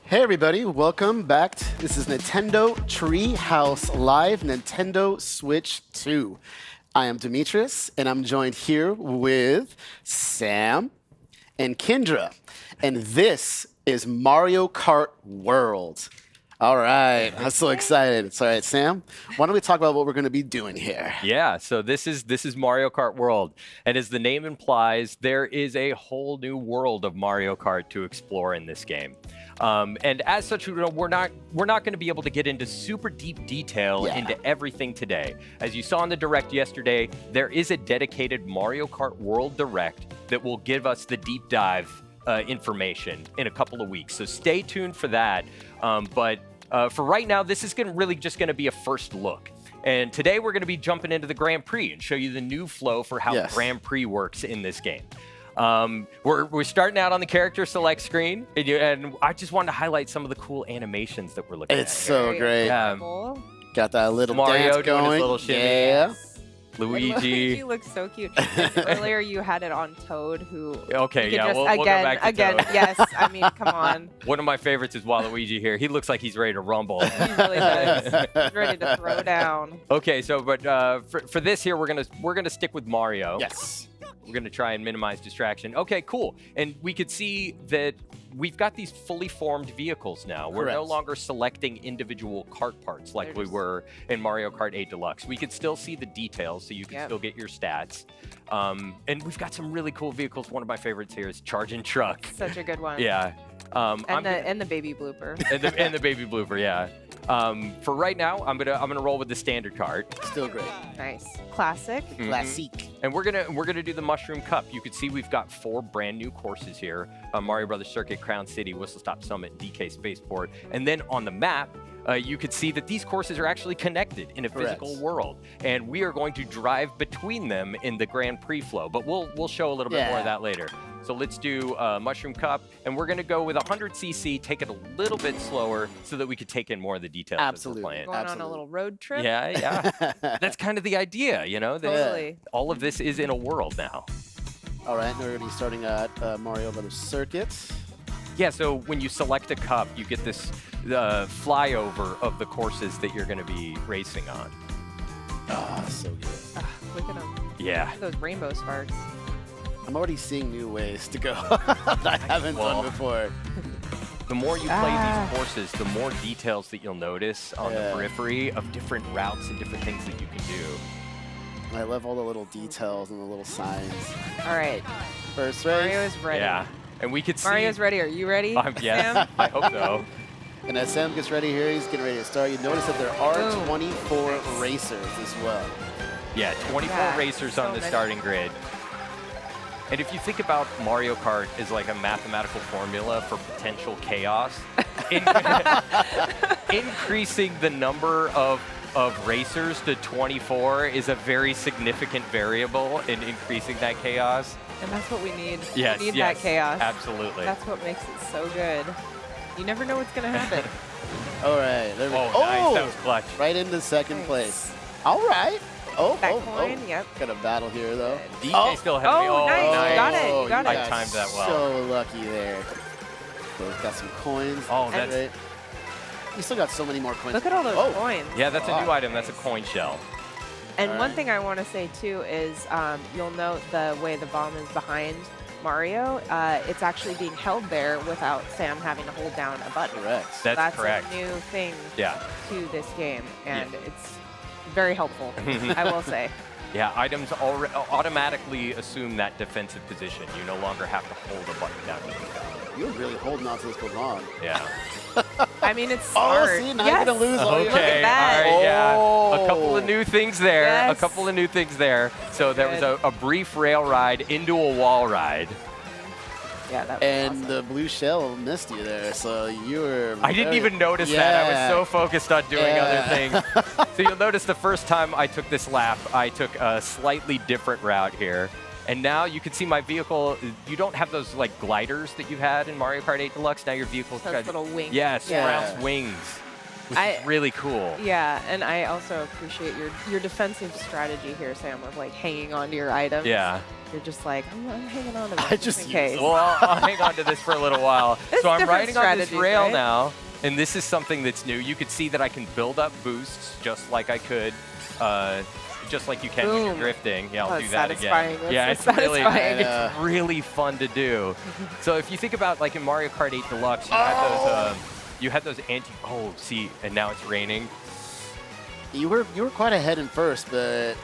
Hey everybody, welcome back. This is Nintendo Treehouse Live Nintendo Switch 2. I am Demetrius, and I'm joined here with Sam and Kendra. And this is Mario Kart World. All right, I'm so excited. It's all right, Sam. Why don't we talk about what we're going to be doing here? Yeah, so this is Mario Kart World, and as the name implies, there is a whole new world of Mario Kart to explore in this game. And as such, we're not going to be able to get into super deep detail into everything today. As you saw in the Direct yesterday, there is a dedicated Mario Kart World Direct that will give us the deep dive information in a couple of weeks. So stay tuned for that. But for right now, this is really just going to be a first look. And today we're going to be jumping into the Grand Prix and show you the new flow for how the Grand Prix works in this game. We're starting out on the character select screen, and I just wanted to highlight some of the cool animations that we're looking at. It's so great. Got that little Mario dance going. doing his little shimmy. Yeah. Luigi. He looks so cute. Earlier you had it on Toad, who. Okay, yeah, just, we'll go back to again. Toad. Yes, I mean, come on. One of my favorites is Waluigi here. He looks like he's ready to rumble. He really does. He's ready to throw down. Okay, so but for this here, we're gonna stick with Mario. Yes. We're gonna try and minimize distraction. Okay, cool. And we could see that we've got these fully formed vehicles now. We're no longer selecting individual kart parts like we were in Mario Kart 8 Deluxe. We can still see the details, so you can still get your stats. And we've got some really cool vehicles. One of my favorites here is Charging Truck. Such a good one. Yeah. And the baby blooper. and the baby blooper, yeah. For right now, I'm gonna roll with the standard cart. Still great. Nice. Classic. Classique. And we're gonna do the Mushroom Cup. You can see we've got 4 brand new courses here: Mario Brothers Circuit, Crown City, Whistle Stop Summit, DK Spaceport. And then on the map, you could see that these courses are actually connected in a physical world, and we are going to drive between them in the Grand Prix flow. But we'll show a little bit more of that later. So let's do Mushroom Cup, and we're going to go with 100cc, take it a little bit slower so that we could take in more of the details as we're playing. Going on a little road trip. Yeah. That's kind of the idea, you know? Totally. All of this is in a world now. All right, we're going to be starting at Mario Brothers Circuit. Yeah, so when you select a cup, you get this flyover of the courses that you're going to be racing on. Ah, so good. Look at them. Yeah. Look at those rainbow sparks. I'm already seeing new ways to go that I haven't done before. The more you play these courses, the more details that you'll notice on the periphery of different routes and different things that you can do. I love all the little details and the little signs. All right. First race. Mario is ready. Yeah. And we could see... Mario's ready. Are you ready, yes, Sam? I hope so. And as Sam gets ready here, he's getting ready to start. You notice that there are 24 racers as well. Yeah, 24 racers on the starting grid. And if you think about Mario Kart as like a mathematical formula for potential chaos, increasing the number of racers to 24 is a very significant variable in increasing that chaos. And that's what we need. Yes, we need that chaos. Absolutely. That's what makes it so good. You never know what's going to happen. All right. There we go. Nice. That was clutch. Right into second place. All right. That coin, yep. Got a battle here, though. DK still ahead of me. Oh, nice. You got it. You got it. I timed that well. So lucky there. So got some coins. Oh, that's great. You still got so many more coins. Look at all those coins. Yeah, that's a new item. That's a coin shell. And one thing I want to say, too, is you'll note the way the bomb is behind Mario. It's actually being held there without Sam having to hold down a button. Correct. That's correct. A new thing to this game, and it's very helpful, I will say. Yeah, items automatically assume that defensive position. You no longer have to hold a button down. You're really holding on to this for long. Yeah. I mean, it's smart. Oh, see, now you're going to lose all your... Look at that. All right, yeah. A couple of new things there. Yes. A couple of new things there. So there was a brief rail ride into a wall ride. Yeah, that was And awesome. the blue shell missed you there, so you were... I didn't even notice that. I was so focused on doing other things. So you'll notice the first time I took this lap, I took a slightly different route here. And now you can see my vehicle, you don't have those like gliders that you had in Mario Kart 8 Deluxe. Now your vehicle's Those got little wings. Yes, Sprout's wings. which is really cool. Yeah, and I also appreciate your defensive strategy here, Sam, of like hanging on to your items. Yeah. You're just like, I'm hanging on to this I just just in case. Well, I'll hang on to this for a little while. It's So I'm different riding on this strategies, rail right? now, and this is something that's new. You could see that I can build up boosts just like I could, just like you can when you're Boom. drifting. Yeah, I'll Oh, do it's that satisfying. again. That's Yeah, so it's really, satisfying. it's really fun to do. So if you think about like in Mario Kart 8 Deluxe, you had those see, and now it's raining. You were quite ahead in first, but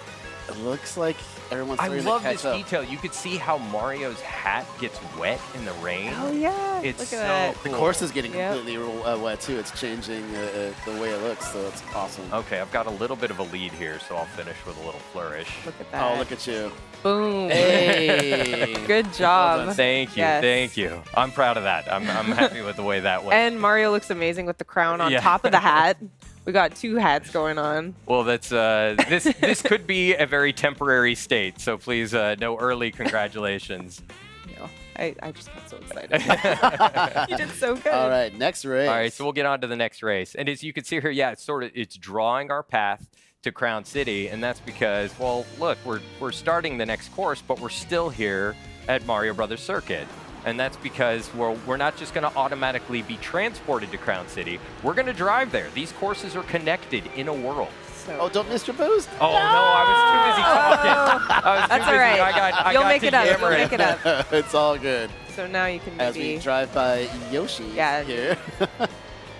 it looks like everyone's I starting love to catch this up. detail. You could see how Mario's hat gets wet in the rain. Oh yeah, It's look so at that. The cool. course is getting Yep. completely wet too. It's changing the way it looks, so it's awesome. Okay, I've got a little bit of a lead here, so I'll finish with a little flourish. Look at that. Oh, look at you. Boom. Hey. Good job. done. Thank you, Yes. thank you. I'm proud of that. I'm happy with the way that went. And Mario looks amazing with the crown on Yeah. top of the hat. We got 2 hats going on. Well, that's this could be a very temporary state, so please no early congratulations. You know, I just got so excited. You did so good. All right, next race. All right, so we'll get on to the next race. And as you can see here, yeah, it's drawing our path to Crown City, and that's because, well, look, we're starting the next course, but we're still here at Mario Brothers Circuit. And that's because we're not just going to automatically be transported to Crown City. We're going to drive there. These courses are connected in a world. So Oh, don't miss your boost. Oh, no, I was too busy talking. I was too That's busy. all right. I You'll got make to it up. You'll yammering. make it up. It's all good. So now you can As we maybe. drive by Yoshi Yeah. here.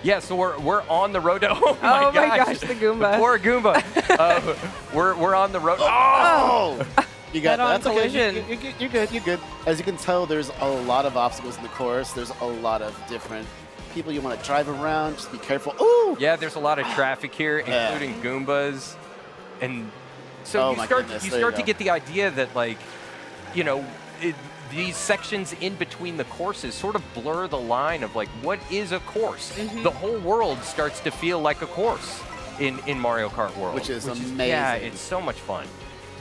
Yeah, so we're on the road. Oh my Oh my gosh, gosh, the Goomba. poor Goomba. We're on the road. Oh! You got Head-on that. That's okay. collision. You're good. You're good. As you can tell, there's a lot of obstacles in the course. There's a lot of different people you want to drive around. Just be careful. Ooh! Yeah, there's a lot of traffic here, Yeah. including Goombas, and so Oh you my start goodness, you there you start to go. get the idea that, like, you know, these sections in between the courses sort of blur the line of like what is a course. The whole world starts to feel like a course in Mario Kart World, Which is amazing. Yeah, it's so much fun.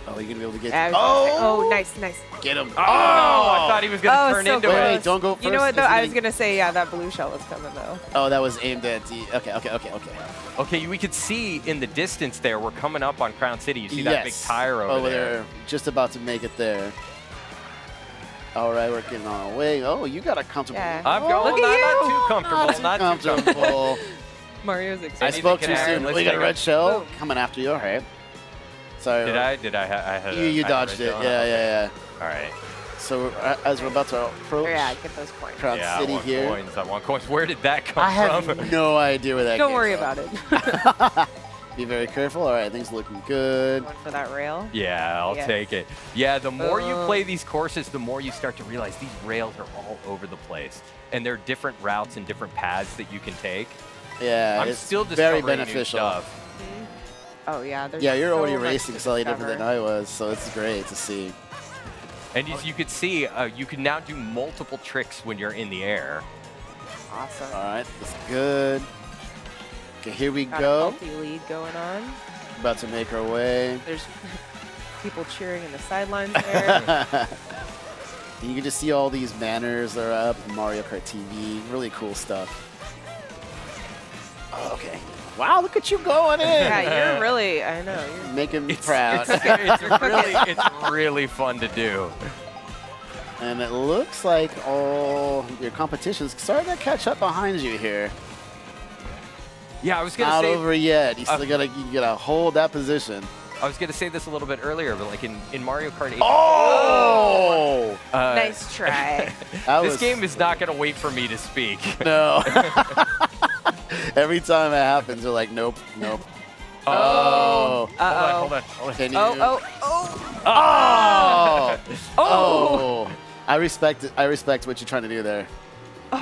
Oh, you're going to be able to get... I was gonna say- Oh! oh, nice, nice. Get him. Oh, I thought he was gonna Oh, turn so into close. Wait, it. don't go first. You know what though? It's I was getting- gonna say, yeah, that blue shell was coming though. Oh, that was aimed at D. Okay. Okay, we could see in the distance there, we're coming up on Crown City. You see that big Yes. tire over there. Just about to make it there. All right, we're getting on our way. Oh, you got a comfortable... Yeah. I'm Oh, going Look at not you. too comfortable. Not Not too too comfortable. comfortable. Mario's I excited. spoke can too happen. soon. Let's We got a take red it. shell Boom. coming after you. All right. Sorry. Did I? Did I? I had a, You I had a dodged red it. shell? Yeah. All right. So as we're about to approach Yeah, get those points. Crown Yeah, City I want here, coins. I want coins. Where did that come I have from? no idea where that Don't came worry from. about it. Be very careful. All right, things looking good. Going for that rail. Yeah, I'll Yes. take it. Yeah, the more you Boom. play these courses, the more you start to realize these rails are all over the place. And there are different routes and different paths that you can take. Yeah, I'm it's still very discovering new beneficial. stuff. Oh yeah, there's Yeah, you're so already much racing to slightly different than discover. I was, so it's great to see. And as you can see, you can now do multiple tricks when you're in the air. Awesome. All right, that's good. Okay, here we Got a go. healthy lead going on. About to make our way. There's people cheering in the sidelines there. And you can just see all these banners that are up, Mario Kart TV, really cool stuff. Oh, okay. Wow, look at you going in. Yeah, you're really, I know. You're Making me proud. It's really fun to do. And it looks like all your competition's starting to catch up behind you here. Yeah, I was gonna Not say over yet. You still gotta hold that position. I was gonna say this a little bit earlier, but like in Mario Kart 8, Oh! nice try. That this was- game is not gonna wait for me to speak. No. Every time it happens, you're like, nope. Oh. Hold on. Can you? Oh. Oh! Oh. I respect it. I respect what you're trying to do there.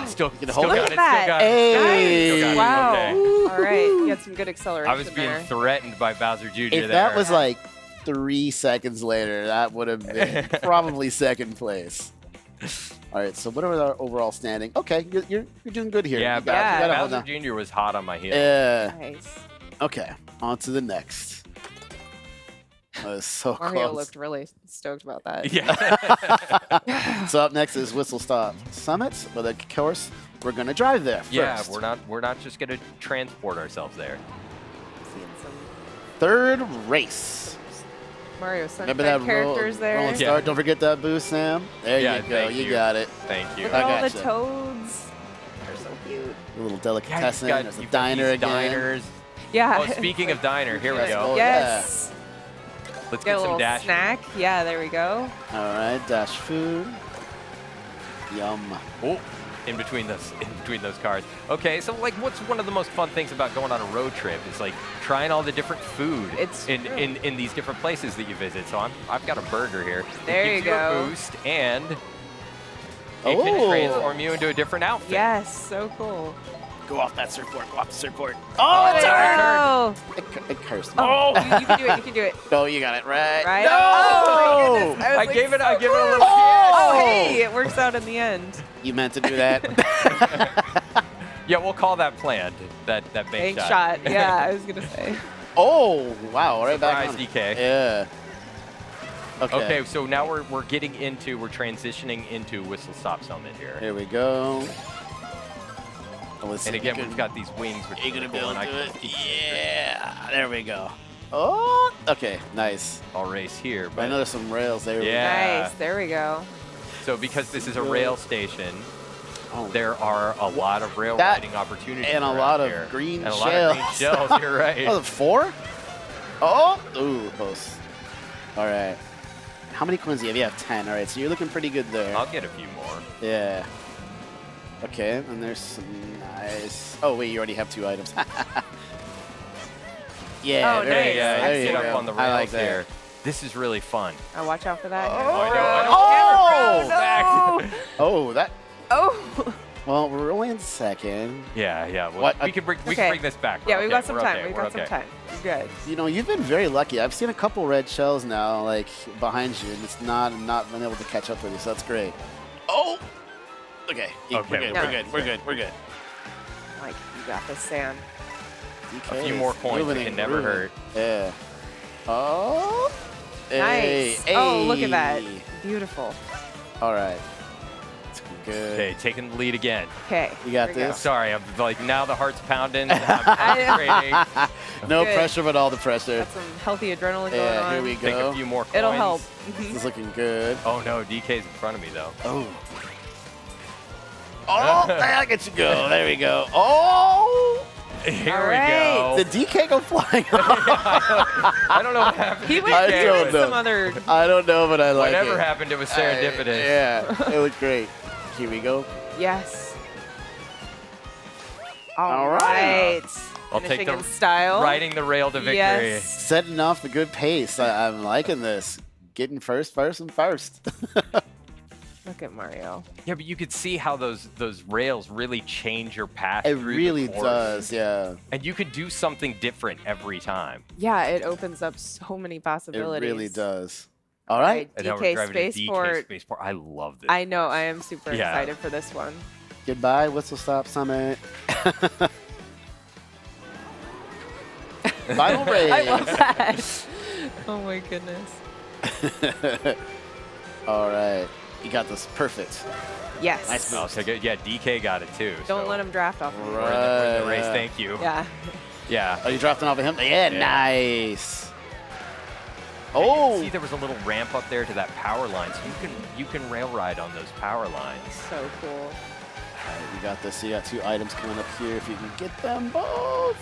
Still, can still hold got it. it. Look at that. Still got it. Hey. Still got it. Wow. Okay. All right, you had some good acceleration I was being there. threatened by Bowser Jr. If there. that was like 3 seconds later, that would have been probably second place. All right, so what are our overall standing? Okay, you're doing good here. yeah, you gotta hold Bowser on. Jr. was hot on my heel. Yeah. Nice. Okay, on to the next. That was so Mario close. looked really stoked about that. Yeah. So up next is Whistle Stop Summit, but of course we're gonna drive there first. Yeah, we're not just gonna transport ourselves there. Seeing some Third race. Mario Remember Sunshine that characters there. rolling Yeah. start? Don't forget that boost, Sam. There Yeah, you go. thank You you. got it. Thank you. Look I at all the gotcha. toads. They're so cute. A little Yeah, delicatessen. There's a you've got diner these again. diners. Yeah. Oh, speaking of diner, here we Oh, go. Yes. Let's Get get a some little dash. snack. Yeah, there we go. All right, dash food. Yum. Oh, in between those cars. Okay, so like, what's one of the most fun things about going on a road trip is like trying all the different food It's in true. these different places that you visit. So I've got a burger here. There it you gives go. a boost and it Oh. can transform you into a different outfit. Yes, so cool. Go off that surfboard. Go off the surfboard. Oh, it's Oh, It cursed me. oh. You can do it. You can do it. No, you got it right. Right? No! Oh, my goodness. I was gave it so a little close. kiss. Oh, hey, it works out in the end. You meant to do that. Yeah, we'll call that planned. That bank Bank shot. Yeah, I was gonna say. Oh, wow. Right back Surprise, on. DK. Yeah. Okay, so now we're transitioning into Whistle Stop Summit here. Here we go. Oh, let's see And if again, you we've can- got these wings, which Are you are gonna really be cool. able And to I do it? Yeah. There we go. Oh, okay. Nice. I'll race here. I But know there's some rails there. Yeah. Nice. There we go. so because this is a rail station, Oh, there are a lot of rail That- riding opportunities and a around lot of here. green and a lot of green shells. shells. You're right. Oh, 4? Oh, ooh, close. All right. How many coins do you have? You have 10. All right, so you're looking pretty good there. I'll get a few more. Yeah. Okay, and there's some nice. Oh wait, you already have 2 items. Yeah. Oh, very nice. good. There you Get go. up on the I rails like that. here. This is really fun. I'll watch out for that. I know. Oh, no. Oh, that. Oh. Well, we're only in second. Yeah, yeah. Well, What? we can bring Okay. this back. Yeah, We're we've okay, got some we're time. okay, We've we're got some okay. time. You're good. You know, you've been very lucky. I've seen a couple red shells now, like behind you, and it's not been able to catch up with you. So that's great. Oh. Okay. Okay, We're good. no. We're good. We're good. We're good. Like, you got this, Sam. DK A few is more coins, moving it and can never grooving. hurt. Yeah. Oh. Nice. Hey, Oh, look at that. hey. Beautiful. All right. It's good. Okay, taking the lead again. Okay. You got here we go. this? Sorry, I'm like now the heart's pounding. I'm concentrating. No Good. pressure, but all the pressure. Got some healthy adrenaline going Yeah, on. here we Take go. a few more coins. It'll help. This is looking good. Oh no, DK's in front of me though. Oh. Oh, I get you go. There we go. Oh! Here All we right. go. Did DK go flying? I don't know what happened. He to went I DK. don't through know. some other. I don't know, but I like Whatever it. happened, it was serendipitous. Yeah, it was great. Here we go. Yes. All All right. right. I'll take Finishing the in style. Riding the rail to victory. Yes. Setting off a good pace. I'm liking this. Getting first. Look at Mario. Yeah, but you could see how those rails really change your path. It through the really course. does, yeah. And you could do something different every time. Yeah, it opens up so many It possibilities. really does. All right. And now we're DK driving to DK Spaceport. Spaceport. I love this. I know. I am super Yeah. excited for this one. Goodbye, Whistle Stop Summit. Final race. I love that. Oh my goodness. All right. You got this perfect. Yes. Nice move. Oh, so good. Yeah, DK got it too. Don't so let him draft off of you. We're in the race. Right. Thank you. Yeah. Yeah. Oh, you drafting off of him? Yeah, Yeah. nice. You Oh, can see there was a little ramp up there to that power line, so you can rail ride on those power lines. So cool. all right, you got this. You got 2 items coming up here. If you can get them both.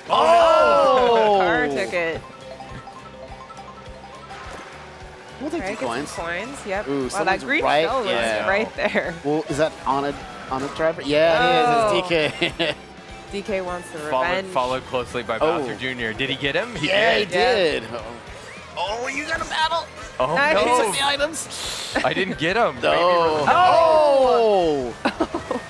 Oh! Car took it. We'll take Right, 2 get coins. some coins. Yep. Ooh, wow, that someone's green right- shell was yeah. right there. Well, is that on a driver? Yeah, it is. It's DK. DK wants the revenge. Followed closely by Oh. Bowser Jr. Did he get him? He yeah, he did. did. Oh, you got a battle. Oh Nice. He no! took the items. I didn't get him. No. Oh! Oh.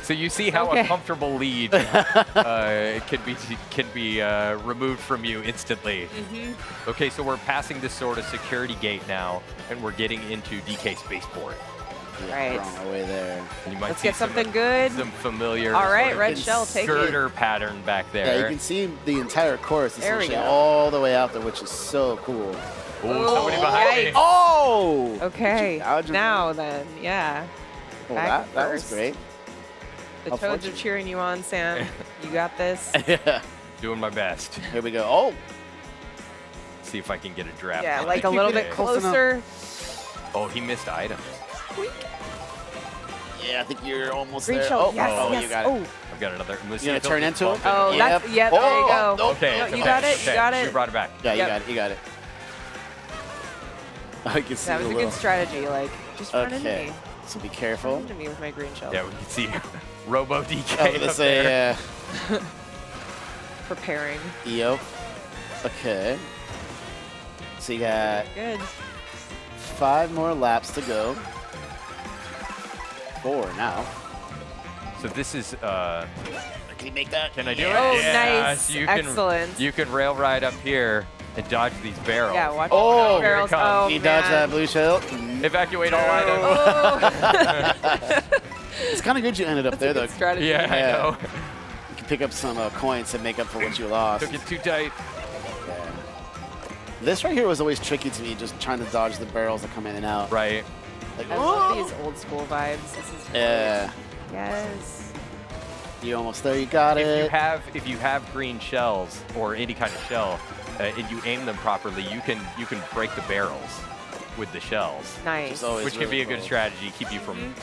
So you see how Okay. a comfortable lead can be removed from you instantly. Mm-hmm. Okay, so we're passing this sort of security gate now, and we're getting into DK Spaceport. Yeah, Right. we're on our way there. And you might Let's see get something good. Some familiar. All right, sort of red shell, take it. girder pattern back Yeah, there. you can see the entire course There we essentially go. all the way out there, which is so cool. Ooh, somebody behind me. Oh! Okay, Dodge him? now then, yeah. Oh, back that was first. great. The How Toads are fortunate. cheering you on, Sam. You got this. Yeah. Doing my best. Here we go. Oh! See if I can get a draft. Yeah, on like it. a little bit Close enough. closer. Oh, he missed items. Yeah, I think you're almost Green there. shell, Oh, yes, oh, yes. you got it. Oh, I've got another. You gonna turn into him? oh, Yep. that's, yeah, there you go. Oh, Okay, No, it's you okay, got it, okay. you got She it. brought it back. Yeah, Yep. you got it. You got it. I can see That was the a little. good strategy. Like, just run into Okay. me. So be Run careful. into me with my green shell. Yeah, we can see Robo DK. I was gonna up say, there. Preparing. Yep. Okay. So you got Good. 5 more laps to go. 4 now. So this is. Can you make that? Can I do Yeah. it? Oh, Yeah, nice. so you Excellent. You can rail ride up here and dodge these barrels. Yeah, watch Oh, the here it barrels. comes. Oh, You dodge that man. blue shell. Evacuate all items. Oh. It's kind of good you ended up there, though. Good strategy. Yeah, I Yeah. know. You can pick up some coins to make up for what you lost. Took it too tight. Yeah. This right here was always tricky to me, just trying to dodge the barrels that come in and out. Right. Like, I love these old school vibes. This is great. Yeah. Yes. You almost there. You got If it. you have green shells or any kind of shell, and you aim them properly, you can break the barrels with the shells, Nice. Just always which can really be a good cool. strategy, keep you from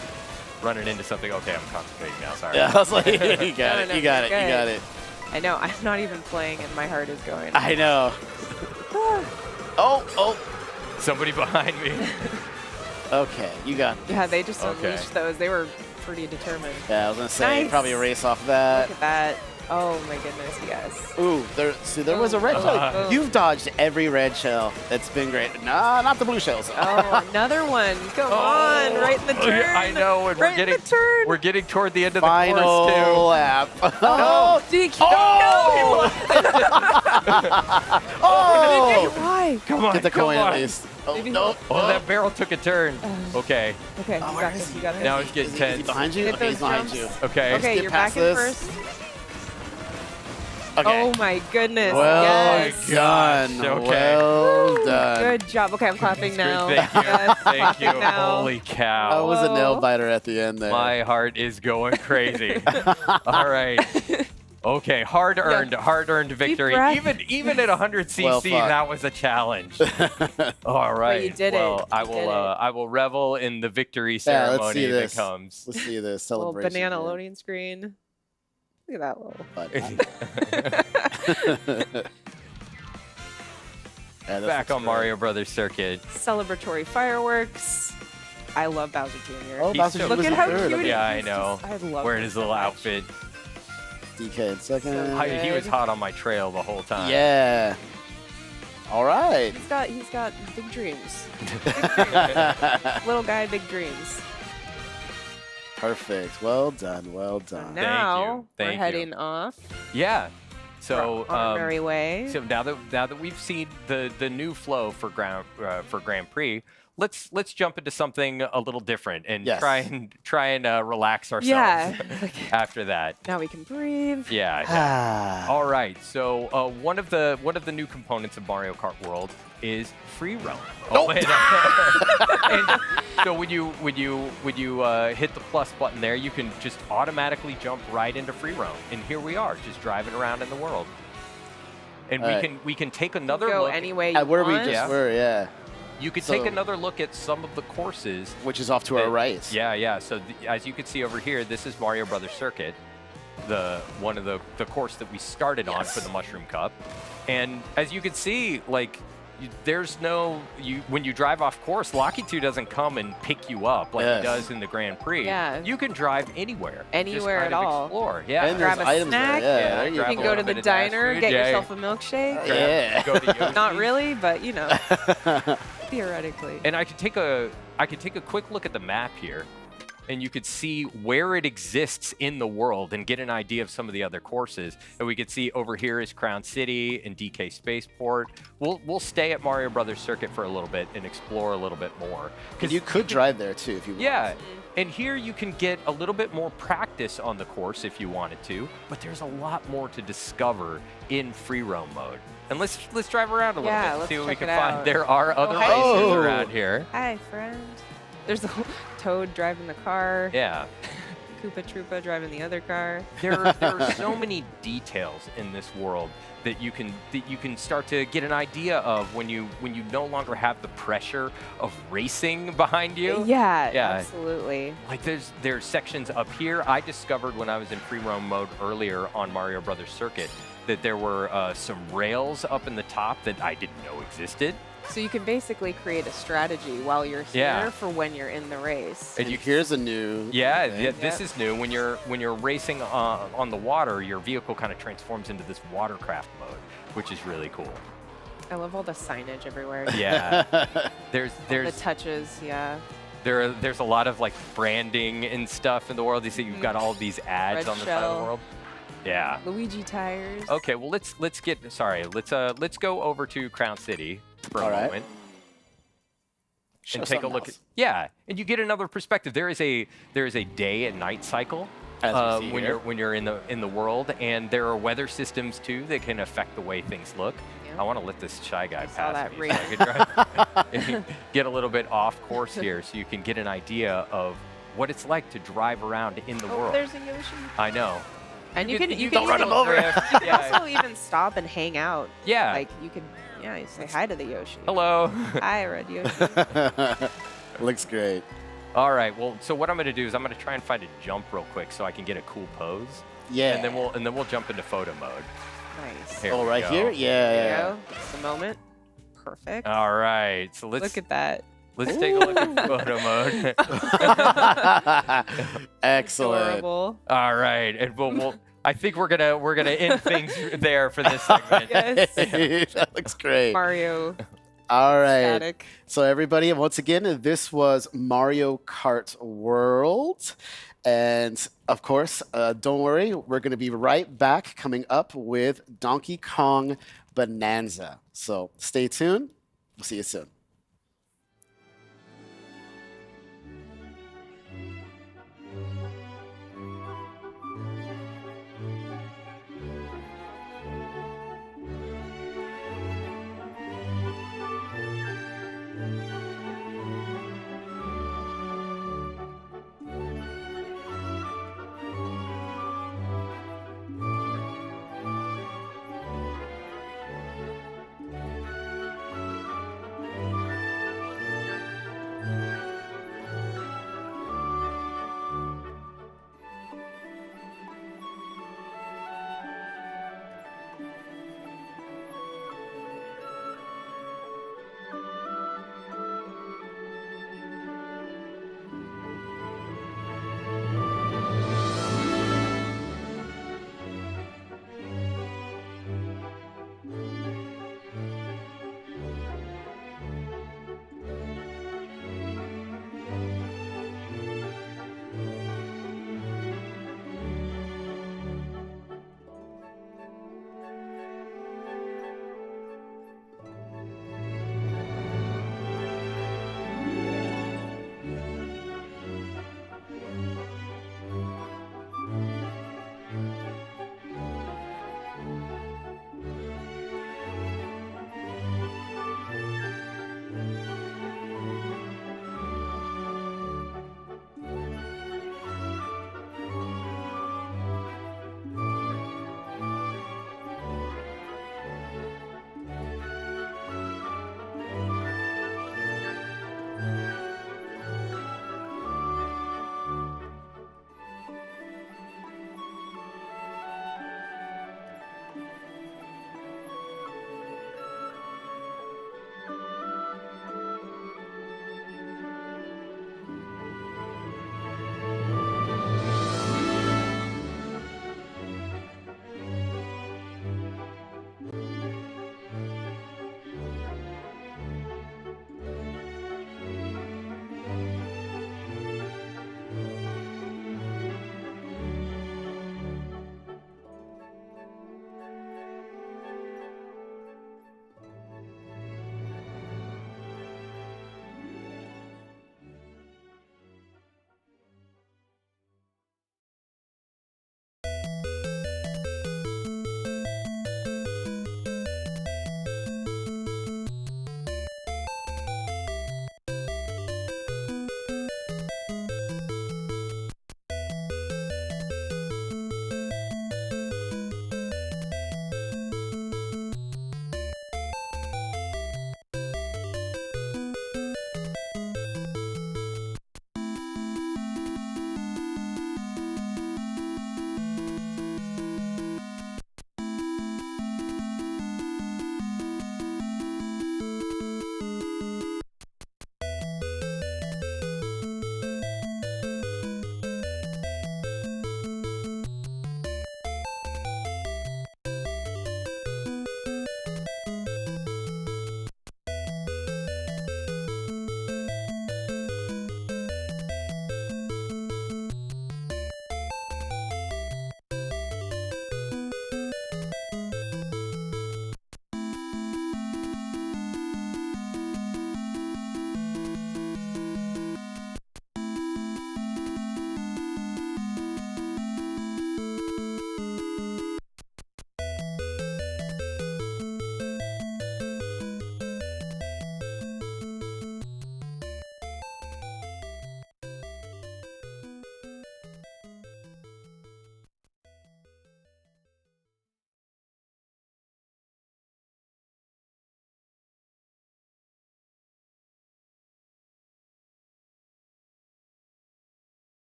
running into something. Okay, I'm concentrating now. Sorry. Yeah, I was like, you got it. no, You got it. You good. got it. I know. I'm not even playing, and my heart is going. I know. Oh, oh. Somebody behind me. Okay, you got it. Yeah, they just Okay. unleashed those. They were pretty determined. Yeah, I was gonna say Nice. probably erase off that. Look at that. Oh my goodness, yes. Ooh, there was a red Oh, shell. oh. You've dodged every red shell. It's been great. Nah, not the blue shells. Oh, another one. Come on, right in the turn. I know, and right in the turn. we're getting toward the end of the Final course too. lap. Oh, DQ. Oh! Oh! Why? Come on, Get the come coin on. at least. Oh, Maybe no. Oh, that barrel took a turn. Okay, Okay, you where got is this. he? You got this. now it's getting Is he tense. behind you? Hit Okay, he's those behind jumps. you. Okay. Okay, get you're past back in this. first. Okay. Oh my goodness. Well yes. done. Gosh, okay. Well done. Good job. Okay, I'm clapping now. Good, thank you. Yes, Thank clapping you. now. Holy That cow. was a nail Whoa. biter at the end there. My heart is going crazy. All right. Okay, hard-earned victory. breath. Even at 100 cc, Well fought. that was a challenge. All right. you did it. Well, I You will. did it. I will revel in the victory Yeah, let's see ceremony that this. comes. Let's see this Little celebration. banana here. loading screen. Look at that little. But yeah, this Back looks on great. Mario Brothers Circuit. Celebratory fireworks. I love Bowser Jr. Oh, He's Bowser so- Jr. Look was at in how third. cute he Yeah, I is. know. I love Wearing him his so little much. outfit. DK in second. So He was Good. hot on my trail the whole time. Yeah. All right. He's got big dreams. Big dreams. Little guy, big dreams. Perfect. Well done. Well So done. now Thank we're you. heading off. Yeah. So on our merry way. So now that we've seen the new flow for Grand Prix, let's jump into something a little different and Yes. try and relax ourselves. Yeah. After that. Now we can breathe. Yeah. Ah. All right. So one of the new components of Mario Kart World is free roam. Nope. And so when you hit the plus button there, you can just automatically jump right into free roam. And here we are, just driving around in the world. And All we right. can take another Go look. any way you At where we want. just Yeah. were, yeah. You could So- take another look at some of the courses. Which is off to our right. Yeah. So as you can see over here, this is Mario Brothers Circuit, one of the course that we started on Yes. for the Mushroom Cup. And as you can see, like, there's no when you drive off course, Locky 2 doesn't come and pick you up like Yes. he does in the Grand Prix. Yeah. You can drive anywhere. Anywhere just at kind of all. Explore. Yeah. And there's Grab a items snack. there. Yeah, Yeah, there You you grab can a go little to the bit of dash diner, food, get yeah. yourself a milkshake. Yeah. Go to Yoshi's. Not really, but you know, theoretically. And I could take a quick look at the map here, and you could see where it exists in the world and get an idea of some of the other courses. And we could see over here is Crown City and DK Spaceport. We'll stay at Mario Brothers Circuit for a little bit and explore a little bit more. Because you could drive there too if you want. Yeah, And here you can get a little bit more practice on the course if you wanted to, but there's a lot more to discover in free roam mode. And let's drive around a little bit and see what we can find. There are other races around here. Hi, friend. There's a Toad driving the car. Yeah. Koopa Troopa driving the other car. There are so many details in this world that you can start to get an idea of when you no longer have the pressure of racing behind you. Yeah, absolutely. Like there's sections up here. I discovered when I was in free roam mode earlier on Mario Brothers Circuit that there were some rails up in the top that I didn't know existed. So you can basically create a strategy while you're here for when you're in the race. And here's a new. This is new. When you're racing on the water, your vehicle kind of transforms into this watercraft mode, which is really cool. I love all the signage everywhere. Yeah, there's the touches. Yeah. There's a lot of like branding and stuff in the world. You see, you've got all these ads Red on the side of the world. Yeah. Luigi tires. Okay, well let's go over to Crown City for a moment and take a look at and you get another perspective. There is a day and night cycle when you're in the world, and there are weather systems too that can affect the way things look. I want to let this shy guy pass me so I can get a little bit off course here so you can get an idea of what it's like to drive around in the world. There's a Yoshi. I know. And you can don't run him over. You can also even stop and hang out. Yeah. Like you could, you say hi to the Yoshi. Hello. Hi, Red Yoshi. Looks great. All right. Well, so what I'm going to do is I'm going to try and find a jump real quick so I can get a cool pose. Yeah. And then we'll jump into photo mode. Nice. Here we right go. here? Yeah. There you go. That's the moment. Perfect. All right. So let's look at that. Let's take a look at photo mode. Excellent. Adorable. All right. And I think we're gonna end things there for this segment. Yes. That looks great. Mario. All right. Static. So everybody, once again, this was Mario Kart World. And of course, don't worry, we're going to be right back coming up with Donkey Kong Bananza. So stay tuned. We'll see you soon.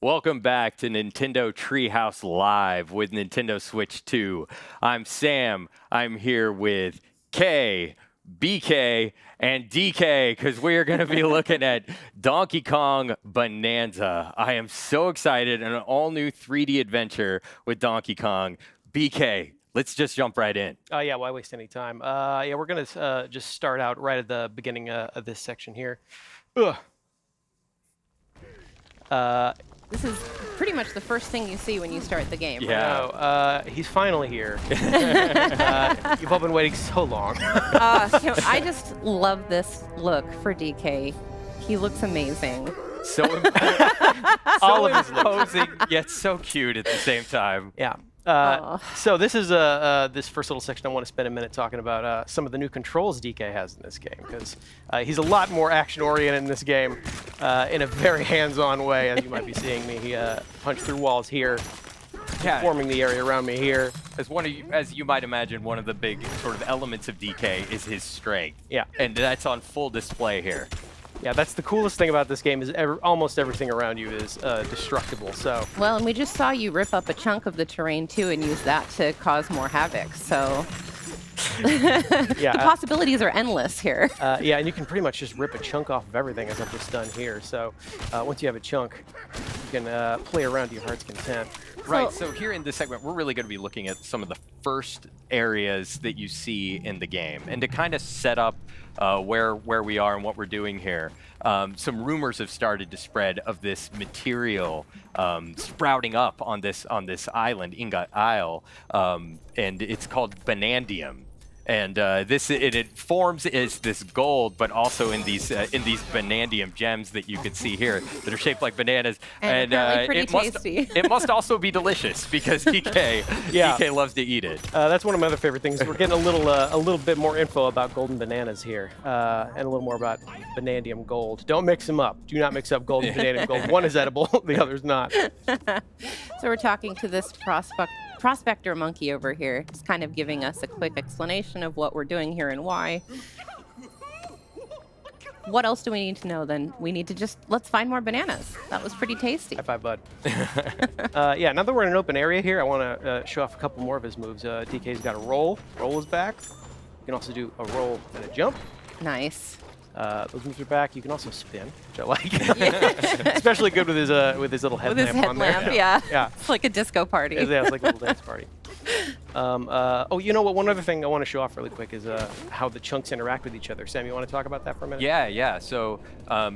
Welcome back to Nintendo Treehouse Live with Nintendo Switch 2. I'm Sam. I'm here with K, BK, and DK because we are going to be looking at Donkey Kong Bananza. I am so excited, an all-new 3D adventure with Donkey Kong. BK, let's just jump right in. Yeah, why waste any time? Yeah, we're going to just start out right at the beginning of this section here. Ugh. This is pretty much the first thing you see when you start the game. Yeah. He's finally here. You've all been waiting so long. I just love this look for DK. He looks amazing. So All of his imposing, yet so cute at the same time. Yeah. So this is this first little section. I want to spend a minute talking about some of the new controls DK has in this game, because he's a lot more action-oriented in this game in a very hands-on way, as you might be seeing me. He punched through walls here, forming the area around me here. As you might imagine, one of the big sort of elements of DK is his strength. Yeah. And that's on full display here. Yeah, that's the coolest thing about this game is almost everything around you is destructible. So. Well, and we just saw you rip up a chunk of the terrain too and use that to cause more havoc. So Yeah, the possibilities are endless here. Yeah, and you can pretty much just rip a chunk off of everything, as I've just done here. So once you have a chunk, you can play around to your heart's content. Right, so here in this segment, we're really going to be looking at some of the first areas that you see in the game. And to kind of set up where we are and what we're doing here, some rumors have started to spread of this material sprouting up on this island, Ingot Isle, and it's called Banandium. And it forms as this gold, but also in these Banandium gems that you can see here that are shaped like bananas. And pretty tasty. It must also be delicious because DK loves to eat it. That's one of my other favorite things. We're getting a little bit more info about golden bananas here, and a little more about Banandium gold. Don't mix them up. Do not mix up gold and Banandium gold. One is edible, the other's not. So we're talking to this prospector monkey over here, just kind of giving us a quick explanation of what we're doing here and why. What else do we need to know then? We need to let's find more bananas. That was pretty tasty. High five, bud. Yeah, now that we're in an open area here, I want to show off a couple more of his moves. DK's got a roll. Roll is back. You can also do a roll and a jump. Nice. Those moves are back. You can also spin, which I like. Especially good with his little headlamp, With his headlamp, on there. yeah. It's like a disco party. Yeah, it's like a little dance party. Oh, you know what? One other thing I want to show off really quick is how the chunks interact with each other. Sam, you want to talk about that for a minute? Yeah. So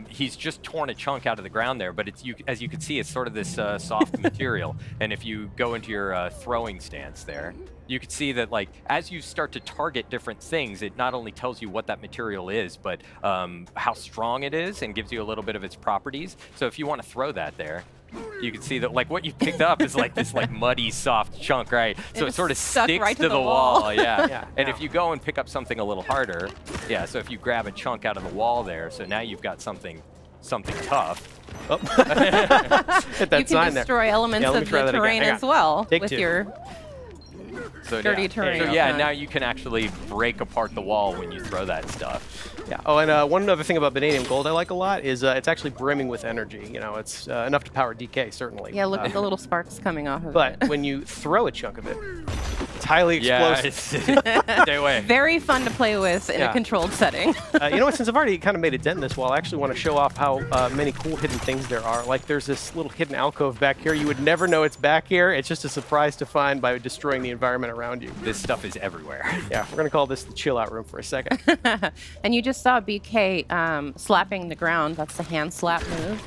he's just torn a chunk out of the ground there, but as you can see, it's sort of this soft material. And if you go into your throwing stance there, you can see that as you start to target different things, it not only tells you what that material is, but how strong it is and gives you a little bit of its properties. So if you want to throw that there, you can see that what you picked up is this muddy, soft chunk, right? So it sort of sticks right to the wall. Yeah. Yeah. And if you go and pick up something a little harder, so if you grab a chunk out of the wall there, so now you've got something tough. Oh. Hit that You sign can there. destroy elements Yeah, let me of try the that again. terrain Hang as on. well Take with two. your So dirty terrain. So Okay. now you can actually break apart the wall when you throw that stuff. Yeah. Oh, and one other thing about Banandium Gold I like a lot is it's actually brimming with energy. You know, it's enough to power DK, certainly. Yeah, look at the little sparks coming off of But it. when you throw a chunk of it, it's highly explosive. Yeah, stay away. Very fun to play with in a Yeah. controlled setting. You know what? Since I've already kind of made a dent in this wall, I actually want to show off how many cool hidden things there are. Like there's this little hidden alcove back here. You would never know it's back here. It's just a surprise to find by destroying the environment around you. This stuff is everywhere. Yeah, we're going to call this the chill out room for a second. And you just saw BK slapping the ground. That's the hand slap move.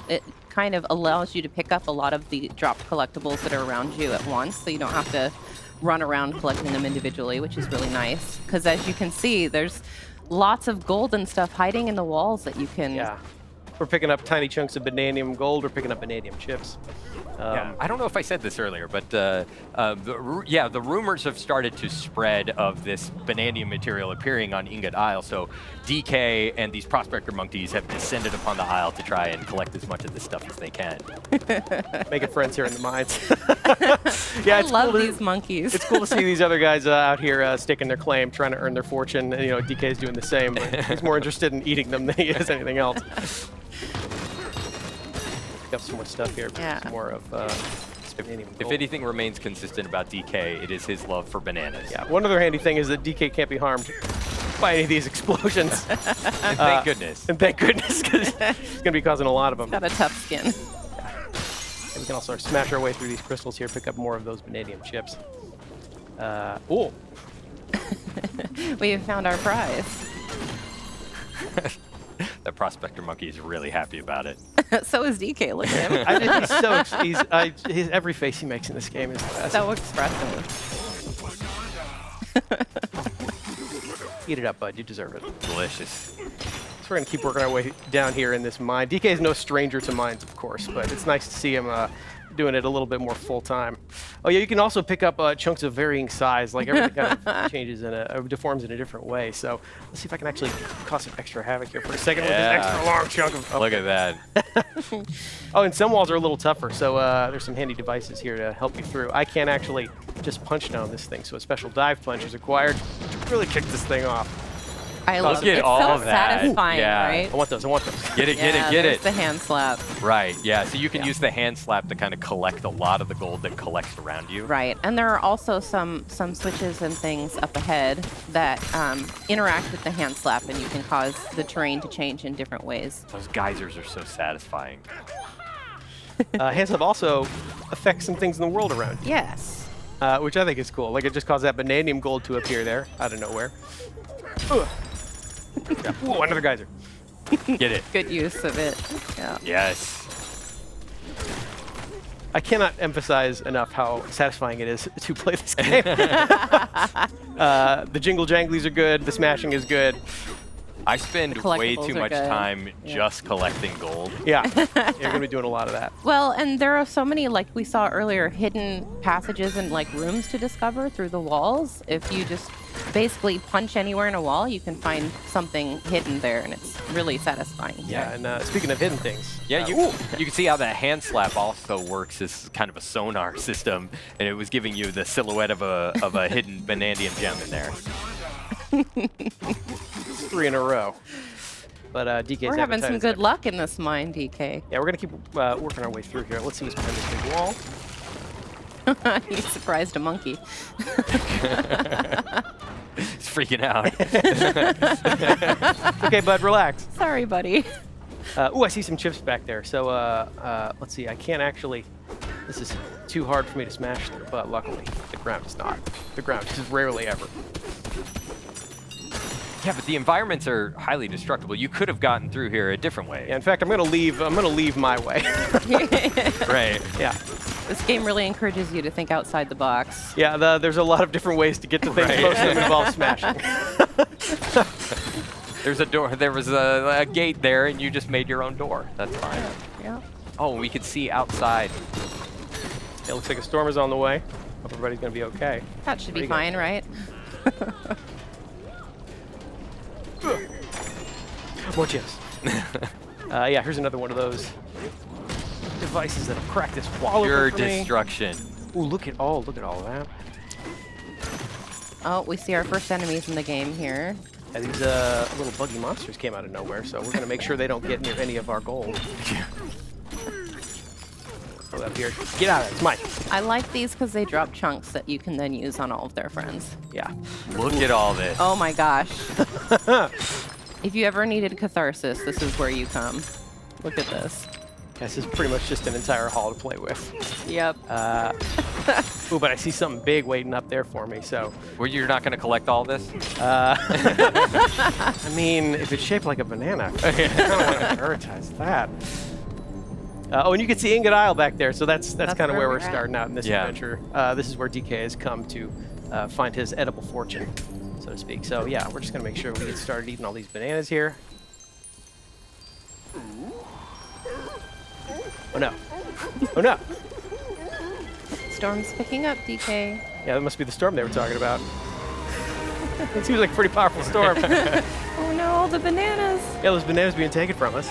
It kind of allows you to pick up a lot of the dropped collectibles that are around you at once, so you don't have to run around collecting them individually, which is really nice. Because as you can see, there's lots of gold and stuff hiding in the walls that you can... Yeah. We're picking up tiny chunks of Banandium Gold. We're picking up Banandium chips. I don't know if I said this earlier, but the rumors have started to spread of this Banandium material appearing on Ingot Isle. So DK and these prospector monkeys have descended upon the isle to try and collect as much of this stuff as they can. Making friends here in the mines. Yeah, I it's love cool these monkeys. It's cool to see these other guys out here staking their claim, trying to earn their fortune. And, DK's doing the same. But he's more interested in eating them than he is anything else. pick up some more stuff here. Yeah. Some more of If anything remains consistent about DK, it is his love for bananas. Yeah, one other handy thing is that DK can't be harmed by any of these explosions. And thank goodness. And thank goodness, because he's going to be causing a lot of them. Got a tough skin. And we can also smash our way through these crystals here, pick up more of those vanadium chips. Oh! We have found our prize. That prospector monkey is really happy about it. So is DK. Look at him. His every face he makes in this game is So expressive. Eat it up, bud. You deserve it. Delicious. So we're going to keep working our way down here in this mine. DK is no stranger to mines, of course, but it's nice to see him doing it a little bit more full-time. Oh, yeah, you can also pick up chunks of varying size. Like, everything kind of changes deforms in a different way. So let's see if I can actually cause some extra havoc here for a second with this extra long chunk of... Look at that. Oh, and some walls are a little tougher, so there's some handy devices here to help you through. I can't actually just punch down this thing, so a special dive punch is required to really kick this thing off. I love Look at it. It's all so of that. satisfying, Yeah. right? I want those. Get it, Yeah, get there's it. the hand slap. Right, yeah. So you can use the hand slap to kind of collect a lot of the gold that collects around you. Right, and there are also some switches and things up ahead that interact with the hand slap, and you can cause the terrain to change in different ways. Those geysers are so satisfying. Hand slap also affects some things in the world around you, Yes. which I think is cool. Like, it just caused that vanadium gold to appear there out of nowhere. Ugh. Yeah. Ooh, another geyser. Get it. Good use of it. Yeah. Yes. I cannot emphasize enough how satisfying it is to play this game. The jingle janglies are good. The smashing is good. I spend The way collectibles too are much good. time Yeah. just collecting gold. Yeah, you're going to be doing a lot of that. Well, and there are so many, like we saw earlier, hidden passages and like rooms to discover through the walls. If you just basically punch anywhere in a wall, you can find something hidden there, and it's really satisfying. Yeah, and speaking of hidden things. Yeah, you can see how that hand slap also works as kind of a sonar system, and it was giving you the silhouette of a hidden vanadium gem in there. 3 in a row. But DK's We're having some appetite is good there. luck in this mine, DK. Yeah, we're going to keep working our way through here. Let's see what's behind this big wall. You surprised a monkey. It's freaking out. Okay, bud, relax. Sorry, buddy. Ooh, I see some chips back there. So let's see. I can't actually... This is too hard for me to smash through, but luckily the ground is not. The ground is rarely ever. Yeah, but the environments are highly destructible. You could have gotten through here a different way. Yeah, in fact, I'm gonna leave my way. Right. Yeah. This game really encourages you to think outside the box. Yeah, there's a lot of different ways to get to things. Right. Most of them involve smashing. There's a door. There was a gate there, and you just made your own door. That's fine. Yeah. Oh, we could see outside. It looks like a storm is on the way. Hope everybody's gonna be okay. That should be Pretty good. fine, right? More chips. Yeah, here's another one of those devices that have cracked this wall Pure open for me. destruction. Ooh, look at all of that. Oh, we see our first enemies in the game here. Yeah, these little buggy monsters came out of nowhere, so we're gonna make sure they don't get near any of our gold. Throw that here. Get out of it. It's mine. I like these because they drop chunks that you can then use on all of their friends. Yeah. Look at all this. Oh my gosh. If you ever needed catharsis, this is where you come. Look at this. This is pretty much just an entire hall to play with. Yep. Ooh, but I see something big waiting up there for me, so... Well, you're not going to collect all this? I mean, if it's shaped like a banana, I don't want to prioritize that. Oh, and you can see Ingot Isle back there, so that's kind of where we're at. starting out in this Yeah. adventure. This is where DK has come to find his edible fortune, so to speak. So yeah, we're just going to make sure we get started eating all these bananas here. Oh no. Oh no. Storm's picking up, DK. Yeah, that must be the storm they were talking about. It seems like a pretty powerful storm. Oh no, the bananas. Yeah, those bananas being taken from us.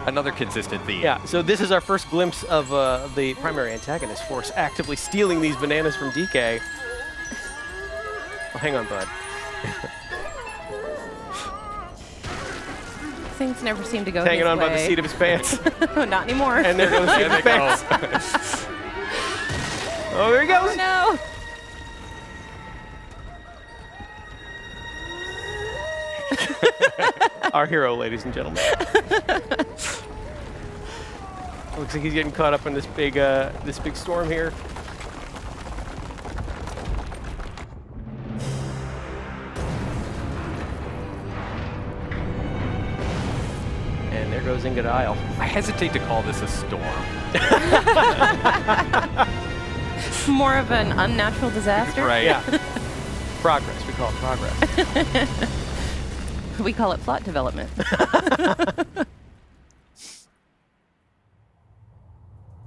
Another consistent theme. Yeah, so this is our first glimpse of the primary antagonist force actively stealing these bananas from DK. Oh, hang on, bud. Things never seem to go Hanging his on by the way. seat of his pants. Not anymore. And there goes the seat of his pants. Oh, there he goes. Oh, no. Our hero, ladies and gentlemen. Looks like he's getting caught up in this big storm here. And there goes Ingot Isle. I hesitate to call this a storm. More of an unnatural disaster. Right. Yeah. Progress. We call it progress. We call it plot development.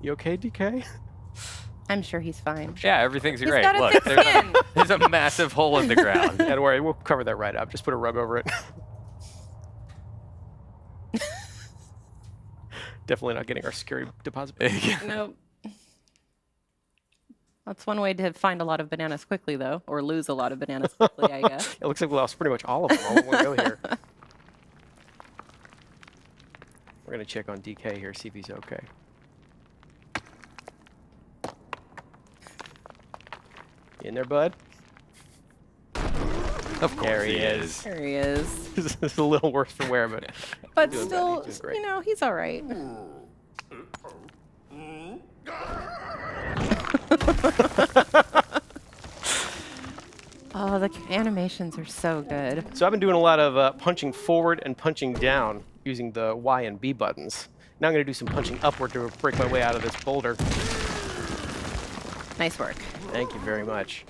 You okay, DK? I'm sure he's fine. Yeah, everything's He's great. got a Look, thick there's skin. there's a massive hole in the ground. Yeah, don't worry. We'll cover that right up. Just put a rug over it. Definitely not getting our security deposit. Nope. That's one way to find a lot of bananas quickly, though, or lose a lot of bananas quickly, I guess. It looks like we lost pretty much all of them all in one go here. We're going to check on DK here, see if he's okay. You in there, bud? Of course There he he is. is. There he is. This is a little worse for wear, but But doing still, good. He's doing great. you know, he's all right. Oh, the animations are so good. So I've been doing a lot of punching forward and punching down using the Y and B buttons. Now I'm going to do some punching upward to break my way out of this boulder. Nice work. Thank you very much.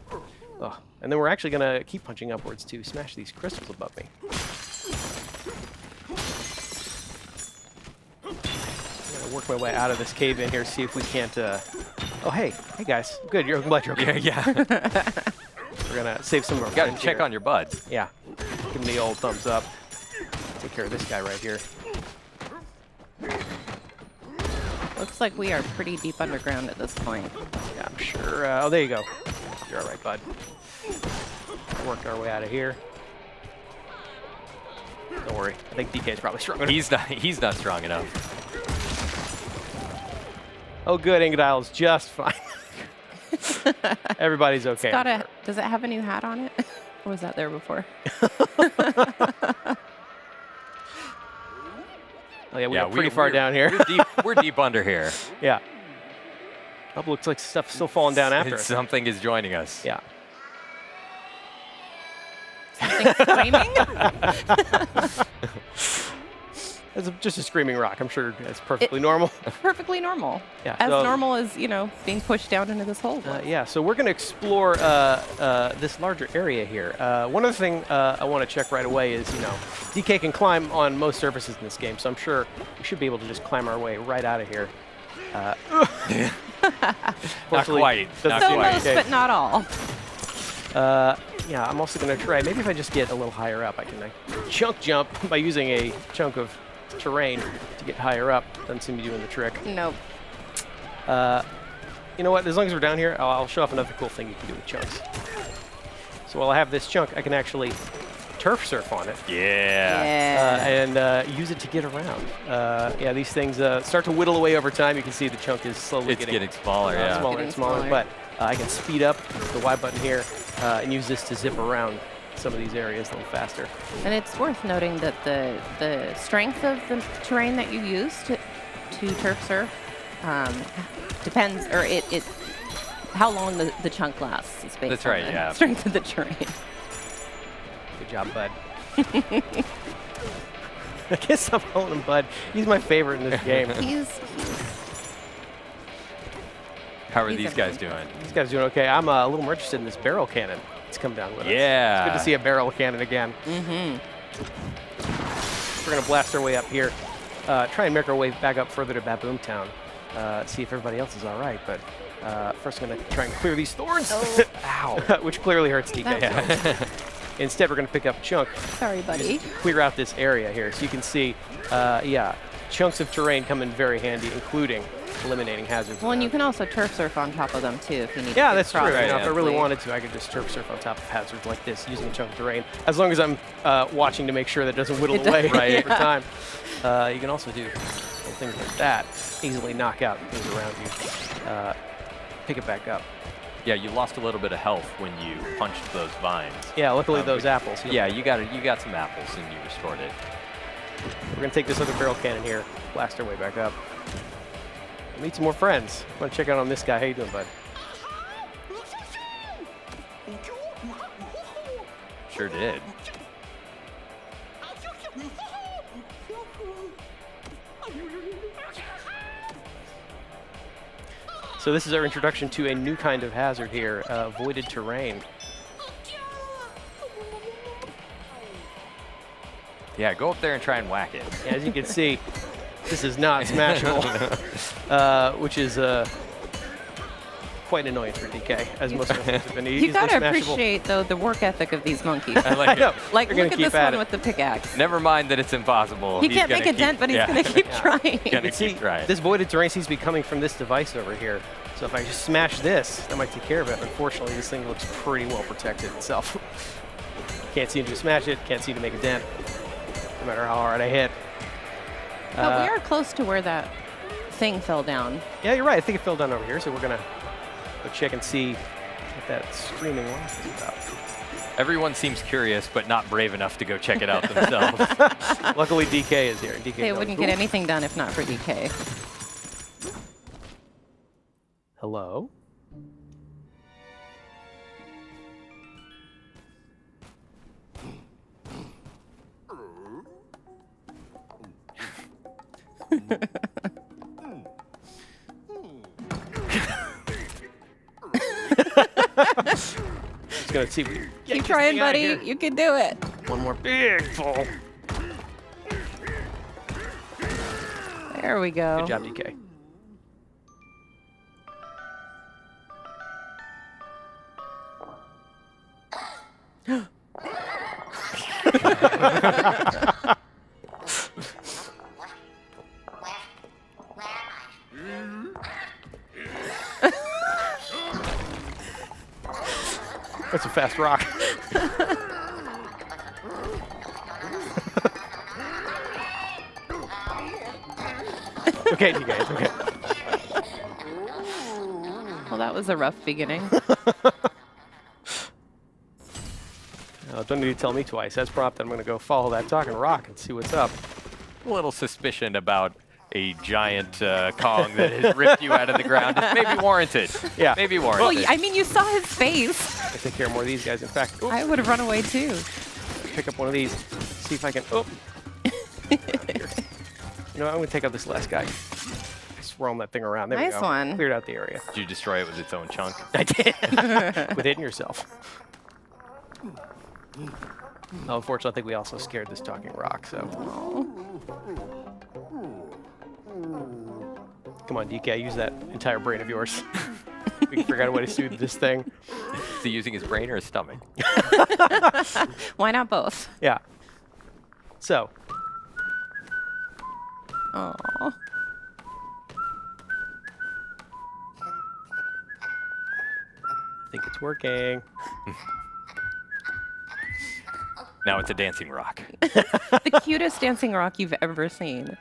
Oh, and then we're actually going to keep punching upwards to smash these crystals above me. I'm going to work my way out of this cave in here, see if we can't... Oh, hey guys. Good, I'm glad you're okay. Yeah. We're going to save some of our You gotta friends check here. on your bud. Yeah, give him the old thumbs up. Take care of this guy right here. Looks like we are pretty deep underground at this point. Yeah, I'm sure. Oh, there you go. You're all right, bud. Working our way out of here. Don't worry. I think DK is probably strong enough. He's not strong enough. Oh, good. Ingot Isle's just fine. Everybody's okay. Does it have a new hat on it? Or was that there before? Oh, yeah, we're pretty far we're- down here. We're deep under here. Yeah. Oh, looks like stuff's still falling down after us. Something is joining us. Yeah. Something screaming? It's just a screaming rock. I'm sure that's perfectly normal. Perfectly normal. Yeah, As so- normal as, you know, being pushed down into this hole. Yeah, so we're going to explore this larger area here. One other thing I want to check right away is, you know, DK can climb on most surfaces in this game, so I'm sure we should be able to just climb our way right out of here. Not Fortunately, quite. doesn't Not So seem quite. most, okay. but not all. Yeah, I'm also going to try, maybe if I just get a little higher up, I can chunk jump by using a chunk of terrain to get higher up. Doesn't seem to be doing the trick. Nope. You know what, as long as we're down here, I'll show off another cool thing you can do with chunks. So while I have this chunk, I can actually turf surf on it. Yeah. Yeah. And use it to get around. Yeah, these things start to whittle away over time. You can see the chunk is slowly It's getting smaller, yeah. smaller Getting and smaller. smaller. But I can speed up the Y button here and use this to zip around some of these areas a little faster. And it's worth noting that the strength of the terrain that you use to turf surf depends, or it how long the chunk lasts is based That's on right, the yeah. strength of the terrain. Good job, bud. I guess I'm calling him Bud. He's my favorite in this game. He's How are He's these guys doing? These guys doing okay. I'm a little more interested in this barrel cannon. It's come down with us. Yeah. It's good to see a barrel cannon again. mm-hmm. We're going to blast our way up here. Try and make our way back up further to Baboom Town. See if everybody else is all right. But first, I'm going to try and clear these thorns. Oh. Ow. Which clearly hurts DK. That's Instead, we're going to pick up a chunk, Sorry, buddy. clear out this area here. So you can see, yeah, chunks of terrain come in very handy, including eliminating hazards. Well, and you can also turf surf on top of them too if you need to. Yeah, get that's true. across You know, if I really quickly. wanted to, I could just turf surf on top of hazards like this using a chunk of terrain, as long as I'm watching to make sure that it doesn't whittle It does- away yeah. over time. You can also do little things like that, easily knock out things around you. Pick it back up. Yeah, you lost a little bit of health when you punched those vines. Yeah, luckily those apples. Yeah, you got some apples and you restored it. We're gonna take this other barrel cannon here, blast our way back up. Meet some more friends. Want to check out on this guy? How you doing, bud? Sure did. So this is our introduction to a new kind of hazard here, voided terrain. Yeah, go up there and try and whack it. As you can see, this is not smashable, which is quite annoying for DK, as most of them have been You easily gotta smashable. appreciate though the work ethic of these monkeys. I like I know. it. Like, They're gonna look at keep this at one it. with the pickaxe. Never mind that it's impossible. He He's can't gonna make a keep- dent, but he's yeah. gonna keep trying. Gonna You can see keep trying. this voided terrain seems to be coming from this device over here. So if I just smash this, that might take care of it. Unfortunately, this thing looks pretty well protected itself. Can't seem to smash it, can't seem to make a dent, no matter how hard I hit. But we are close to where that thing fell down. Yeah, you're right. I think it fell down over here, so we're gonna go check and see what that screaming rock is about. Everyone seems curious, but not brave enough to go check it out themselves. Luckily, DK is here. DK They knows. wouldn't get anything done if not for DK. Hello? Just gonna see. Keep trying, buddy. You can do it. One more big fall. There we go. Good job, DK. That's a fast rock. Okay, DK, it's okay. Well, that was a rough beginning. Don't need to tell me twice. That's prompt. I'm going to go follow that talking rock and see what's up. A little suspicion about a giant Kong that has ripped you out of the ground is maybe warranted. Yeah. Maybe Well, warranted. I mean, you saw his face. I take care of more of these guys. In fact, I would have run away too. pick up one of these. See if I can. Oh. Here. You know, what, I'm going to take out this last guy. Swirling that thing around. There we Nice go. one. Cleared out the area. Did you destroy it with its own chunk? I did. With hitting yourself. Oh, unfortunately, I think we also scared this talking rock, so. Come on, DK, use that entire brain of yours. We can figure out a way to soothe this thing. Is he using his brain or his stomach? Why not both? Yeah. So, Oh. I think it's working. Now it's a dancing rock. The cutest dancing rock you've ever seen.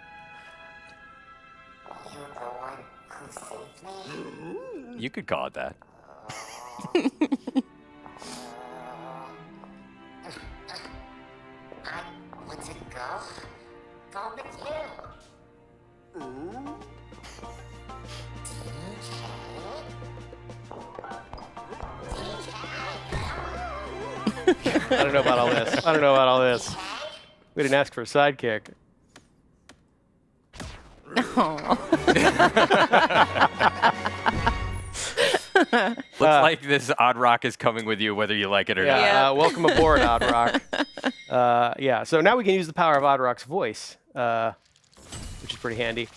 You could call it that. I don't know about all this. I don't know about all this. We didn't ask for a sidekick. Looks like this odd rock is coming with you whether you like it or not. Yeah. Welcome aboard, Odd Rock. Yeah. So now we can use the power of Odd Rock's voice, which is pretty handy.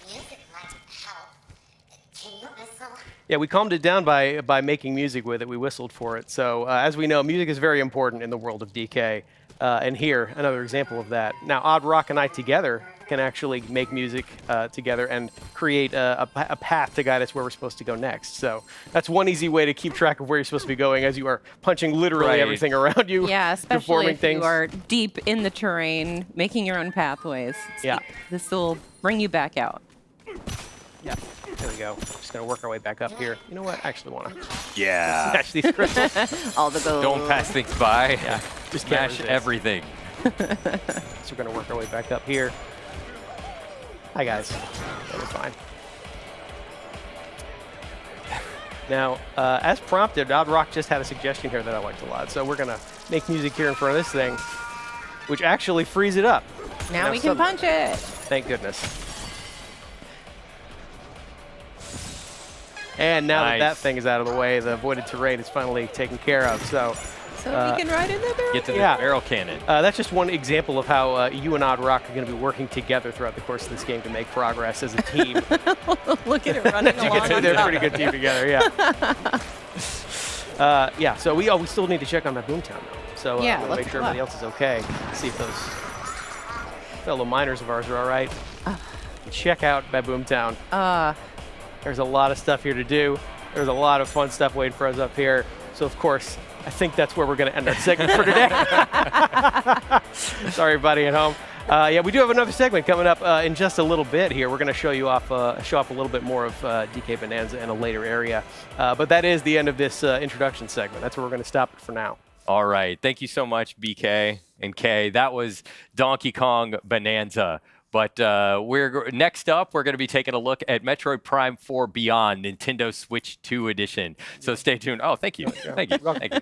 Yeah, we calmed it down by making music with it. We whistled for it. So as we know, music is very important in the world of DK. And here, another example of that. Now, Odd Rock and I together can actually make music together and create a path to guide us where we're supposed to go next. So that's one easy way to keep track of where you're supposed to be going as you are punching literally Right. everything around you. Yeah, especially deforming if things. you are deep in the terrain, making your own pathways. Yeah. This will bring you back out. Yeah, there we go. Just gonna work our way back up here. You know what? I actually want to Yeah. smash these crystals. All the gold. Don't pass things by. Yeah, just can't Smash resist. everything. So we're gonna work our way back up here. Hi guys. That was fine. Now, as prompted, Odd Rock just had a suggestion here that I liked a lot. So we're gonna make music here in front of this thing, which actually frees it up. Now we can punch it. Thank goodness. And now that Nice. that thing is out of the way, the voided terrain is finally taken care of. So So we can ride in the barrel. Get to the Yeah. barrel cannon. that's just one example of how you and Odd Rock are going to be working together throughout the course of this game to make progress as a team. Look at it running along. on They're a top. pretty good team together, yeah. Yeah, so we still need to check on that Boomtown, though. So Yeah, we'll let's make sure go everybody up. else is okay. See if those fellow miners of ours are all right. Check out Boomtown. There's a lot of stuff here to do. There's a lot of fun stuff waiting for us up here. So, of course, I think that's where we're going to end our segment for today. Sorry, everybody at home. Yeah, we do have another segment coming up in just a little bit here. We're going to show off a little bit more of DK Bananza in a later area. But that is the end of this introduction segment. That's where we're going to stop it for now. All right. Thank you so much, BK and K. That was Donkey Kong Bonanza. But next up, we're going to be taking a look at Metroid Prime 4 Beyond, Nintendo Switch 2 Edition. So stay tuned. Oh, thank you. Thank you. Thank you.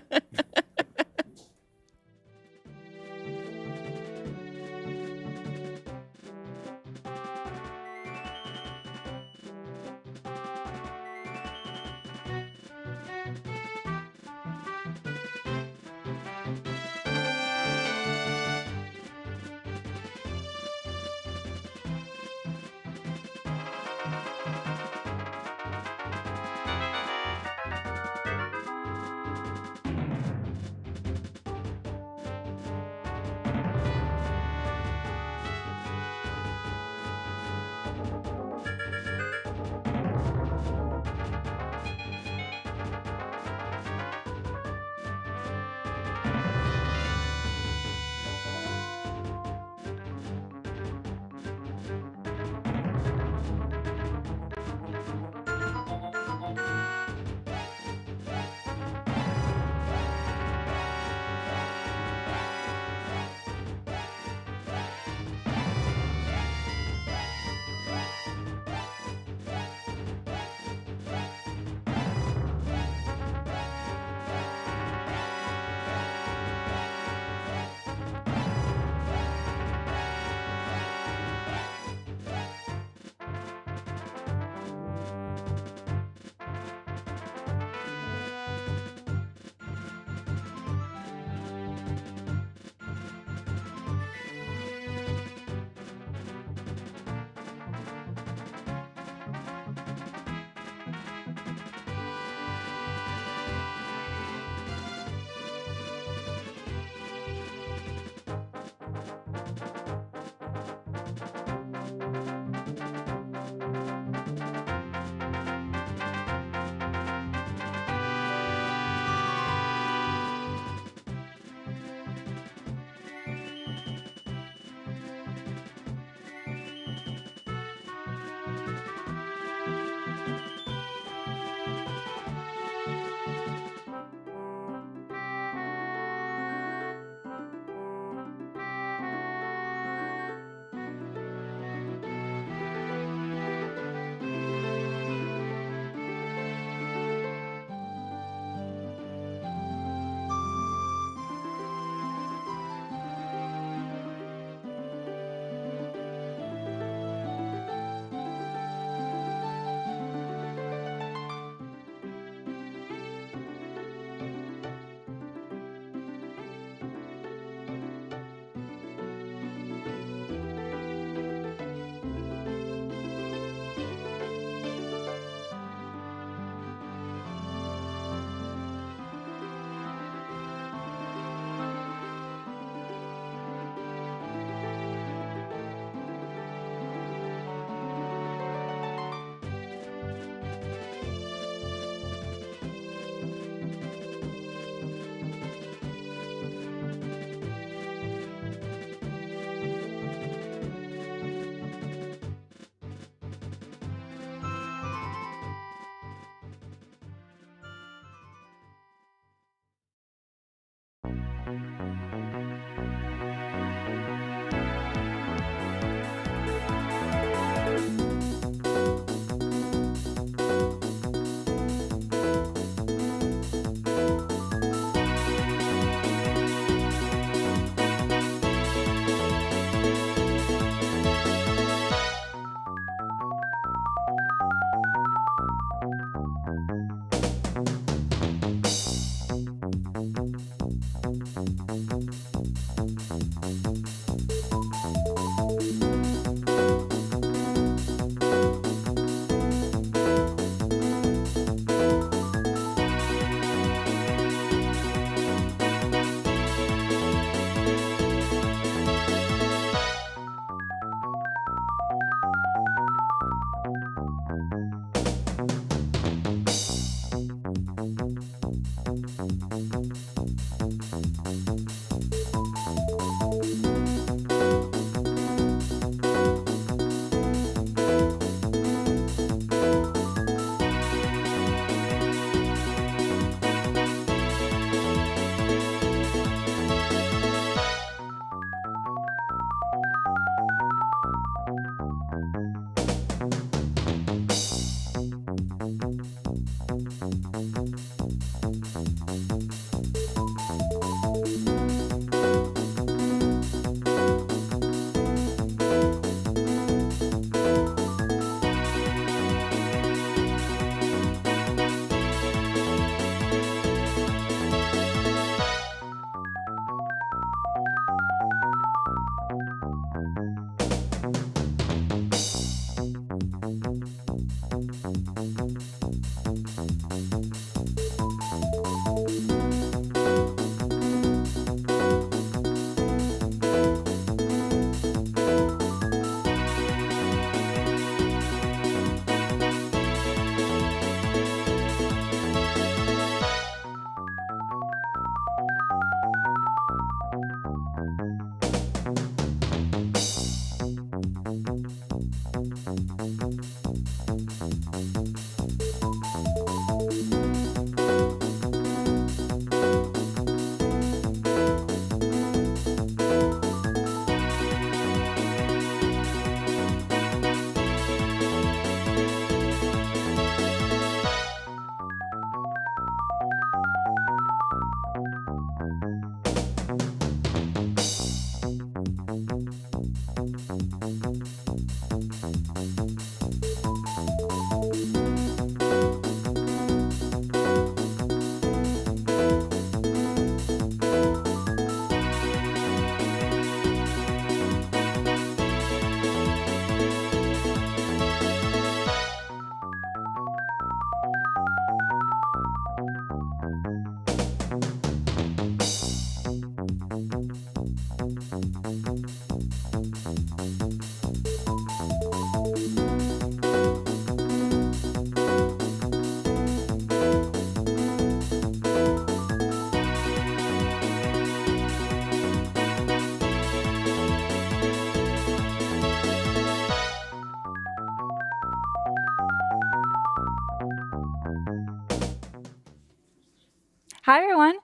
Hi, everyone.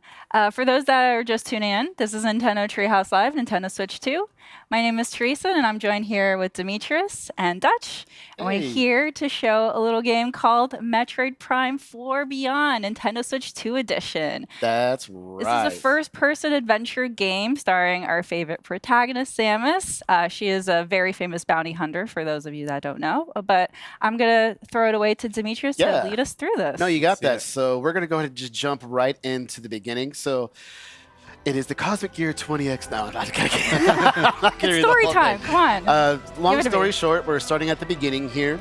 For those that are just tuning in, this is Nintendo Treehouse Live, Nintendo Switch 2. My name is Teresa, and I'm joined here with Demetrius and Dutch. And we're Hey. here to show a little game called Metroid Prime 4 Beyond, Nintendo Switch 2 Edition. That's This right. is a first-person adventure game starring our favorite protagonist, Samus. She is a very famous bounty hunter, for those of you that don't know. But I'm going to throw it away to Demetrius Yeah. to lead us through this. No, you got See that. it. So we're going to go ahead and just jump right into the beginning. So it is the Cosmic Gear 20X. No, I'm not going to It's story time. Come on. Long Give it to story me. short, we're starting at the beginning here.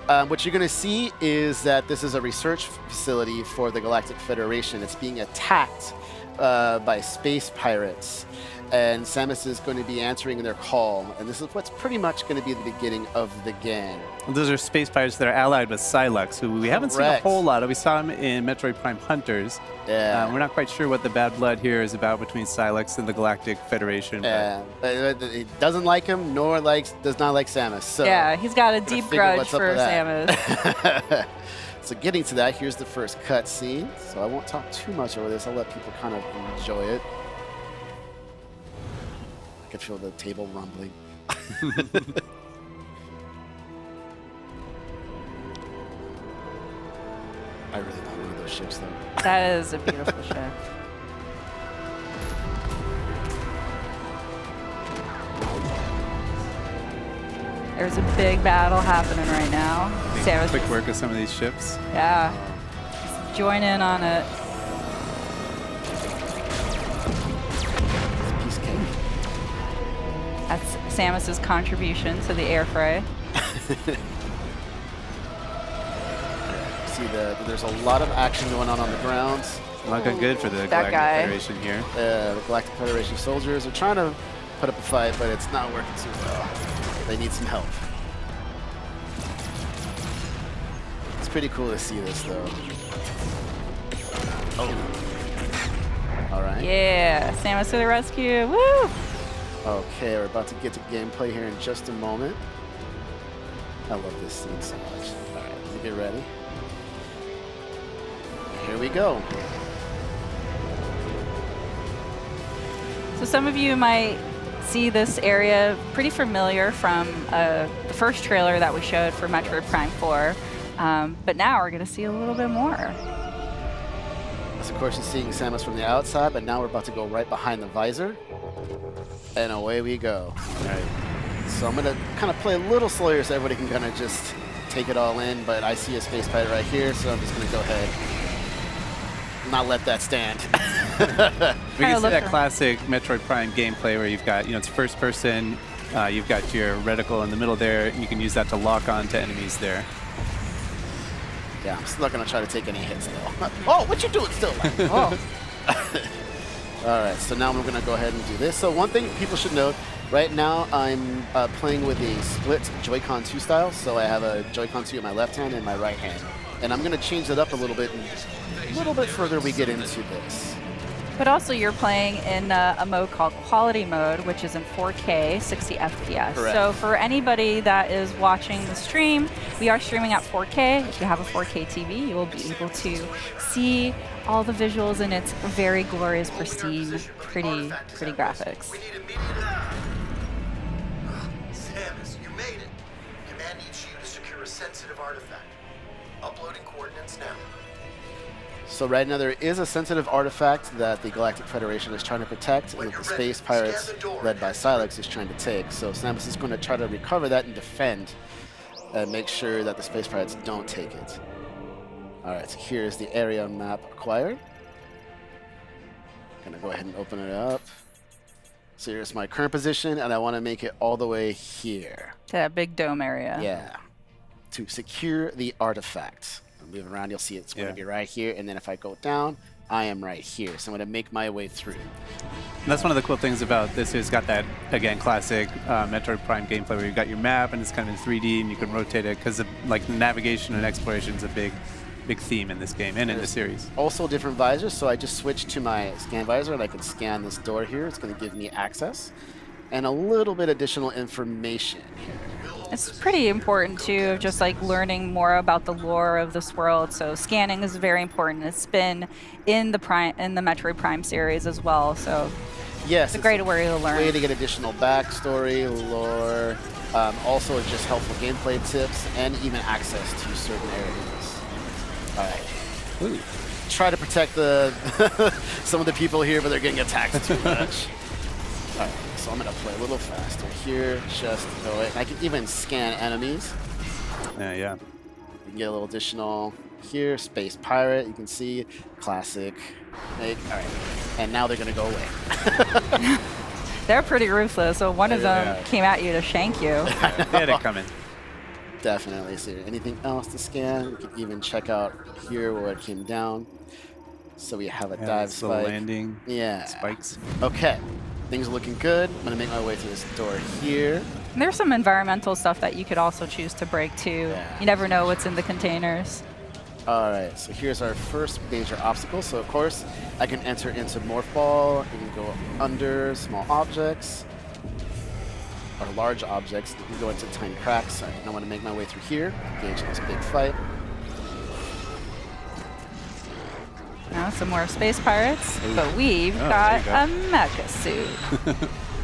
What you're going to see is that this is a research facility for the Galactic Federation. It's being attacked by space pirates. And Samus is going to be answering their call. And this is what's pretty much going to be the beginning of the game. Those are space pirates that are allied with Psylux, who we haven't seen a Correct. whole lot of. We saw him in Metroid Prime Hunters. Yeah. We're not quite sure what the bad blood here is about between Psylux and the Galactic Federation. Yeah, but it doesn't like him, nor does not like Samus. So Yeah, he's got a gotta deep figure grudge what's up for with that. Samus. So getting to that, here's the first cutscene. So I won't talk too much over this. I'll let people kind of enjoy it. I can feel the table rumbling. I really want one of those ships, though. That is a beautiful ship. There's a big battle happening right now. Samus, Quick work with some of these ships. yeah, just join in on it. Piece of cake. That's Samus's contribution to the air fray. See, there's a lot of action going on the ground. Not going good for the That Galactic guy. Federation here. The Galactic Federation soldiers are trying to put up a fight, but it's not working too well. They need some help. It's pretty cool to see this, though. Oh. All right. Yeah, Samus to the rescue. Woo! Okay, we're about to get to gameplay here in just a moment. I love this scene so much. All right, let me get ready. Here we go. So some of you might see this area pretty familiar from the first trailer that we showed for Metroid Prime 4. But now we're going to see a little bit more. So of course, you're seeing Samus from the outside, but now we're about to go right behind the visor. And away we go. All right. So I'm going to kind of play a little slower so everybody can kind of just take it all in. But I see a space pirate right here, so I'm just going to go ahead and not let that stand. We can see look that for- classic Metroid Prime gameplay where you've got, it's first person, you've got your reticle in the middle there, and you can use that to lock on to enemies there. Yeah, I'm still not going to try to take any hits, though. Oh, what you doing still? Oh. All right, so now we're going to go ahead and do this. So one thing people should note, right now I'm playing with a split Joy-Con 2 style. So I have a Joy-Con 2 in my left hand and my right hand. And I'm going to change that up a little bit further we get into this. But also you're playing in a mode called Quality Mode, which is in 4K, 60 FPS. Correct. So for anybody that is watching the stream, we are streaming at 4K. If you have a 4K TV, you will be able to see all the visuals in its very glorious, pristine, pretty graphics. Samus, you made it. Command needs you to secure a sensitive artifact. Uploading coordinates now. So right now there is a sensitive artifact that the Galactic Federation is trying to protect and that the space pirates led by Psylux is trying to take. So Samus is going to try to recover that and defend and make sure that the space pirates don't take it. All right, so here's the area map acquired. Gonna go ahead and open it up. So here's my current position, and I want to make it all the way here. To that big dome area. Yeah, to secure the artifact. Move around, you'll see it's going to be right here, and then if I go down, I am right here. So I'm going to make my way through. And that's one of the cool things about this. It's got that, again, classic Metroid Prime gameplay where you've got your map and it's kind of in 3D and you can rotate it because like navigation and exploration is a big theme in this game and in the series. Also different visors, so I just switched to my scan visor and I can scan this door here. It's going to give me access and a little bit additional information here. It's pretty important too, of just like learning more about the lore of this world. So scanning is very important. It's been in the Metroid Prime series as well. So Yes, it's a great way to learn. Way to get additional backstory, lore, also just helpful gameplay tips, and even access to certain areas. All right. Ooh. Try to protect the some of the people here, but they're getting attacked too much. All right, so I'm gonna play a little faster here, just go it. I can even scan enemies. Yeah. You can get a little additional here. Space Pirate, you can see classic. All right, and now they're gonna go away. They're pretty ruthless. So one of them came at you to shank you. They had it coming. Definitely. So anything else to scan? We can even check out here where it came down. So we have a dive this little spike. landing. Yeah. Spikes. Okay. Things are looking good. I'm gonna make my way through this door here. And there's some environmental stuff that you could also choose to break too. Yeah. You never know what's in the containers. All right. So here's our first major obstacle. So of course I can enter into Morph Ball. I can go under small objects or large objects. You can go into tiny cracks. All right, I want to make my way through here. Engage in this big fight. Now some more space pirates, but we've Oh, got there a mecha suit.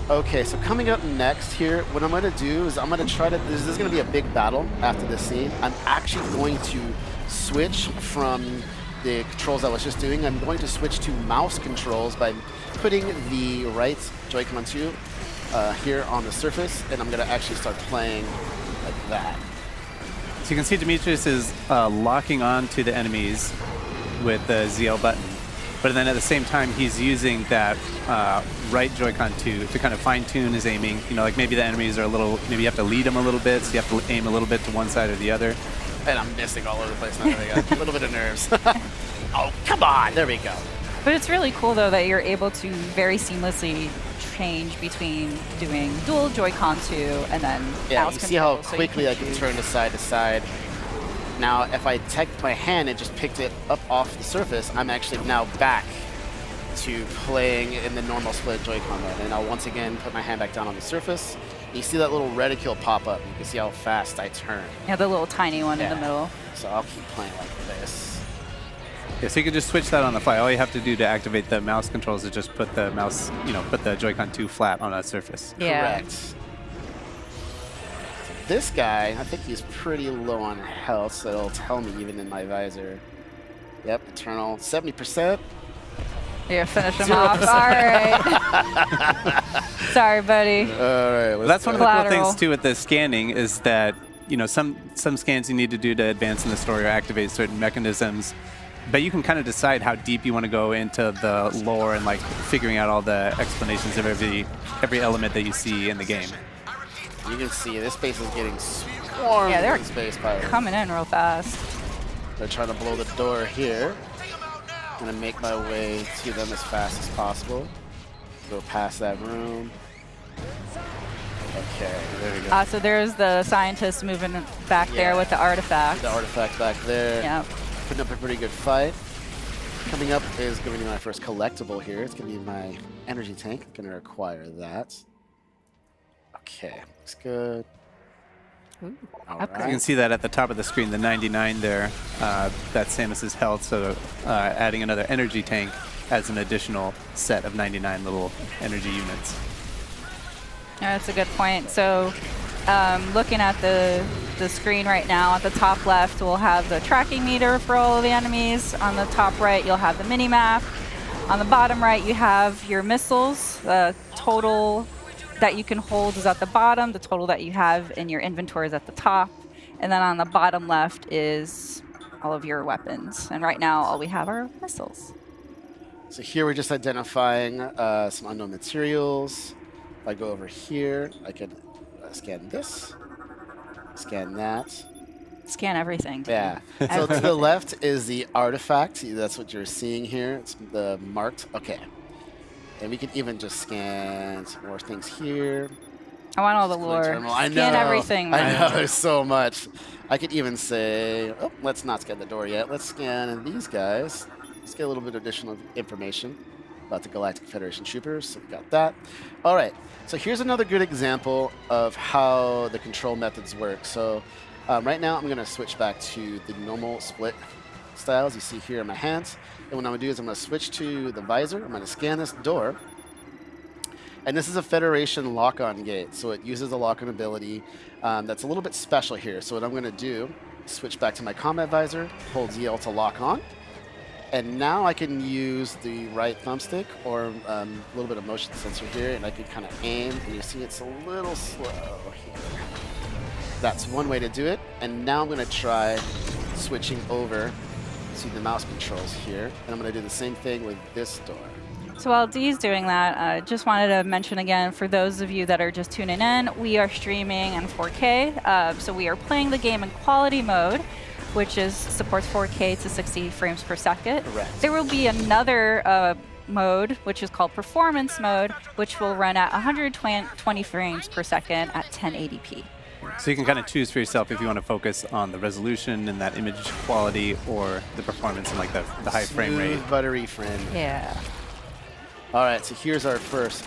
Okay, so coming up next here, what I'm going to do is I'm going to try to, this is going to be a big battle after this scene. I'm actually going to switch from the controls I was just doing. I'm going to switch to mouse controls by putting the right Joy-Con 2 here on the surface, and I'm going to actually start playing like that. So you can see Demetrius is locking on to the enemies with the ZL button, but then at the same time he's using that right Joy-Con to kind of fine-tune his aiming. You know, like maybe the enemies are a little, maybe you have to lead them a little bit, so you have to aim a little bit to one side or the other. And I'm missing all over the place now. There we go. A little bit of nerves. Oh, come on. There we go. But it's really cool though that you're able to very seamlessly change between doing dual Joy-Con 2 and then Yeah, mouse you see how control, so you quickly I can choose. turn to side. Now, if I take my hand and just picked it up off the surface, I'm actually now back to playing in the normal split Joy-Con mode. And I'll once again put my hand back down on the surface. You see that little reticule pop up. You can see how fast I turn. Yeah, the little tiny one in the Yeah. middle. So I'll keep playing like this. Yeah, so you can just switch that on the fly. All you have to do to activate the mouse controls is just put the mouse, you know, put the Joy-Con 2 flat on a surface. Yeah. Correct. This guy, I think he's pretty low on health, so it'll tell me even in my visor. Yep, Eternal, 70%. You're finish him off. All right. Sorry, buddy. All right, Well, that's one of the cool Collateral. things too with the scanning is that, you know, some scans you need to do to advance in the story or activate certain mechanisms, but you can kind of decide how deep you want to go into the lore and like figuring out all the explanations of every element that you see in the game. You can see this space is getting swarmed Yeah, they're with space pirates. Coming in real fast. They're trying to blow the door here. Gonna make my way to them as fast as possible. Go past that room. Okay, there we go. So there's the scientist moving back there with the artifact. The artifact back there. Yep. Putting up a pretty good fight. Coming up is going to be my first collectible here. It's going to be my energy tank. Going to require that. Okay, looks good. All upgrade. You can right. see that at the top of the screen, the 99 there, that's Samus's health, so adding another energy tank adds an additional set of 99 little energy units. Yeah, that's a good point. So looking at the screen right now, at the top left, we'll have the tracking meter for all of the enemies. On the top right, you'll have the mini-map. On the bottom right, you have your missiles. The total that you can hold is at the bottom. The total that you have in your inventory is at the top. And then on the bottom left is all of your weapons. And right now, all we have are missiles. So here we're just identifying some unknown materials. If I go over here, I could scan this, scan that. Scan everything. Yeah. So to the left is the artifact. That's what you're seeing here. It's the marked. Okay. And we can even just scan some more things here. I want all the Display lore. terminal. I know. Scan everything. I man. know. There's so much. I could even say, oh, let's not scan the door yet. Let's scan these guys. Let's get a little bit of additional information. about the Galactic Federation troopers, so we got that. All right, so here's another good example of how the control methods work. So right now I'm gonna switch back to the normal split styles you see here in my hands. And what I'm gonna do is I'm gonna switch to the visor. I'm gonna scan this door. And this is a Federation lock-on gate, so it uses a lock-on ability that's a little bit special here. So what I'm gonna do, switch back to my combat visor, hold ZL to lock on. And now I can use the right thumbstick or a little bit of motion sensor here, and I can kind of aim, and you see it's a little slow here. That's one way to do it. And now I'm gonna try switching over to the mouse controls here. And I'm gonna do the same thing with this door. So while Dee's doing that, I just wanted to mention again, for those of you that are just tuning in, we are streaming in 4K. So we are playing the game in quality mode, which supports 4K to 60 frames per second. Correct. There will be another mode, which is called performance mode, which will run at 120 frames per second at 1080p. So you can kind of choose for yourself if you want to focus on the resolution and that image quality or the performance and like the high frame rate. Smooth, buttery friend. Yeah. All right, so here's our first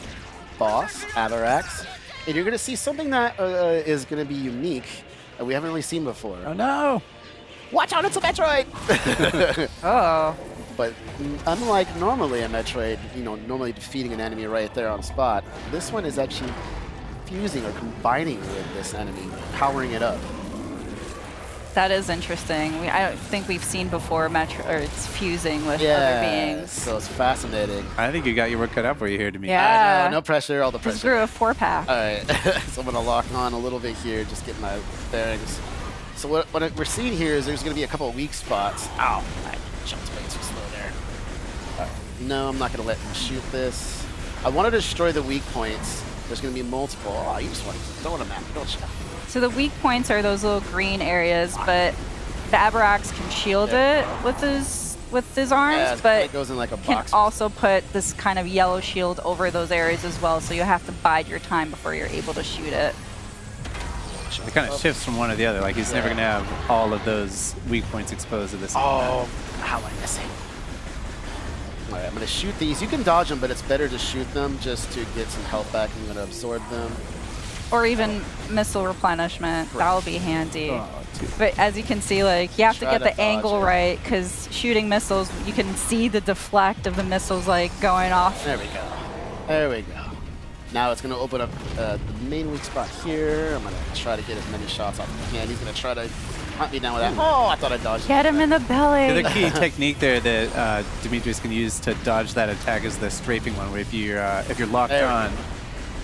boss, Avarax. And you're going to see something that is going to be unique that we haven't really seen before. Oh no! Watch out, it's a Metroid! Oh. But unlike normally a Metroid, normally defeating an enemy right there on spot, this one is actually fusing or combining with this enemy, powering it up. That is interesting. I don't think we've seen before it's fusing with other beings. So it's fascinating. I think you got your work cut out for you here, to me. Yeah. I know, no pressure, all the Just pressure. grew a 4-pack. All right, so I'm gonna lock on a little bit here, just get my bearings. So what we're seeing here is there's gonna be a couple of weak spots. Ow, I jumped way too slow there. All right. No, I'm not gonna let him shoot this. I want to destroy the weak points. There's gonna be multiple. Oh, you just want to throw them at me, don't you? So the weak points are those little green areas, but the Avarax can shield it with his arms, Yeah, but it goes in like a can box. also put this kind of yellow shield over those areas as well, so you have to bide your time before you're able to shoot it. It kind of shifts from one to the other. Like he's never going to have all of those weak points exposed at the same time. Oh, how am I missing? All right, I'm gonna shoot these. You can dodge them, but it's better to shoot them just to get some health back. I'm gonna absorb them. Or even missile replenishment. That'll be handy. Oh, But as you can see, like, you have to Try get to the dodge angle it. right, because shooting missiles, you can see the deflect of the missiles, like, going off. There we go. There we go. Now it's gonna open up the main weak spot here. I'm gonna try to get as many shots off as I can. He's gonna try to hunt me down with that. Oh, I thought I dodged. Get him in the belly. The other key technique there that Demetrius can use to dodge that attack is the strafing one, where if you're locked There we on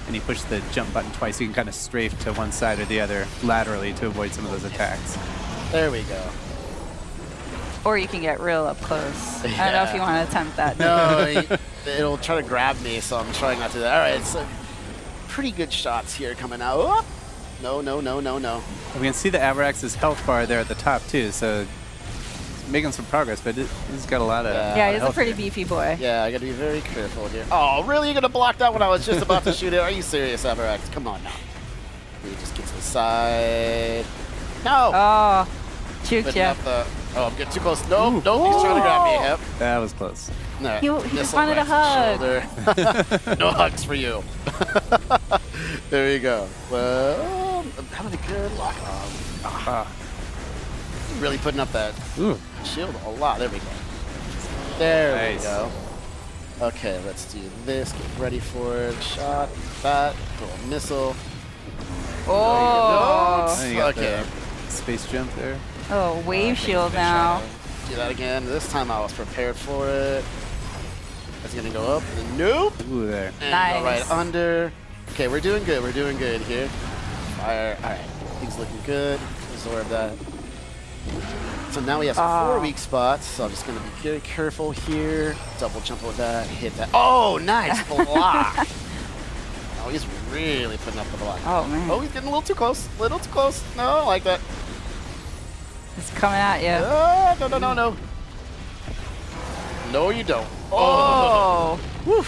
and you push the jump button twice, you can kind of strafe to one side or the other laterally to avoid some of those attacks. There we go. Or you can get real up close. I don't know if you want to attempt that. No, it'll try to grab me, so I'm trying not to do that. All right, so pretty good shots here coming out. Oh, no, no, no, no, no. And we can see the Avarax's health bar there at the top too, so it's making some progress, but he's got a lot of Yeah, he's a health pretty here. beefy boy. Yeah, I gotta be very careful here. Oh, really? You're gonna block that when I was just about to shoot it? Are you serious, Avarax? Come on now. You just get to the side. No! Oh, juked Putting ya. up the- oh, I'm getting too close. Nope, nope, he's trying to grab me. Yep. That was close. No, He just missile wanted a right to the shoulder. No hugs for you. There you go. Well, I'm having a good lock on. Really putting up that Ooh. shield a lot. There we go. There Nice. we go. Okay, let's do this. Get ready for it. Shot, that, throw a missile. Oh. And you got Okay. the space jump there. Oh, wave shield now. Do that again. This time I was prepared for it. It's gonna go up. And nope. Ooh, there. And Nice. go right under. Okay, we're doing good. We're doing good here. Fire. All right. Things looking good. Absorb that. So now we have 4 weak spots. So I'm just gonna be very careful here. Double jump with that. Hit that. Oh, nice block. Oh, he's really putting up the block. Oh, man. Oh, he's getting a little too close. A little too close. No, I like that. It's coming at you. Oh, no, no, no, no. No, you don't. Oh. Woo.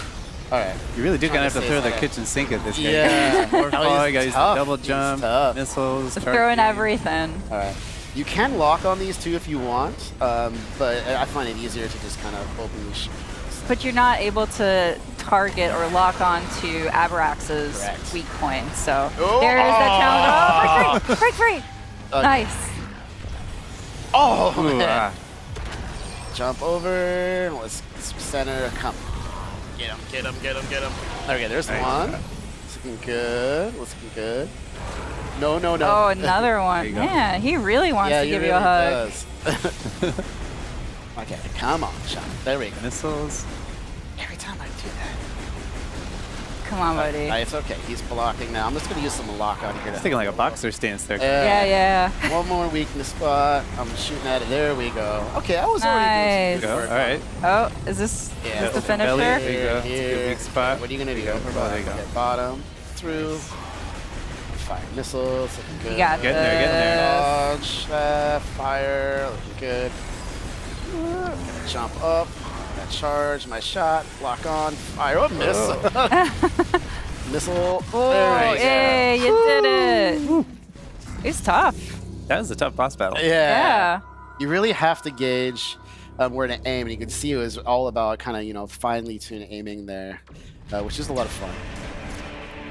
All right. You really do kind of have to Trying to throw stay the safe. kitchen sink at this guy. Yeah. More No, fall, he's you gotta use tough. double He's jump, tough. missiles, Throwing targeting. everything. All right. You can lock on these too if you want, but I find it easier to just kind of openly but you're not able to target or lock on to Abarax's Correct. weak point. So Oh! there is that challenge. Oh, break free! Nice. Oh, Ooh, man. Jump over. Let's center. Come. Get him, get him, get him, get him. Okay, there's one. It's looking good. Looking good. No, no, no. Oh, another one. you go. Man, he really wants yeah, to he give really you a hug. does. Okay, come on, Sean. There we go. Missiles. Every time I do that. Come on, buddy. It's okay. He's blocking now. I'm just going to use some lock on here. It's taking like a boxer stance there. Yeah. One more weakness spot. I'm shooting at it. There we go. Okay, I was already doing some Nice. good work. All right. Oh, is this Yeah, the open belly. finisher? There you go. It's a good weak spot. What are you going to do? There you go. Okay, bottom, through. Fire missiles. Looking good. You got Getting there, this. Dodge, fire. Looking good. Gonna jump up. Gonna charge my shot. Lock on. Fire. Oh, miss. Missile. Oh, There we go. yay, you did it. It's tough. That was a tough boss battle. Yeah. You really have to gauge where to aim, and you can see it was all about kind of, finely tuned aiming there, which is a lot of fun.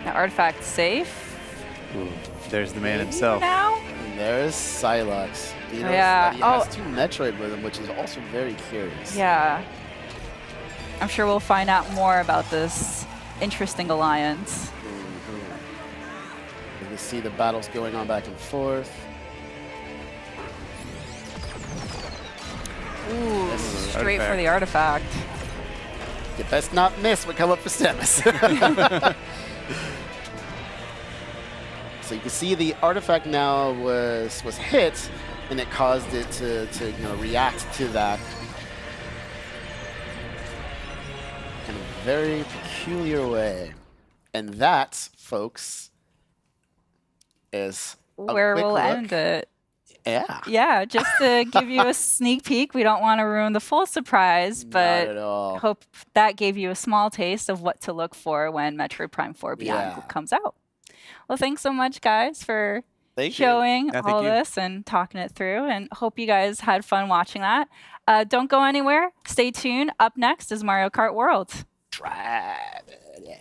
Now, artifact safe. Ooh, there's the man himself. Now? And there's Psylocke. You know, Yeah. that he has 2 Metroid with him, which is also very curious. Yeah. I'm sure we'll find out more about this interesting alliance. You can see the battles going on back and forth. Ooh, straight for artifact. the artifact. You best not miss what come up for Samus. So you can see the artifact now was hit, and it caused it to react to that in a very peculiar way. And that, folks, is a Where quick we'll look. end it. Yeah. Yeah, just to give you a sneak peek. We don't want to ruin the full surprise, Not but at all. hope that gave you a small taste of what to look for when Metroid Prime 4 Beyond Yeah. comes out. Well, thanks so much, guys, for Thank you. showing Yeah, thank all you. this and talking it through, and hope you guys had fun watching that. Don't go anywhere. Stay tuned. Up next is Mario Kart World. Drive it. Yeah.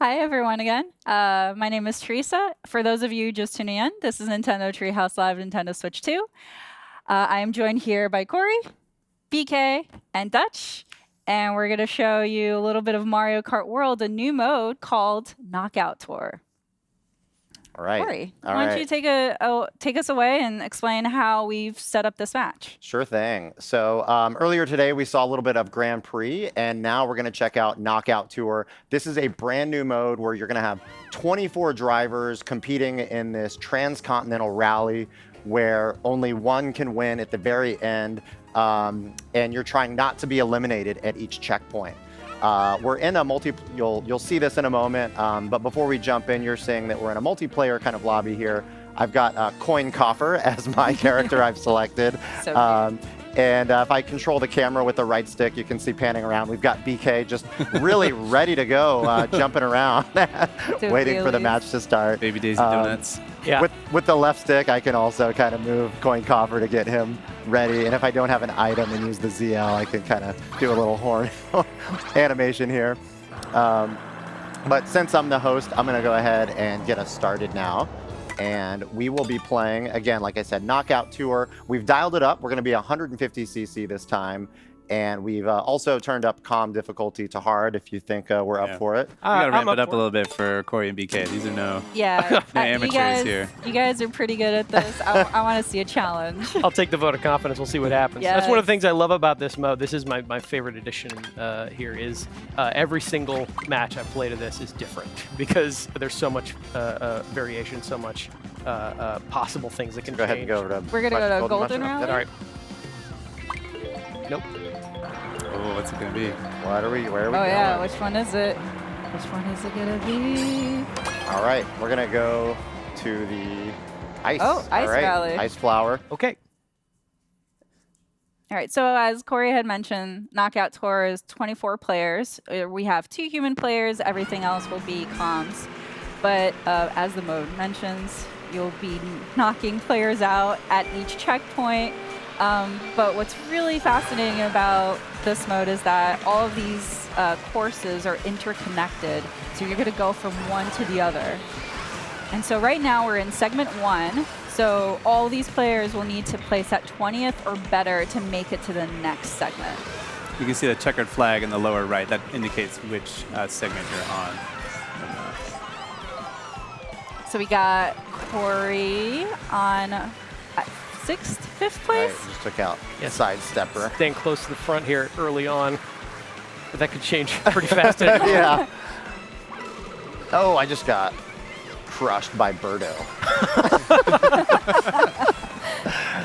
Hi, everyone, again. My name is Teresa. For those of you just tuning in, this is Nintendo Treehouse Live Nintendo Switch 2. I am joined here by Corey, BK, and Dutch. And we're going to show you a little bit of Mario Kart World, a new mode called Knockout Tour. All right. Corey, All why don't right. you take us away and explain how we've set up this match? Sure thing. So earlier today, we saw a little bit of Grand Prix, and now we're going to check out Knockout Tour. This is a brand new mode where you're going to have 24 drivers competing in this transcontinental rally where only one can win at the very end, and you're trying not to be eliminated at each checkpoint. We're in a you'll see this in a moment, but before we jump in, you're seeing that we're in a multiplayer kind of lobby here. I've got Coin Coffer as my character I've selected. So cute. And if I control the camera with the right stick, you can see panning around. We've got BK just really ready to go, jumping around, waiting for the match to start. Baby Daisy Donuts. Yeah. With the left stick, I can also kind of move Coin Coffer to get him ready. And if I don't have an item and use the ZL, I can kind of do a little horn animation here. But since I'm the host, I'm going to go ahead and get us started now. And we will be playing, again, like I said, Knockout Tour. We've dialed it up. We're going to be 150cc this time. And we've also turned up calm difficulty to hard if you think we're up for it. We gotta ramp it up a little bit for Corey and BK. These are no amateurs here. You guys are pretty good at this. I want to see a challenge. I'll take the vote of confidence. We'll see what happens. Yes. That's one of the things I love about this mode. This is my favorite addition here is every single match I've played of this is different because there's so much variation, so much possible things that can Go ahead and change. go over to We're going to go to Golden Mushroom. Rally? All right. Nope. Oh, what's it gonna be? Where are we Oh, going? yeah. Which one is it? Which one is it going to be? All right, we're going to go to the ice. Oh, Ice All right, Valley. Ice Flower. Okay. All right, so as Corey had mentioned, Knockout Tour is 24 players. We have 2 human players. Everything else will be comms. But as the mode mentions, you'll be knocking players out at each checkpoint. But what's really fascinating about this mode is that all of these courses are interconnected. So you're going to go from one to the other. And so right now we're in segment 1. So all these players will need to place at 20th or better to make it to the next segment. You can see the checkered flag in the lower right. That indicates which segment you're on. So we got Corey on 6th, 5th place. Right, just took out Yes. Side Stepper. Staying close to the front here early on. But that could change pretty fast. Yeah. Oh, I just got crushed by Birdo.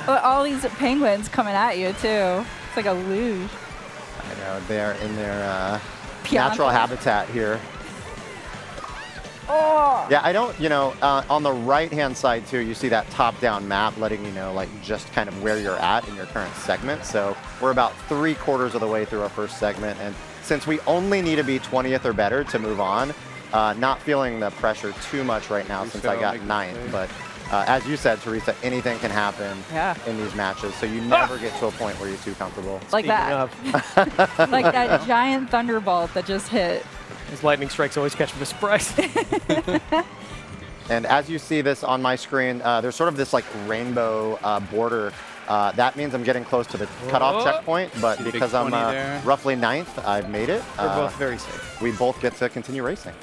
Well, all these penguins coming at you too. It's like a luge. I know, they're in their Pianta. natural habitat here. Oh! Yeah, I don't, on the right-hand side, too, you see that top-down map letting you know, like, just kind of where you're at in your current segment. So we're about 3/4 of the way through our first segment. And since we only need to be 20th or better to move on, not feeling the pressure too much right now since I got 9th. But as you said, Teresa, anything can happen in these matches. So you never get to a point where you're too comfortable. Like that. Like that giant thunderbolt that just hit. His lightning strikes always catch me by surprise. And as you see this on my screen, there's sort of this like rainbow border. That means I'm getting close to the cutoff checkpoint, but See the because big I'm 20 there? roughly 9th, I've made it. We're both very safe. We both get to continue racing.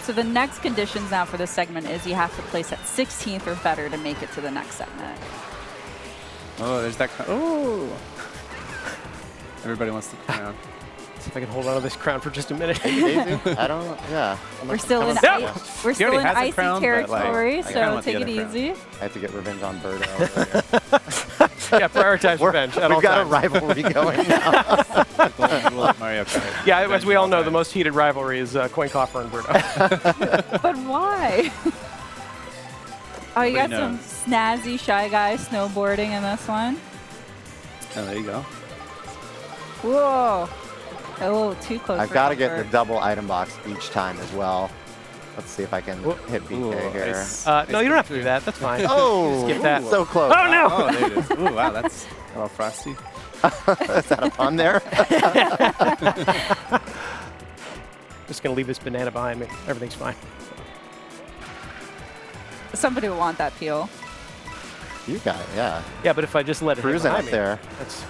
So the next conditions now for this segment is you have to place at 16th or better to make it to the next segment. Oh, there's that. Oh. Everybody wants the crown. See if I can hold on to this crown for just a minute. I don't. Yeah. We're still in we're He still already in has a icy crown, but, territory, like, I kinda so want the take it other crown. easy. I have to get revenge on Birdo. Yeah, prioritize revenge at all We've got times. a rivalry going now. We'll let Mario Kart. Yeah, as we all know, the most heated rivalry is Coin Coffer and Birdo. But why? Oh, you got Nobody some knows. snazzy Shy Guy snowboarding in this one. Oh, there you go. Whoa. A little too close. I've for got to get the comfort. double item box each time as well. Let's see if I can hit BK Ooh, here. nice. No, you don't have to do that. That's fine. Oh, Skip that. so close. Oh, no! Oh, there it is. Ooh, wow, that's a little frosty. Is that a pun there? Just going to leave this banana behind me. Everything's fine. Somebody will want that peel. You got it, yeah. Yeah, but if I just let it hit Cruising behind up me, there. that's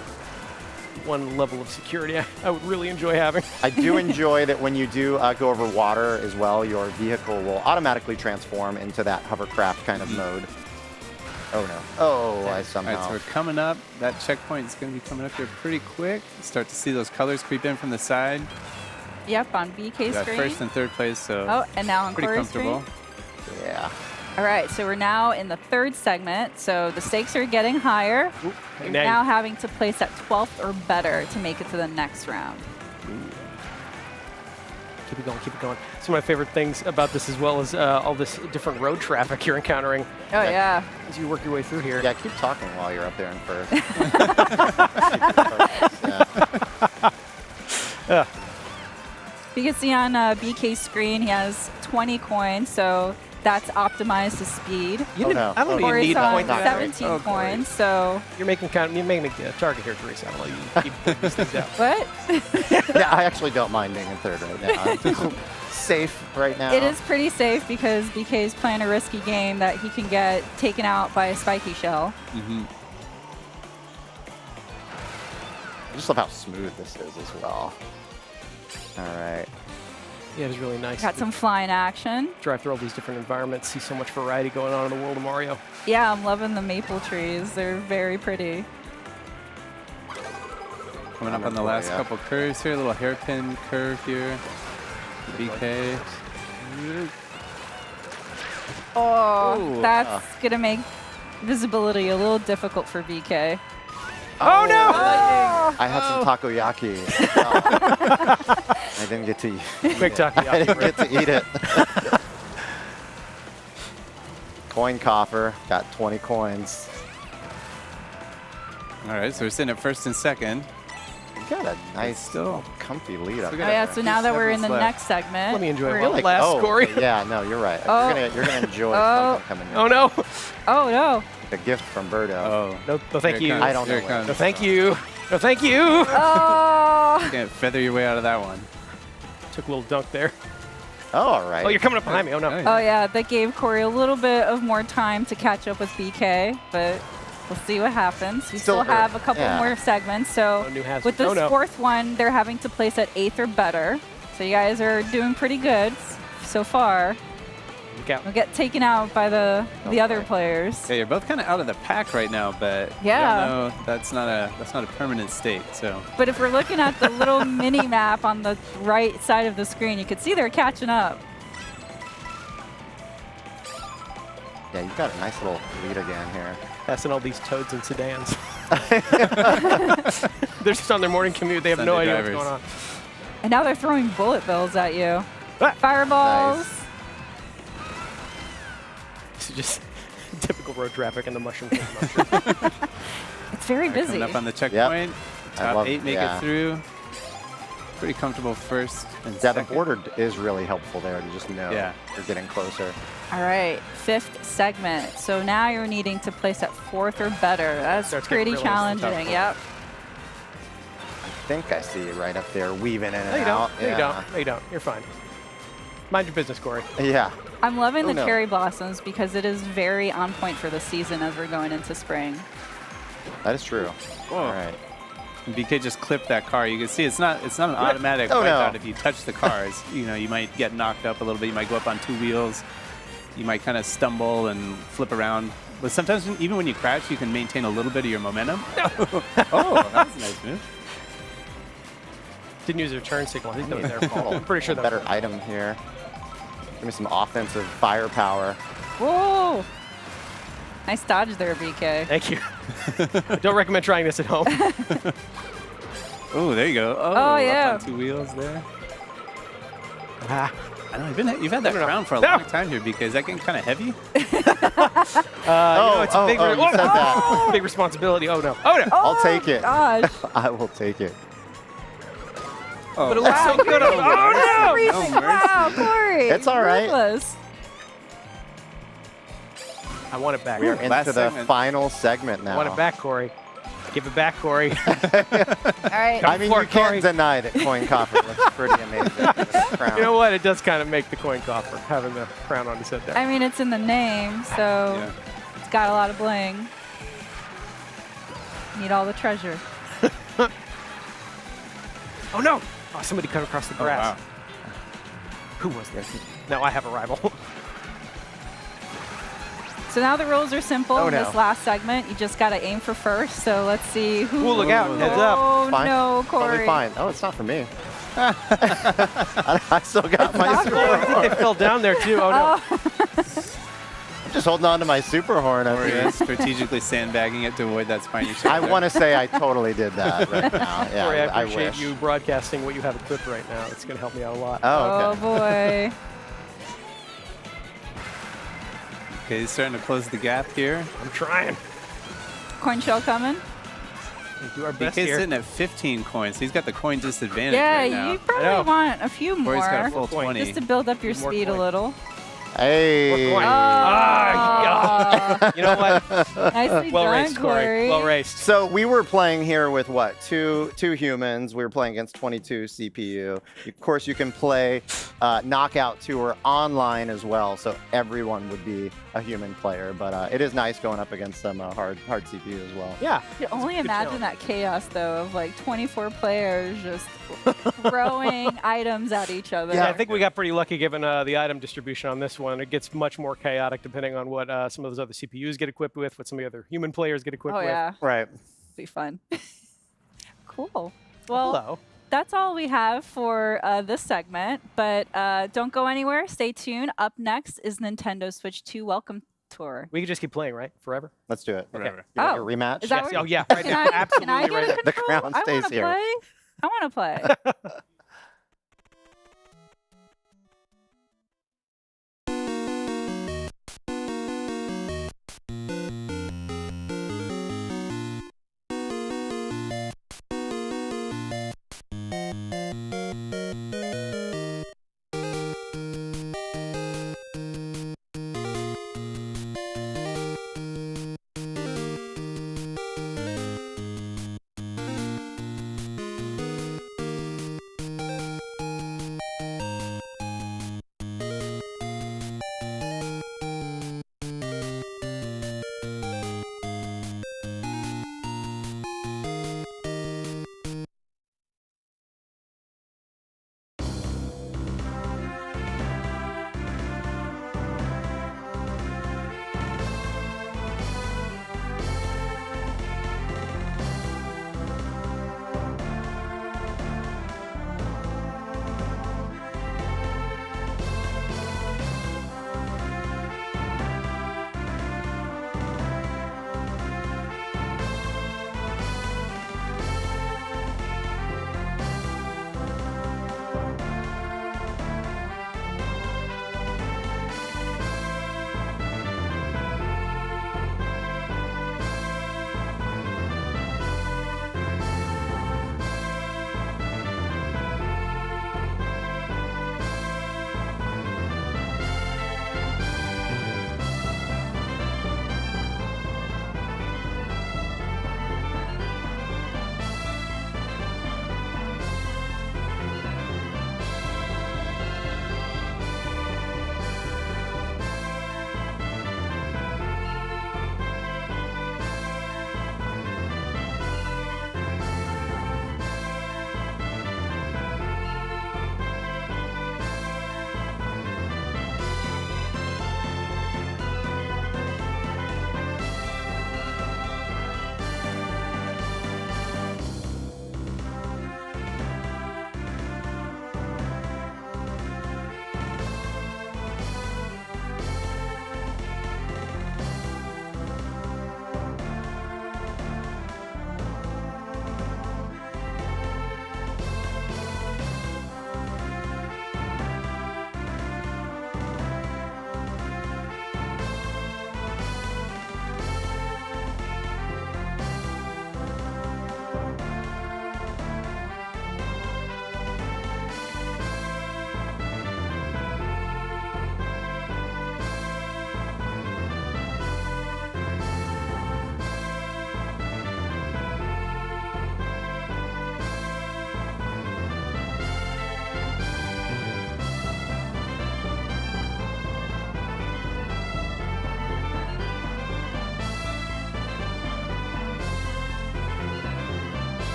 one level of security I would really enjoy having. I do enjoy that when you do go over water as well, your vehicle will automatically transform into that hovercraft kind of mode. Oh no. Oh, I All right, somehow. so we're coming up. That checkpoint is going to be coming up here pretty quick. Start to see those colors creep in from the side. Yep, on BK We got screen. first and third place, so Oh, and now on pretty Corey's comfortable. screen. Yeah. All right, so we're now in the third segment. So the stakes are getting higher. You're now now having to place at 12th or better to make it to the next round. Keep it going, keep it going. Some of my favorite things about this, as well as all this different road traffic you're encountering Oh, yeah. as you work your way through here. Yeah, keep talking while you're up there in first. Yeah. You can see on BK's screen, he has 20 coins, so that's optimized to speed. You Oh, didn't, no. I don't Oh, even Corey's need a on point to that, right? 17 Oh, Corey. coins, so You're making me a target here, Teresa. I'll let you keep putting these things out. what? Yeah, I actually don't mind being in third right now. Safe right now. It is pretty safe because BK's playing a risky game that he can get taken out by a spiky shell. I just love how smooth this is as well. All right. Yeah, it was really nice. Got to some flying action. drive through all these different environments, see so much variety going on in the world of Mario. Yeah, I'm loving the maple trees. They're very pretty. Coming up on the last couple curves here, a little hairpin curve here. BK. Oh, Ooh, that's going to make visibility a little difficult for BK. Oh, no! I had some takoyaki. Oh. I didn't get to eat. Quick I takoyaki. didn't get to eat it. Coin coffer, got 20 coins. All right, so we're sitting at first and second. You got a nice, still- comfy lead up we Oh, got there. yeah, so now that we're in the left. next segment. Let me enjoy we're it. in- Last Corey. Yeah, no, you're right. Oh. You're gonna enjoy Oh. something coming in. Oh, no. Oh, no. The gift from Birdo. Oh, No, thank here it you. comes, I don't here know it what it comes. No, thank you. No, thank you. Oh. Can't feather your way out of that one. Took a little dunk there. Oh, all right. Oh, you're coming up behind me. Oh, no. Oh, yeah, that gave Corey a little bit of more time to catch up with BK, but we'll see what happens. We still Still have a couple yeah. more segments, so No new hazards. with this Oh, no. fourth one, they're having to place at 8th or better. So you guys are doing pretty good so far. Look out. We'll get taken out by the other Okay. players. Yeah, you're both kind of out of the pack right now, but Yeah. no, that's not a permanent state. So But if we're looking at the little mini map on the right side of the screen, you can see they're catching up. Yeah, you got a nice little lead again here. Passing all these toads and sedans. They're just on their morning commute. They have no Sunday idea what's drivers. going on. And now they're throwing bullet bills at you. Ah. Fireballs. Nice. This is just typical road traffic in the mushroom kingdom. It's very all right, busy. coming up on the checkpoint. I Top love- 8 make yeah. it through. Pretty comfortable first and Yeah, the second. border is really helpful there to just know Yeah. you're getting closer. All right, 5th segment. So now you're needing to place at 4th or better. That's Starts getting pretty real into the top challenging. four. Yep. I think I see you right up there weaving in and No, you out. don't. No, you don't. No, you don't. You're fine. Mind your business, Corey. Yeah. I'm loving Oh, the no. cherry blossoms because it is very on point for the season as we're going into spring. That is true. Whoa. All right. And BK just clipped that car. You can see it's not an automatic Oh, no. wipeout if you touch the cars. You know, you might get knocked up a little bit. You might go up on 2 wheels. You might kind of stumble and flip around. But sometimes even when you crash, you can maintain a little bit of your momentum. Oh, that was a nice move. Didn't use their turn signal. I think that was their fault. I'm pretty sure that Better item here. Give me some offensive firepower. Whoa! Nice dodge there, BK. Thank you. I don't recommend trying this at home. Oh, there you go. Oh, yeah. Up on 2 wheels there. Ah. I don't know. You've had that crown for a long time here, BK. Is that getting kind of heavy? You know, it's a big, you said that. big responsibility. Oh, no. Oh, no. I'll take it. Gosh. I will take it. But it looks so good. Oh, no. Everything. Wow, Corey. It's all right. Ruthless. I want it back. We are Last into the segment. final segment now. I want it back, Corey. Give it back, Corey. All right. I mean, for you it, Corey. can't deny that coin coffer looks pretty amazing. With the crown. You know what? It does kind of make the coin coffer, having the crown on his head there. I mean, it's in the name, so Yeah. it's got a lot of bling. Need all the treasure. Oh, no. Oh, somebody cut across the Oh, grass. wow. Who was this? Now I have a rival. So now the rules are simple Oh, in no. this last segment. You just got to aim for first. So let's see who. Ooh, look out. Heads up. Oh, Fine. no, Corey. Totally fine. Oh, it's not for me. I still got my not super for you. I think horn. they fell down there, too. Oh, no. I'm just holding on to my super horn over Or here. yeah, strategically sandbagging it to avoid that spiny shot. I want to say I totally did that right now. Yeah, Corey, I I appreciate wish. you broadcasting what you have equipped right now. It's going to help me out a lot. Oh, Oh, okay. boy. Okay, he's starting to close the gap here. I'm trying. Coin shell coming. We do our best BK's here. sitting at 15 coins. He's got the coin disadvantage Yeah, right now. you know. probably want a few more. Corey's got a full More 20. Just to build up your More speed a coin. little. Hey. Coin. Oh, Ah, you know what? nicely Well done, raced, Corey. Well raced. So we were playing here with what? Two humans. We were playing against 22 CPU. Of course, you can play Knockout Tour online as well, so everyone would be a human player. But it is nice going up against some hard CPU as well. Yeah. You can only Good imagine challenge. that chaos, though, of like 24 players just throwing items at each other. Yeah, I think we got pretty lucky given the item distribution on this one. It gets much more chaotic depending on what some of those other CPUs get equipped with, what some of the other human players get equipped Oh, with. yeah. Right. Be fun. Cool. Well, Hello. that's all we have for this segment, but don't go anywhere. Stay tuned. Up next is Nintendo Switch 2 Welcome Tour. We can just keep playing, right? Forever? Let's do it. Whatever. You want Oh, a rematch? is that Yes. what- Oh, yeah. Right Can now. I, can Absolutely I get right a now. The control? crown I stays wanna here. play. I want to play.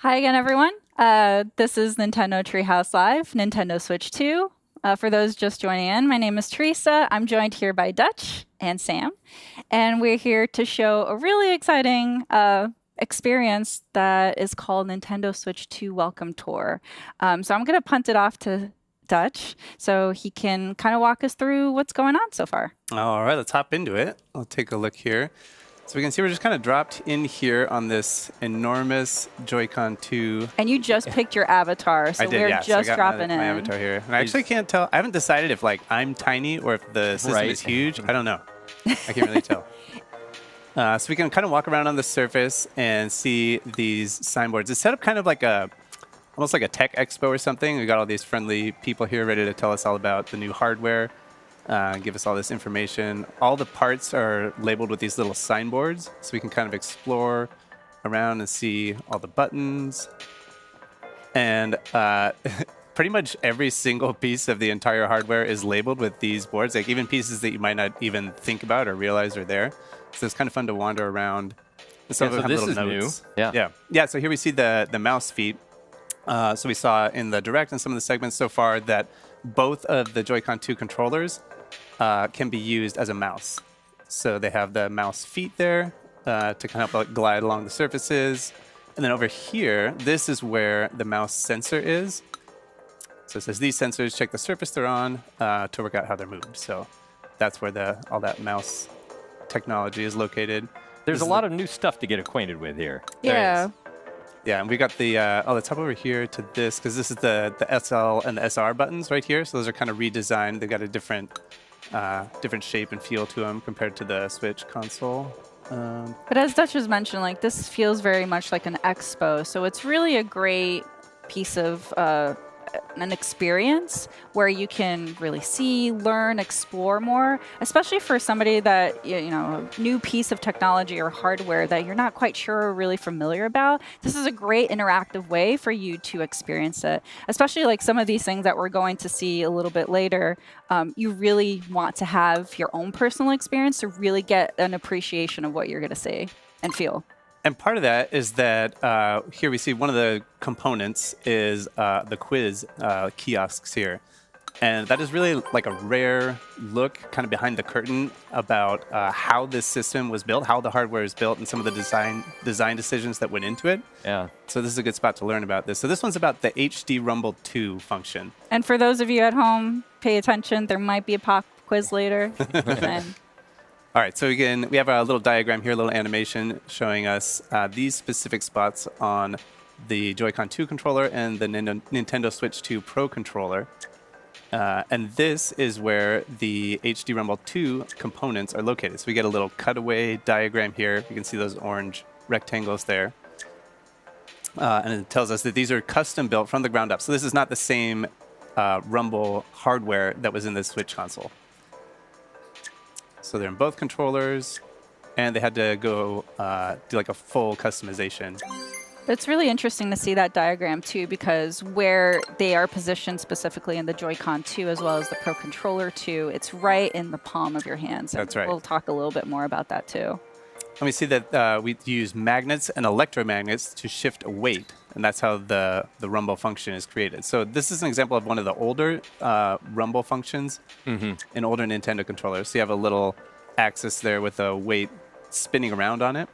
Hi again, everyone. This is Nintendo Treehouse Live, Nintendo Switch 2. For those just joining in, my name is Teresa. I'm joined here by Dutch and Sam, and we're here to show a really exciting experience that is called Nintendo Switch 2 Welcome Tour. So I'm going to punt it off to Dutch so he can kind of walk us through what's going on so far. All right, let's hop into it. I'll take a look here. So we can see we're just kind of dropped in here on this enormous Joy-Con 2. And you just picked your avatar, so I did, we're yes. just I got dropping my in. avatar here. And I actually can't tell. I haven't decided if like I'm tiny or if the system is huge. I don't know. I can't really tell. So we can kind of walk around on the surface and see these signboards. It's set up kind of like almost like a tech expo or something. We got all these friendly people here ready to tell us all about the new hardware. Give us all this information. All the parts are labeled with these little signboards, so we can kind of explore around and see all the buttons. And pretty much every single piece of the entire hardware is labeled with these boards, like even pieces that you might not even think about or realize are there. So it's kind of fun to wander around. Some of them have this little is notes. new. Yeah. So here we see the mouse feet. So we saw in the direct and some of the segments so far that both of the Joy-Con 2 controllers can be used as a mouse. So they have the mouse feet there to kind of help glide along the surfaces. And then over here, this is where the mouse sensor is. So it says these sensors check the surface they're on to work out how they're moved. So that's where all that mouse technology is located. There's a lot of new stuff to get acquainted with here. Yeah. Yeah, and we got the, let's hop over here to this, because this is the SL and the SR buttons right here. So those are kind of redesigned. They've got a different shape and feel to them compared to the Switch console. But as Dutch was mentioning, like this feels very much like an expo. So it's really a great piece of an experience where you can really see, learn, explore more, especially for somebody that, you know, a new piece of technology or hardware that you're not quite sure or really familiar about. This is a great interactive way for you to experience it, especially like some of these things that we're going to see a little bit later. You really want to have your own personal experience to really get an appreciation of what you're going to see and feel. And part of that is that here we see one of the components is the quiz kiosks here. And that is really like a rare look kind of behind the curtain about how this system was built, how the hardware is built, and some of the design decisions that went into it. Yeah. So this is a good spot to learn about this. So this one's about the HD Rumble 2 function. And for those of you at home, pay attention. There might be a pop quiz later. And All right, so again, we have a little diagram here, a little animation showing us these specific spots on the Joy-Con 2 controller and the Nintendo Switch 2 Pro controller. And this is where the HD Rumble 2 components are located. So we get a little cutaway diagram here. You can see those orange rectangles there. And it tells us that these are custom built from the ground up. So this is not the same Rumble hardware that was in the Switch console. So they're in both controllers, and they had to go do like a full customization. it's really interesting to see that diagram too, because where they are positioned specifically in the Joy-Con 2 as well as the Pro Controller 2, it's right in the palm of your hands. That's right. We'll talk a little bit more about that too. And we see that we use magnets and electromagnets to shift a weight, and that's how the rumble function is created. So this is an example of one of the older rumble functions in older Nintendo controllers. So you have a little axis there with a weight spinning around on it.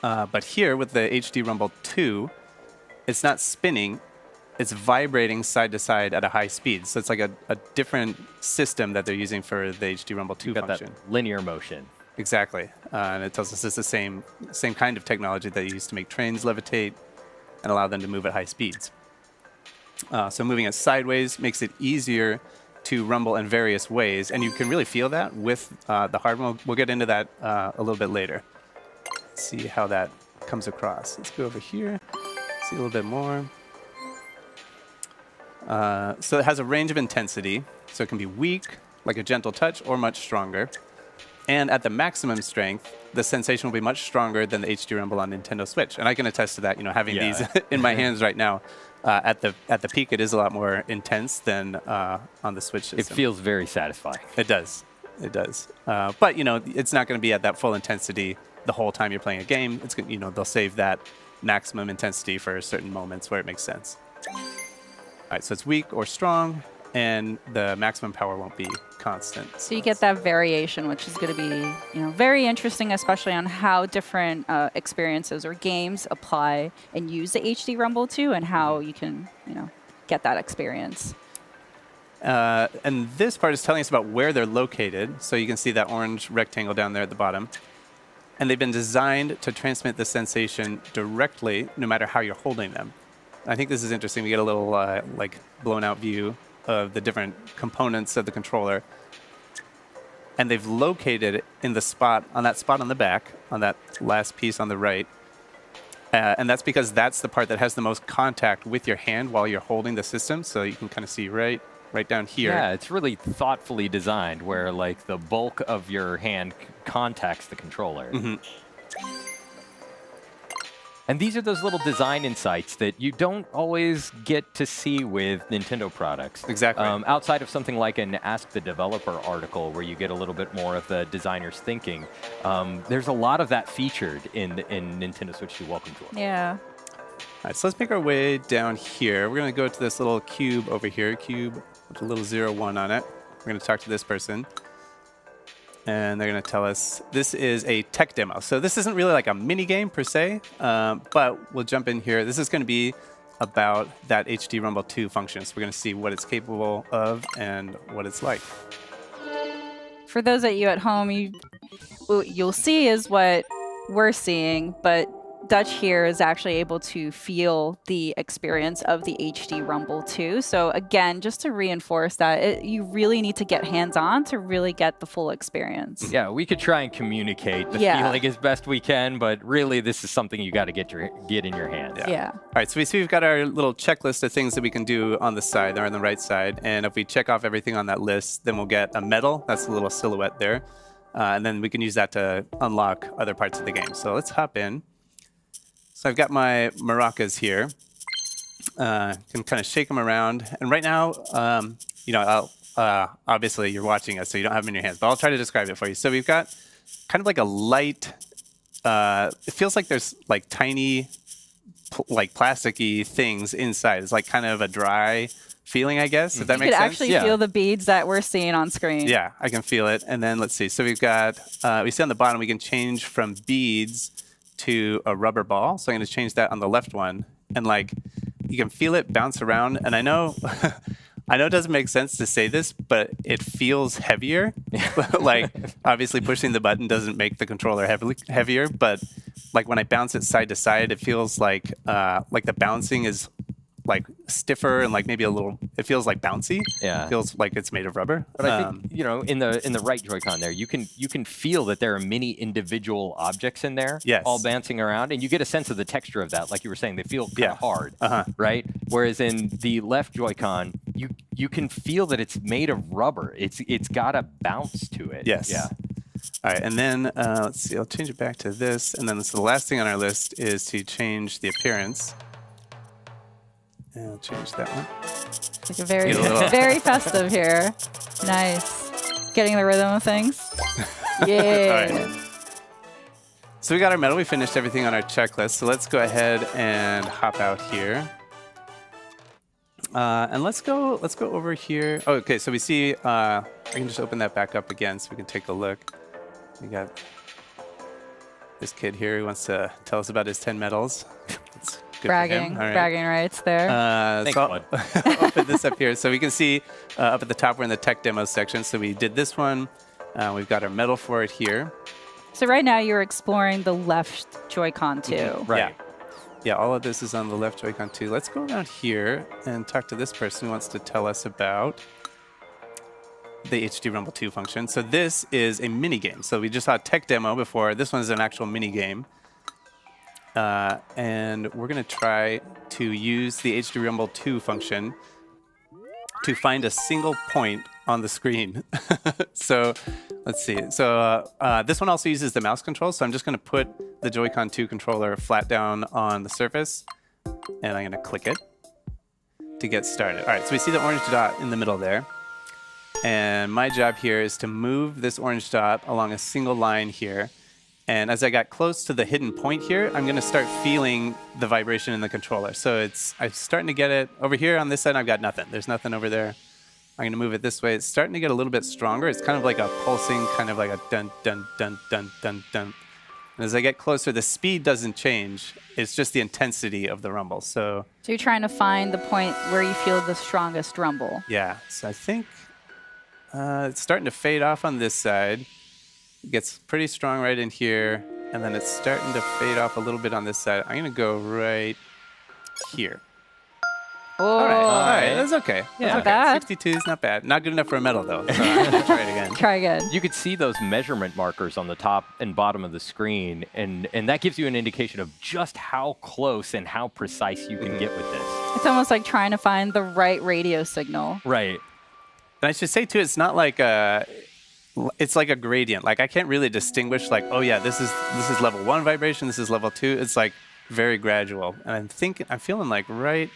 But here with the HD Rumble 2, it's not spinning, it's vibrating side to side at a high speed. So it's like a different system that they're using for the HD Rumble 2 function. That linear motion. Exactly. And it tells us it's the same kind of technology that you use to make trains levitate and allow them to move at high speeds. So moving it sideways makes it easier to rumble in various ways. And you can really feel that with the hardware. We'll get into that a little bit later. Let's see how that comes across. Let's go over here, see a little bit more. So it has a range of intensity. So it can be weak, like a gentle touch, or much stronger. And at the maximum strength, the sensation will be much stronger than the HD Rumble on Nintendo Switch. And I can attest to that, you know, having these in my hands right now. At the peak, it is a lot more intense than on the Switch system. It feels very satisfying. It does. It does. But, you know, it's not going to be at that full intensity the whole time you're playing a game. It's, you know, they'll save that maximum intensity for certain moments where it makes sense. All right, so it's weak or strong, and the maximum power won't be constant. So you get that variation, which is going to be, very interesting, especially on how different experiences or games apply and use the HD Rumble 2, and how you can, get that experience. And this part is telling us about where they're located. So you can see that orange rectangle down there at the bottom. And they've been designed to transmit the sensation directly, no matter how you're holding them. I think this is interesting. We get a little like blown out view of the different components of the controller. And they've located it in the spot, on that spot on the back, on that last piece on the right. And that's because that's the part that has the most contact with your hand while you're holding the system. So you can kind of see right down here. Yeah, it's really thoughtfully designed where like the bulk of your hand contacts the controller. And these are those little design insights that you don't always get to see with Nintendo products. Exactly. Outside of something like an Ask the Developer article where you get a little bit more of the designer's thinking, there's a lot of that featured in Nintendo Switch 2 Welcome Tour. Yeah. All right, so let's make our way down here. We're going to go to this little cube over here, cube with a little 01 on it. We're going to talk to this person. And they're going to tell us this is a tech demo. So this isn't really like a mini game per se, but we'll jump in here. This is going to be about that HD Rumble 2 function. So we're going to see what it's capable of and what it's like. For those of you at home, what you'll see is what we're seeing, but Dutch here is actually able to feel the experience of the HD Rumble 2. So again, just to reinforce that, you really need to get hands-on to really get the full experience. Yeah, we could try and communicate the feeling as best we can, but really this is something you got to get in your hands. Yeah. All right, so we see we've got our little checklist of things that we can do on the side, or on the right side. And if we check off everything on that list, then we'll get a medal. That's the little silhouette there. And then we can use that to unlock other parts of the game. So let's hop in. So I've got my maracas here. Can kind of shake them around. And right now, obviously you're watching us, so you don't have them in your hands, but I'll try to describe it for you. So we've got kind of like a light, it feels like there's like tiny, like plasticky things inside. It's like kind of a dry feeling, I guess, if that makes sense. You can actually feel the beads that we're seeing on screen. Yeah, I can feel it. And then let's see. So we've got, we see on the bottom, we can change from beads to a rubber ball. So I'm going to change that on the left one. And like, you can feel it bounce around. And I know, I know it doesn't make sense to say this, but it feels heavier. Like, obviously pushing the button doesn't make the controller heavier, but like when I bounce it side to side, it feels like the bouncing is like stiffer and like maybe a little, it feels like bouncy. Yeah. It feels like it's made of rubber. But I think, in the right Joy-Con there, you can feel that there are many individual objects in there, yes, all bouncing around, and you get a sense of the texture of that. Like you were saying, they feel kind of hard, right? Whereas in the left Joy-Con, you can feel that it's made of rubber. It's got a bounce to it. Yes. Yeah. All right, and then let's see, I'll change it back to this, and then so the last thing on our list is to change the appearance. And I'll change that one. Like a very festive here. Nice. Getting the rhythm of things. Yeah. All right. So we got our medal. We finished everything on our checklist. So let's go ahead and hop out here. And let's go over here. Oh, okay, so we see, I can just open that back up again so we can take a look. We got this kid here who wants to tell us about his 10 medals. It's good bragging, for him. bragging rights there. Thanks, so bud. I'll put this up here. So we can see up at the top, we're in the tech demo section. So we did this one. We've got our medal for it here. So right now you're exploring the left Joy-Con too. Mm-hmm. Right. Yeah, all of this is on the left Joy-Con too. Let's go around here and talk to this person who wants to tell us about the HD Rumble 2 function. So this is a mini game. So we just saw a tech demo before. This one is an actual mini game. And we're going to try to use the HD Rumble 2 function to find a single point on the screen. So let's see. So this one also uses the mouse control. So I'm just going to put the Joy-Con 2 controller flat down on the surface, and I'm going to click it to get started. All right, so we see the orange dot in the middle there. And my job here is to move this orange dot along a single line here. And as I got close to the hidden point here, I'm going to start feeling the vibration in the controller. So I'm starting to get it. Over here on this side, I've got nothing. There's nothing over there. I'm going to move it this way. It's starting to get a little bit stronger. It's kind of like a pulsing, kind of like a dun, dun, dun, dun, dun, dun. And as I get closer, the speed doesn't change. It's just the intensity of the rumble. So you're trying to find the point where you feel the strongest rumble. yeah, so I think it's starting to fade off on this side. It gets pretty strong right in here, and then it's starting to fade off a little bit on this side. I'm going to go right here. Oh, All right, that's okay. Yeah. That's Not okay. bad. 62 is not bad. Not good enough for a medal, though. So I'm going to try it again. Try again. You could see those measurement markers on the top and bottom of the screen, and that gives you an indication of just how close and how precise you can get with this. It's almost like trying to find the right radio signal. Right. And I should say, too, it's not like it's like a gradient. Like, I can't really distinguish, like, oh, yeah, this is level 1 vibration, this is level 2. It's, like, very gradual. And I'm feeling like right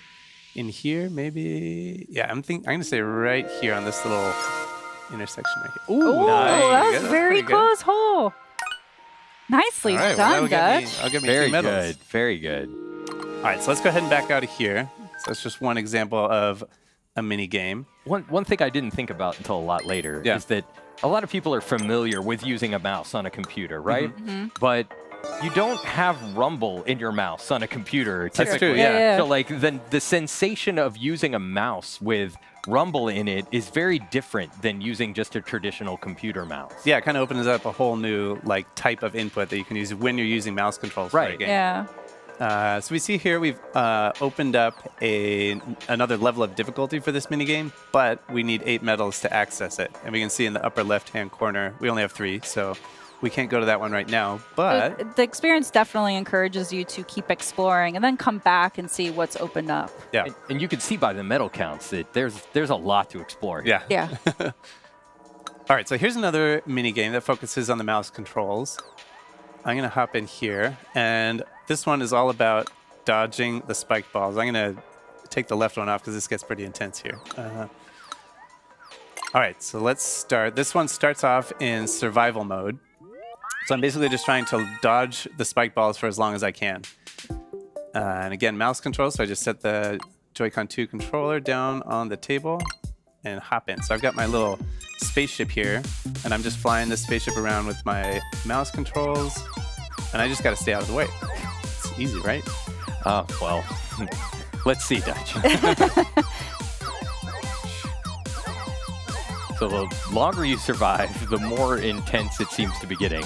in here, maybe. Yeah, I'm going to say right here on this little intersection right here. Ooh, nice. that was That's very pretty good. close hole. Nicely All right, well, done, that'll get me- Dutch. I'll get me Very 2 medals. good. Very good. All right, so let's go ahead and back out of here. So that's just one example of a mini game. One thing I didn't think about until a lot later Yeah. is that a lot of people are familiar with using a mouse on a computer, right? Mm-hmm. But you don't have rumble in your mouse on a computer. That's typically. true, yeah. So like the sensation of using a mouse with rumble in it is very different than using just a traditional computer mouse. Yeah, it kind of opens up a whole new like type of input that you can use when you're using mouse controls for a Right. game. Yeah. So we see here we've opened up another level of difficulty for this minigame, but we need 8 medals to access it. And we can see in the upper left-hand corner, we only have 3, so we can't go to that one right now. But The experience definitely encourages you to keep exploring and then come back and see what's opened up. yeah, And you can see by the medal counts that there's a lot to explore here. yeah. Yeah. All right, so here's another minigame that focuses on the mouse controls. I'm going to hop in here, and this one is all about dodging the spiked balls. I'm going to take the left one off because this gets pretty intense here. All right, so let's start. This one starts off in survival mode. So I'm basically just trying to dodge the spiked balls for as long as I can. And again, mouse control, so I just set the Joy-Con 2 controller down on the table and hop in. So I've got my little spaceship here, and I'm just flying this spaceship around with my mouse controls, and I just got to stay out of the way. It's easy, right? Oh, well, let's see, Dutch. So the longer you survive, the more intense it seems to be getting.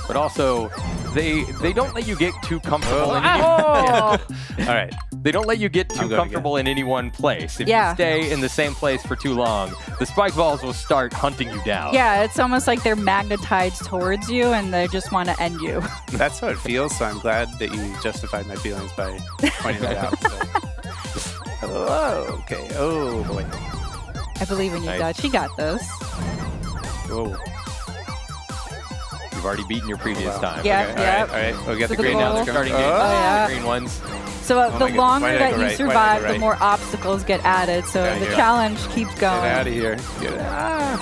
But also, they don't let you get too comfortable. Oh! All right. They don't let you get I'm too going comfortable in any one place. If Yeah. you stay in the same place for too long, the spike balls will start hunting you down. Yeah, it's almost like they're magnetized towards you and they just want to end you. That's how it feels, so I'm glad that you justified my feelings by pointing that out. So. Oh, okay. Oh, boy. I believe in you, Nice. Dutch. You got this. Whoa. You've already beaten your previous time. Yeah, Okay, yeah. All right. Oh, we got So the the green now. goal- They're Starting coming. games, Oh, yeah. the green ones. So my the goodness. longer Why did I that go you right? Why did I go survive, the right? more obstacles get added. So Yeah, the yeah. challenge keeps Get going. out of here. Get out.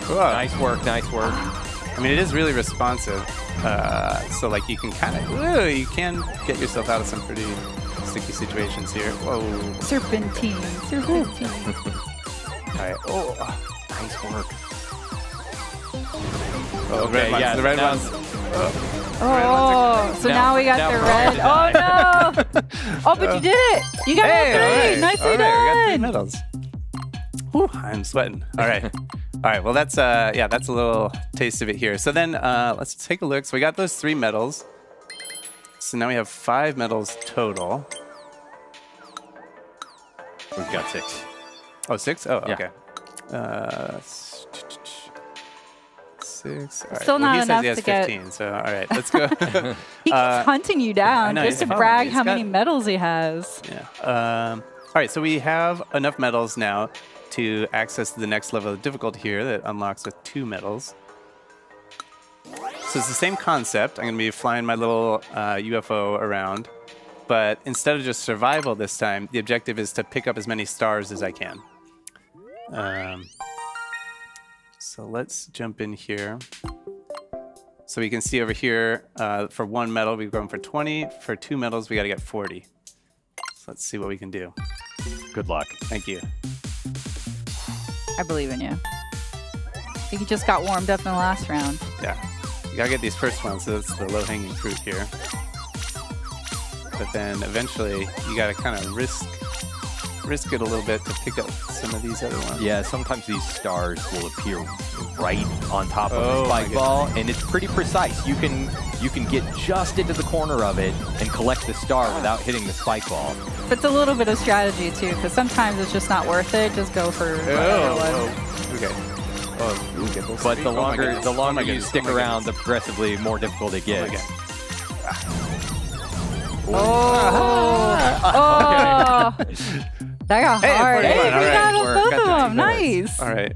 Whoa. Nice work, nice work. I mean, it is really responsive. So, like, you can kind of, you can get yourself out of some pretty sticky situations here. Whoa. Serpentine. Serpentine. All right. Oh, Nice work. oh red ones. yeah, The red now- ones. Oh, so now we got now the we're red. ready to Oh, no. Oh, but you did it. You got Hey, all all three. right. Nicely all right, we got 3 done. medals. Whew, I'm sweating. All right. All right. Well, that's that's a little taste of it here. So then let's take a look. So we got those 3 medals. So now we have 5 medals total. We've got 6. Oh, 6? Oh, Yeah. okay. 6. All right. Still well, not he says enough he has to get- 15. So all right, let's go. He keeps hunting you down know, just he's to following brag me. how He's many got- medals he has. Yeah. All right, so we have enough medals now to access the next level of difficulty here that unlocks with 2 medals. So it's the same concept. I'm going to be flying my little UFO around, but instead of just survival this time, the objective is to pick up as many stars as I can. So let's jump in here. So So we can see over here, for 1 medal, we've gone for 20. For 2 medals, we got to get 40. So let's see what we can do. Good luck. Thank you. I believe in you. You just got warmed up in the last round. Yeah. You got to get these first ones, so that's the low-hanging fruit here. But then eventually, you got to kind of risk it a little bit to pick up some of these other ones. Yeah, sometimes these stars will appear right on top of Oh, the my spike ball, and it's pretty precise. You can get just into the corner of it and collect the star without hitting the spike ball. But it's a little bit of strategy too, because sometimes it's just not worth it. Just go for the other one. Okay. Oh, you get those But three? the Oh my longer goodness. the Oh my longer you goodness. stick Oh my around, the goodness. progressively more difficult it Oh my gets. Oh, that got Hey, hard. 41. Hey, we All right. got Work. both Got of that. them. Nice. All right.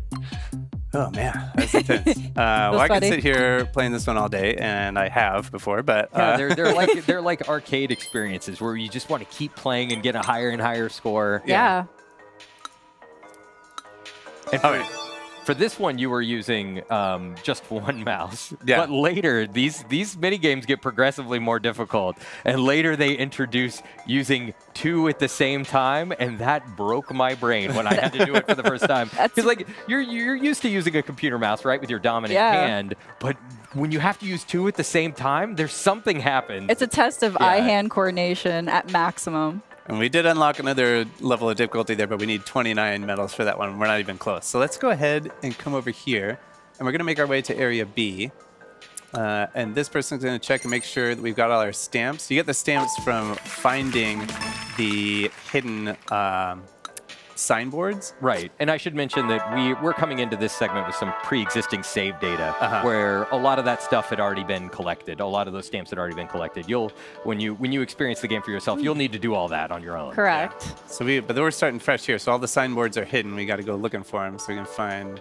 Oh man, that's intense. Well, I could funny. sit here playing this one all day, and I have before, but Yeah, they're like arcade experiences where you just want to keep playing and get a higher and higher score. Yeah. And all right. for this one, you were using just one mouse. Yeah. But later, these mini games get progressively more difficult, and later they introduce using 2 at the same time, and that broke my brain when I had to do it for the first time. Because like you're used to using a computer mouse, right, with your dominant hand, but when you have to use 2 at the same time, there's something happens. It's a test of eye-hand coordination at maximum. And we did unlock another level of difficulty there, but we need 29 medals for that one. We're not even close. So let's go ahead and come over here, and we're going to make our way to Area B. And this person's going to check and make sure that we've got all our stamps. You get the stamps from finding the hidden signboards. Right, and I should mention that we're coming into this segment with some pre-existing save data, where a lot of that stuff had already been collected. A lot of those stamps had already been collected. When you experience the game for yourself, you'll need to do all that on your own. Correct. Yeah. So but we're starting fresh here. So all the signboards are hidden. We got to go looking for them. So we can find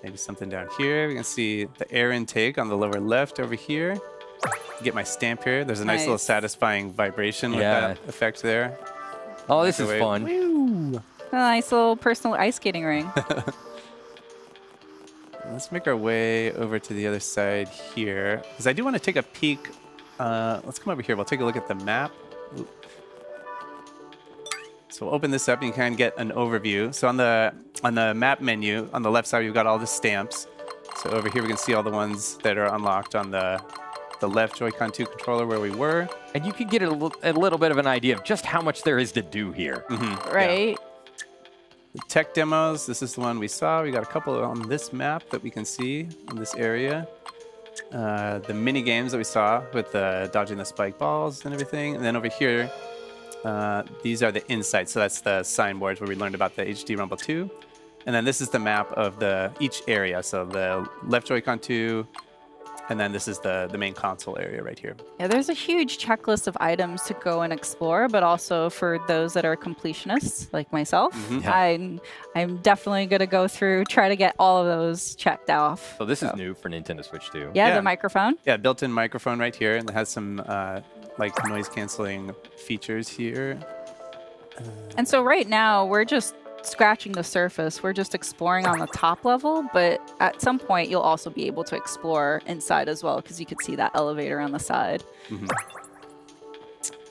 maybe something down here. We can see the air intake on the lower left over here. Get my stamp here. There's a nice little satisfying vibration with that effect there. Oh, this is fun. Woo. A nice little personal ice skating ring. Let's make our way over to the other side here, because I do want to take a peek. Let's come over here. We'll take a look at the map. Ooh. So we'll open this up and you can get an overview. So on the map menu, on the left side, we've got all the stamps. So over here, we can see all the ones that are unlocked on the left Joy-Con 2 controller where we were. And you can get a little bit of an idea of just how much there is to do here. Right. Yeah. The tech demos, this is the one we saw. We got a couple on this map that we can see in this area. The mini games that we saw with dodging the spike balls and everything. And then over here, these are the insights. So that's the signboards where we learned about the HD Rumble 2. And then this is the map of each area. So the left Joy-Con 2, and then this is the main console area right here. Yeah, there's a huge checklist of items to go and explore, but also for those that are completionists like myself, I'm definitely going to go through, try to get all of those checked off. So this is new for Nintendo Switch 2. Yeah, the microphone. Yeah, built-in microphone right here, and it has some like noise-canceling features here. And so right now, we're just scratching the surface. We're just exploring on the top level, but at some point, you'll also be able to explore inside as well, because you could see that elevator on the side. And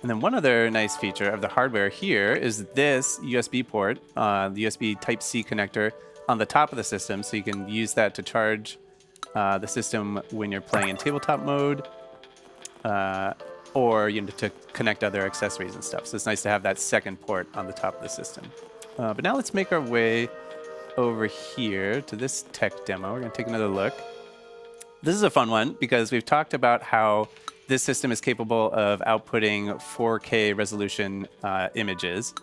then one other nice feature of the hardware here is this USB port, the USB Type-C connector on the top of the system, so you can use that to charge the system when you're playing in tabletop mode, or to connect other accessories and stuff. So it's nice to have that second port on the top of the system. But now let's make our way over here to this tech demo. We're going to take another look. This is a fun one because we've talked about how this system is capable of outputting 4K resolution images.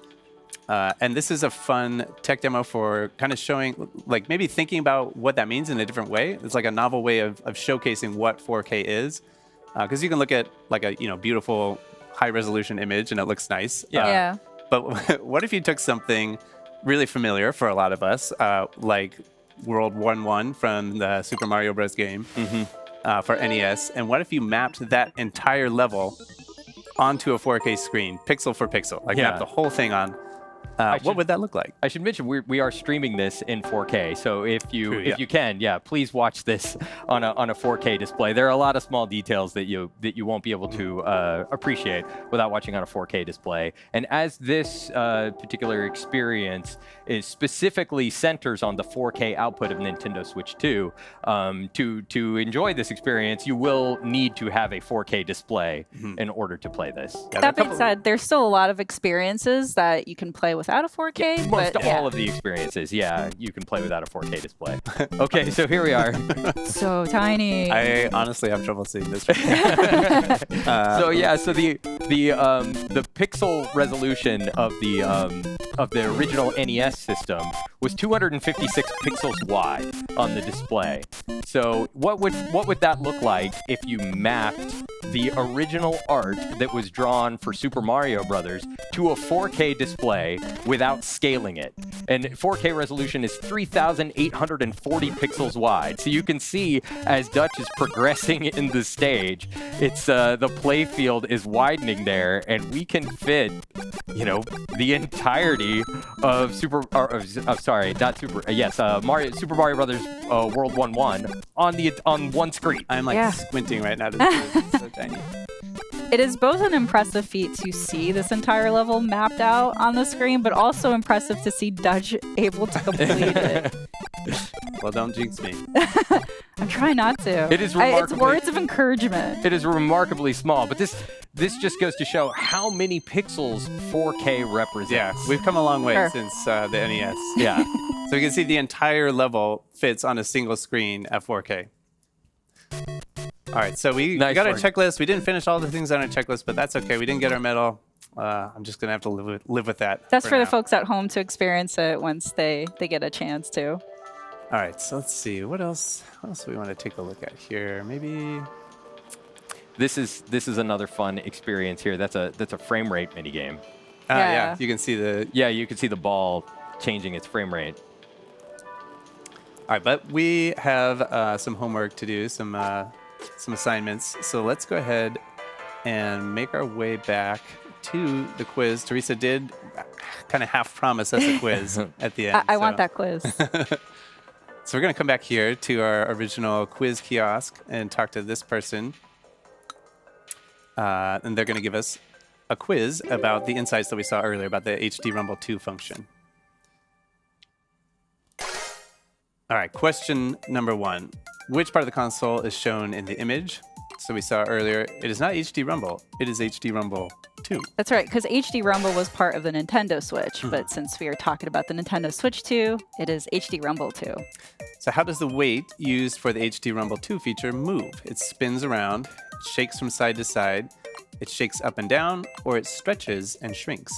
And this is a fun tech demo for kind of showing, like maybe thinking about what that means in a different way. It's like a novel way of showcasing what 4K is. Because you can look at like a beautiful high resolution image and it looks nice. Yeah. But what if you took something really familiar for a lot of us, like World 1-1 from the Super Mario Bros. Game for NES, and what if you mapped that entire level onto a 4K screen, pixel for pixel, like map the whole thing on? what would that look like? I should mention we are streaming this in 4K, so if you True, yeah. you can, please watch this on a 4K display. There are a lot of small details that you won't be able to appreciate without watching on a 4K display. And as this particular experience is specifically centers on the 4K output of Nintendo Switch 2, to enjoy this experience, you will need to have a 4K display in order to play this. That being said, there's still a lot of experiences that you can play without a 4K. Most but all of the experiences, you can play without a 4K display. Okay, so here we are. So tiny. I honestly have trouble seeing this. So the pixel resolution of the original NES system was 256 pixels wide on the display. So what would that look like if you mapped the original art that was drawn for Super Mario Brothers to a 4K display without scaling it? And 4K resolution is 3,840 pixels wide. So you can see as Dutch is progressing in the stage, it's the play field is widening there, and we can fit, the entirety of Super Mario Brothers World 1-1 on one screen. I'm squinting right now to see it. It's so tiny. It is both an impressive feat to see this entire level mapped out on the screen, but also impressive to see Dutch able to complete it. Well, don't jinx me. I'm trying not to. It is It's words of encouragement. It is remarkably small, but this just goes to show how many pixels 4K represents. Yeah, we've come a long way Sure. since the NES. Yeah. So you can see the entire level fits on a single screen at 4K. All right, so we Nice got our work. checklist. We didn't finish all the things on our checklist, but that's okay. We didn't get our medal. I'm just gonna have to live with that. That's for the now. folks at home to experience it once they get a chance to. All right, so let's see what else. What else do we want to take a look at here? Maybe. This is another fun experience here. That's a frame rate minigame. Yeah, you can see the. Yeah, you can see the ball changing its frame rate. All right, but we have some homework to do, some assignments. So let's go ahead and make our way back to the quiz. Teresa did kind of half promise us a quiz at the end. I want that quiz. So we're going to come back here to our original quiz kiosk and talk to this person. And they're going to give us a quiz about the insights that we saw earlier about the HD Rumble 2 function. All right, question number 1. Which part of the console is shown in the image? So we saw earlier, it is not HD Rumble, it is HD Rumble 2. That's right, because HD Rumble was part of the Nintendo Switch, but since we are talking about the Nintendo Switch 2, it is HD Rumble 2. So how does the weight used for the HD Rumble 2 feature move? It spins around, it shakes from side to side, it shakes up and down, or it stretches and shrinks.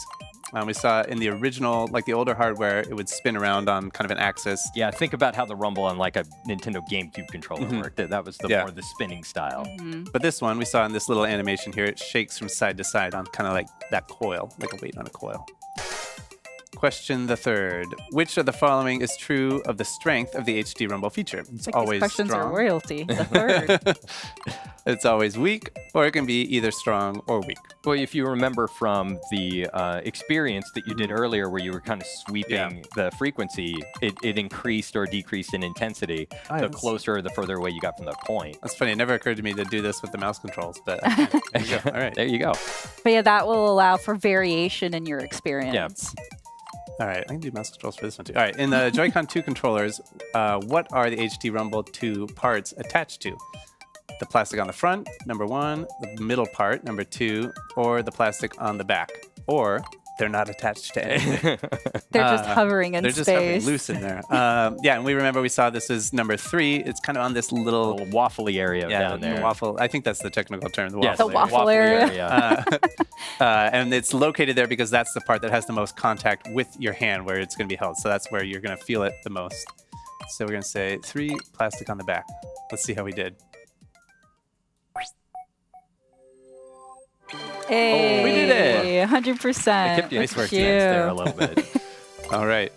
We saw in the original, like the older hardware, it would spin around on kind of an axis. Yeah, think about how the Rumble on like a Nintendo GameCube controller worked. That was more the spinning style. But this one, we saw in this little animation here, it shakes from side to side on kind of like that coil, like a weight on a coil. Question the third. Which of the following is true of the strength of the HD Rumble feature? It's Like always these questions strong. are royalty. The third. It's always weak, or it can be either strong or weak. Well, if you remember from the experience that you did earlier where you were kind of sweeping the frequency, it increased or decreased in intensity the closer or the further away you got from the point. That's funny. It never occurred to me to do this with the mouse controls, but there you go. All right. There you go. But yeah, that will allow for variation in your experience. All right, I can do mouse controls for this one too. All right, in the Joy-Con 2 controllers, what are the HD Rumble 2 parts attached to? The plastic on the front, number 1, the middle part, number 2, or the plastic on the back, or they're not attached to anything. They're just hovering in They're space. just hovering loose in there. Yeah, and we remember we saw this is number 3. It's kind of on this little waffly area down the there. waffle. I think that's the technical term. The Yes, waffle The waffle area. and it's located there because that's the part that has the most contact with your hand where it's going to be held. So that's where you're going to feel it the most. So we're going to say 3, plastic on the back. Let's see how we did. Hey, Oh, we did it. 100%. I kept you Nice work, chance there a little bit. All right.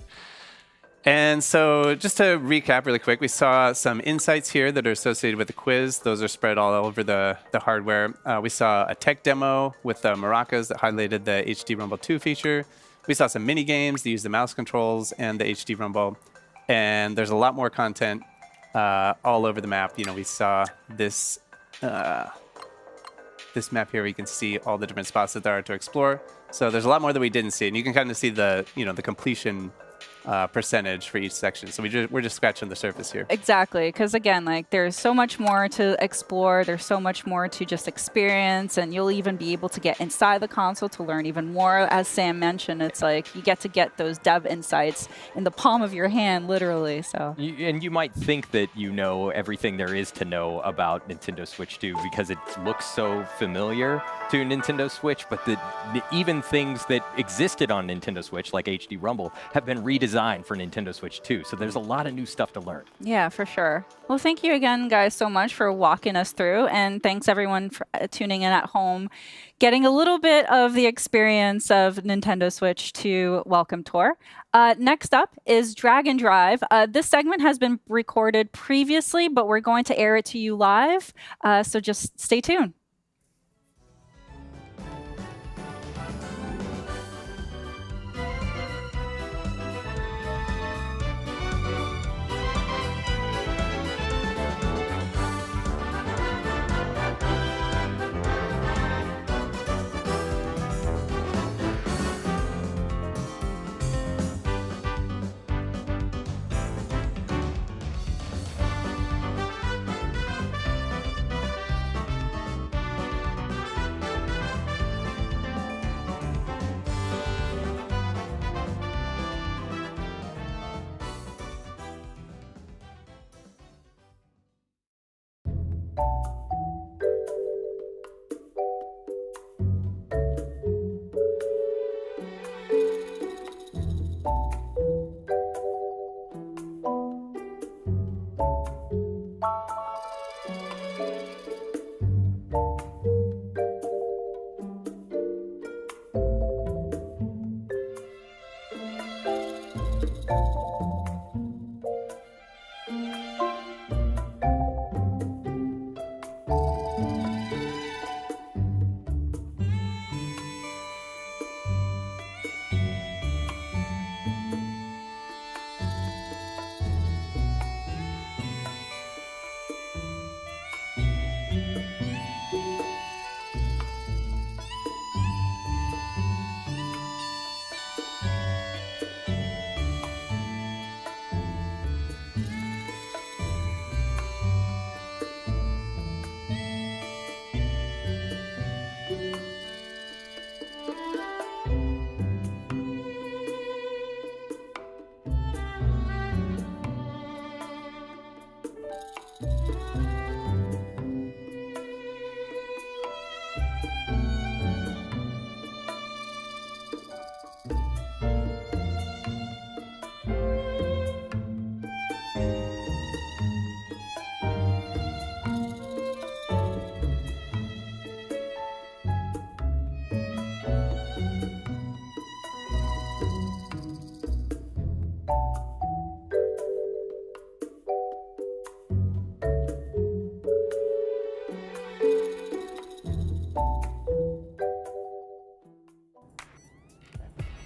And so just to recap really quick, we saw some insights here that are associated with the quiz. Those are spread all over the hardware. We saw a tech demo with the maracas that highlighted the HD Rumble 2 feature. we saw some mini games to use the mouse controls and the HD rumble, and there's a lot more content all over the map. You know, we saw this this map here. We can see all the different spots that there are to explore. So there's a lot more that we didn't see, and you can kind of see the the completion percentage for each section. So we're just scratching the surface here. Exactly, because again, like there's so much more to explore. There's so much more to just experience, and you'll even be able to get inside the console to learn even more. As Sam mentioned, it's like you get those dev insights in the palm of your hand, literally. So. And you might think that you know everything there is to know about Nintendo Switch 2 because it looks so familiar to Nintendo Switch, but even things that existed on Nintendo Switch, like HD Rumble, have been redesigned for Nintendo Switch 2. So there's a lot of new stuff to learn. Yeah, for sure. Well, thank you again, guys, so much for walking us through. And thanks, everyone, for tuning in at home, getting a little bit of the experience of Nintendo Switch 2 Welcome Tour. Next up is Drag and Drive. This segment has been recorded previously, but we're going to air it to you live. So just stay tuned.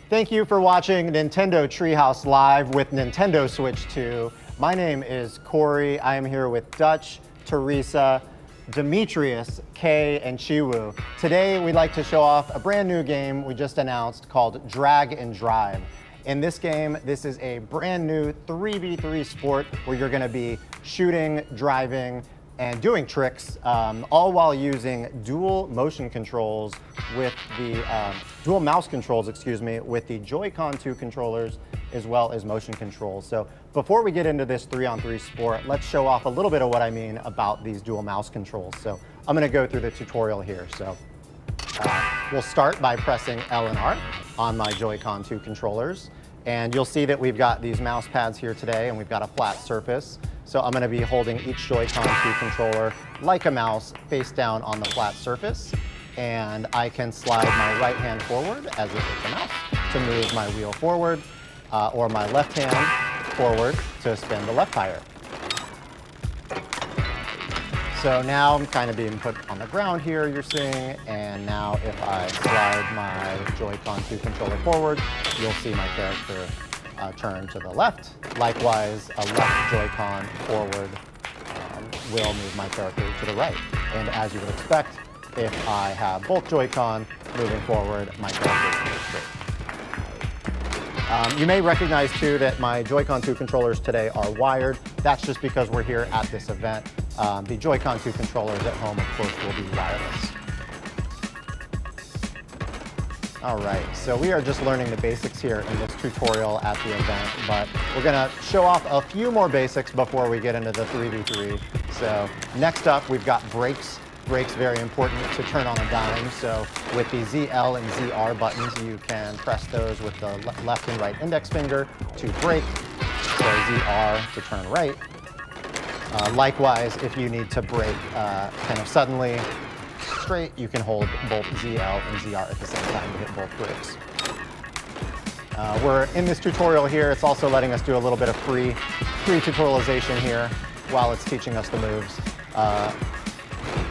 Thank you for watching Nintendo Treehouse Live with Nintendo Switch 2. My name is Corey. I am here with Dutch, Teresa, Demetrius, Kay, and Chiwu. Today, we'd like to show off a brand new game we just announced called Drag and Drive. In this game, this is a brand new 3v3 sport where you're gonna be shooting, driving, and doing tricks, all while using dual motion controls with the, dual mouse controls, excuse me, with the Joy-Con 2 controllers as well as motion controls. So before we get into this 3-on-3 sport, let's show off a little bit of what I mean about these dual mouse controls. So I'm gonna go through the tutorial here. So we'll start by pressing L and R on my Joy-Con 2 controllers. And you'll see that we've got these mouse pads here today and we've got a flat surface. So I'm gonna be holding each Joy-Con 2 controller like a mouse face down on the flat surface. And I can slide my right hand forward as if it's a mouse to move my wheel forward, or my left hand forward to spin the left tire. So now I'm kind of being put on the ground here, you're seeing, and now if I slide my Joy-Con 2 controller forward, you'll see my character turn to the left. Likewise, a left Joy-Con forward will move my character to the right. And as you would expect, if I have both Joy-Con moving forward, my character moves straight. You may recognize too that my Joy-Con 2 controllers today are wired. That's just because we're here at this event. The Joy-Con 2 controllers at home, of course, will be wireless. All right, so we are just learning the basics here in this tutorial at the event, but we're gonna show off a few more basics before we get into the 3v3. So next up, we've got brakes. Brakes, very important to turn on a dime. So with the ZL and ZR buttons, you can press those with the left and right index finger to brake. So ZR to turn right. Likewise, if you need to brake kind of suddenly straight, you can hold both ZL and ZR at the same time to hit both brakes. We're in this tutorial here. It's also letting us do a little bit of pre-tutorialization here while it's teaching us the moves.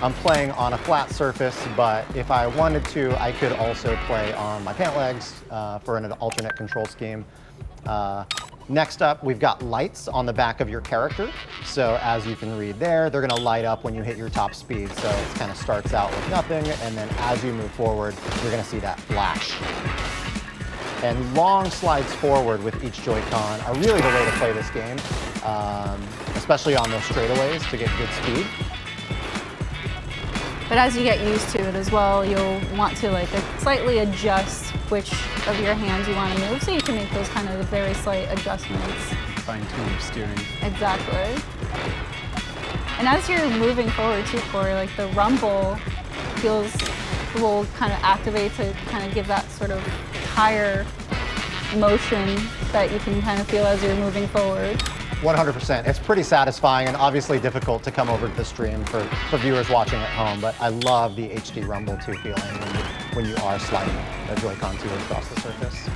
I'm playing on a flat surface, but if I wanted to, I could also play on my pant legs for an alternate control scheme. Next up, we've got lights on the back of your character. So as you can read there, they're gonna light up when you hit your top speed. So it kind of starts out with nothing, and then as you move forward, you're gonna see that flash. And long slides forward with each Joy-Con are really the way to play this game, especially on those straightaways to get good speed. But as you get used to it as well, you'll want to like slightly adjust which of your hands you want to move, so you can make those kind of very slight adjustments. Fine-tune your steering. Exactly. And as you're moving forward too, Corey, like the rumble will kind of activate to kind of give that sort of higher motion that you can kind of feel as you're moving forward. 100%. It's pretty satisfying and obviously difficult to come over to the stream for viewers watching at home, but I love the HD Rumble 2 feeling when you are sliding the Joy-Con 2 across the surface.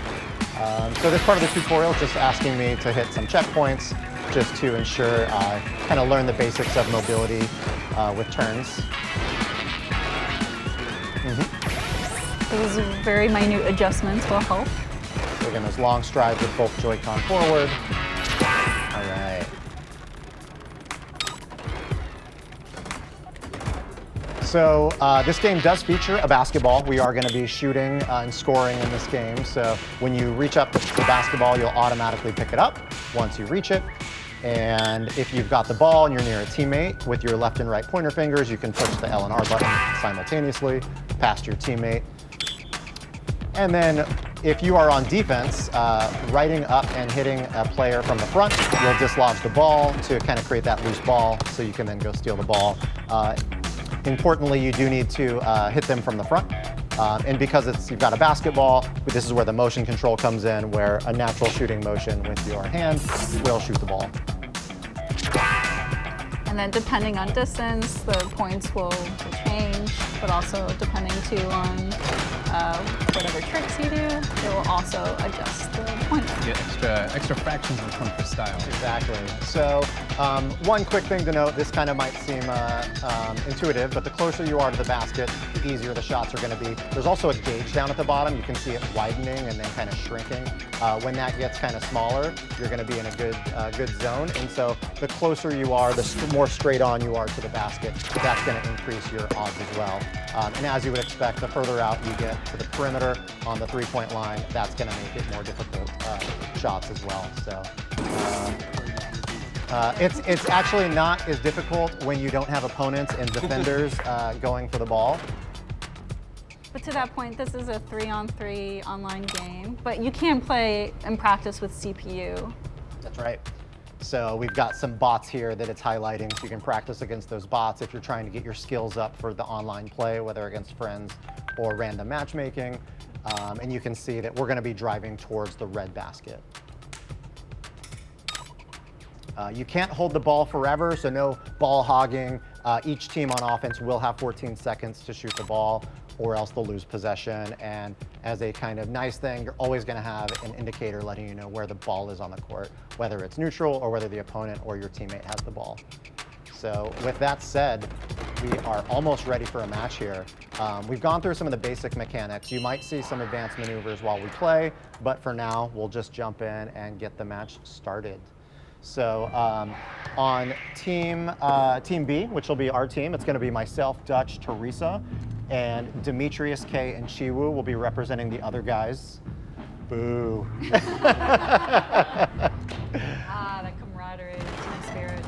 So this part of the tutorial is just asking me to hit some checkpoints just to ensure I kind of learn the basics of mobility with turns. Those very minute adjustments will help. So again, those long strides with both Joy-Con forward. All right. So this game does feature a basketball. We are going to be shooting and scoring in this game. So when you reach up the basketball, you'll automatically pick it up once you reach it. And if you've got the ball and you're near a teammate, with your left and right pointer fingers, you can push the L and R button simultaneously past your teammate. And then if you are on defense, riding up and hitting a player from the front, you'll dislodge the ball to kind of create that loose ball so you can then go steal the ball. Importantly, you do need to hit them from the front. And because you've got a basketball, this is where the motion control comes in, where a natural shooting motion with your hand will shoot the ball. And then depending on distance, the points will change, but also depending too on whatever tricks you do, it will also adjust the points. Get extra fractions of point per style. Exactly. So one quick thing to note, this kind of might seem intuitive, but the closer you are to the basket, the easier the shots are going to be. There's also a gauge down at the bottom. You can see it widening and then kind of shrinking. When that gets kind of smaller, you're going to be in a good zone. And so the closer you are, the more straight on you are to the basket, that's going to increase your odds as well. And as you would expect, the further out you get to the perimeter on the three-point line, that's going to make it more difficult shots as well. So it's actually not as difficult when you don't have opponents and defenders going for the ball. But to that point, this is a 3-on-3 online game, but you can play and practice with CPU. That's right. So we've got some bots here that it's highlighting, so you can practice against those bots if you're trying to get your skills up for the online play, whether against friends or random matchmaking. And you can see that we're going to be driving towards the red basket. You can't hold the ball forever, so no ball hogging. Each team on offense will have 14 seconds to shoot the ball, or else they'll lose possession. And as a kind of nice thing, you're always going to have an indicator letting you know where the ball is on the court, whether it's neutral or whether the opponent or your teammate has the ball. So with that said, we are almost ready for a match here. We've gone through some of the basic mechanics. You might see some advanced maneuvers while we play, but for now, we'll just jump in and get the match started. So on team B, which will be our team, it's going to be myself, Dutch, Teresa, and Demetrius, K, and Chiwu will be representing the other guys. Boo. That camaraderie, team spirit.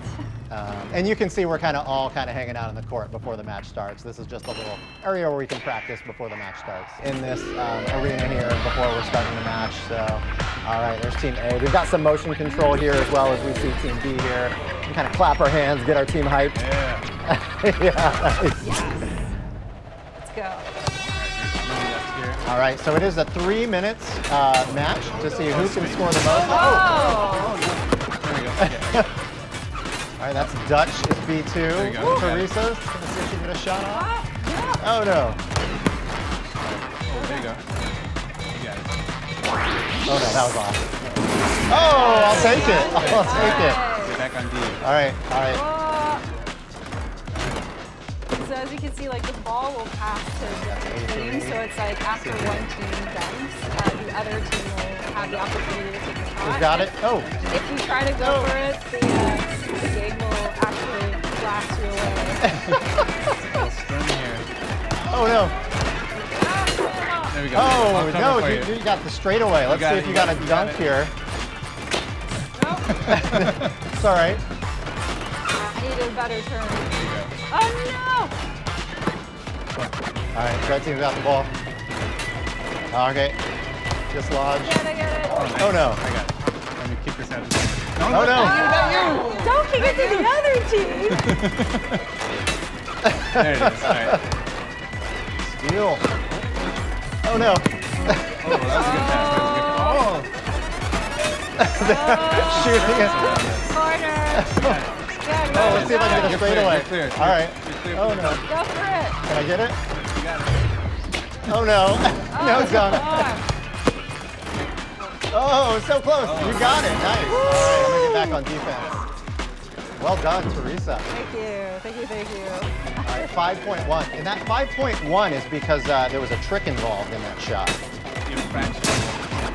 And you can see we're all hanging out on the court before the match starts. This is just a little area where we can practice before the match starts. In this arena here before we're starting the match. So, all right, there's Team A. We've got some motion control here as well as we see Team B here. We can kind of clap our hands, get our team hyped. Yeah. Yeah. Yes. Let's go. All right, so it is a 3 minutes match to see who can score the most. Oh! There we go. Okay. All right, that's Dutch is B2. There you go. Teresa's gonna see if she can get a shot off. Oh no. Oh, there you go. You got it. Oh no, that was off. Oh, I'll take it. I'll take it. Get back on D. All right, all right. So as you can see, like the ball will pass to the team. So it's like after one team dunks, the other team will have the opportunity to take a shot. Who's got it? Oh. If you try to go for it, the game will actually blast you away. Storm here. Oh no. There we go. Oh I'll cover no, for you got the straightaway. Let's see if you got a dunk here. It's all right. I need a better turn. Oh All right, red team's got the ball. Okay, dislodge. no! Get it. Oh no. I got it. Let me kick this out of the Oh no. Don't kick it to the other team. There it is. All right. Steal. Oh no. Oh, well, that was a good pass. That was a good pass. Shooting it. Corner. Oh, let's see if I can get a You're straightaway. clear. All right. You're clear. Oh no. Go for it. Can I get it? You got it. Oh no. No, it's gone. Oh, so close. You got it. Nice. All right, I'm gonna get back on defense. Well done, Teresa. Thank you. Thank you. Thank you. All right, 5.1. And that 5.1 is because there was a trick involved in that shot. You have a fraction.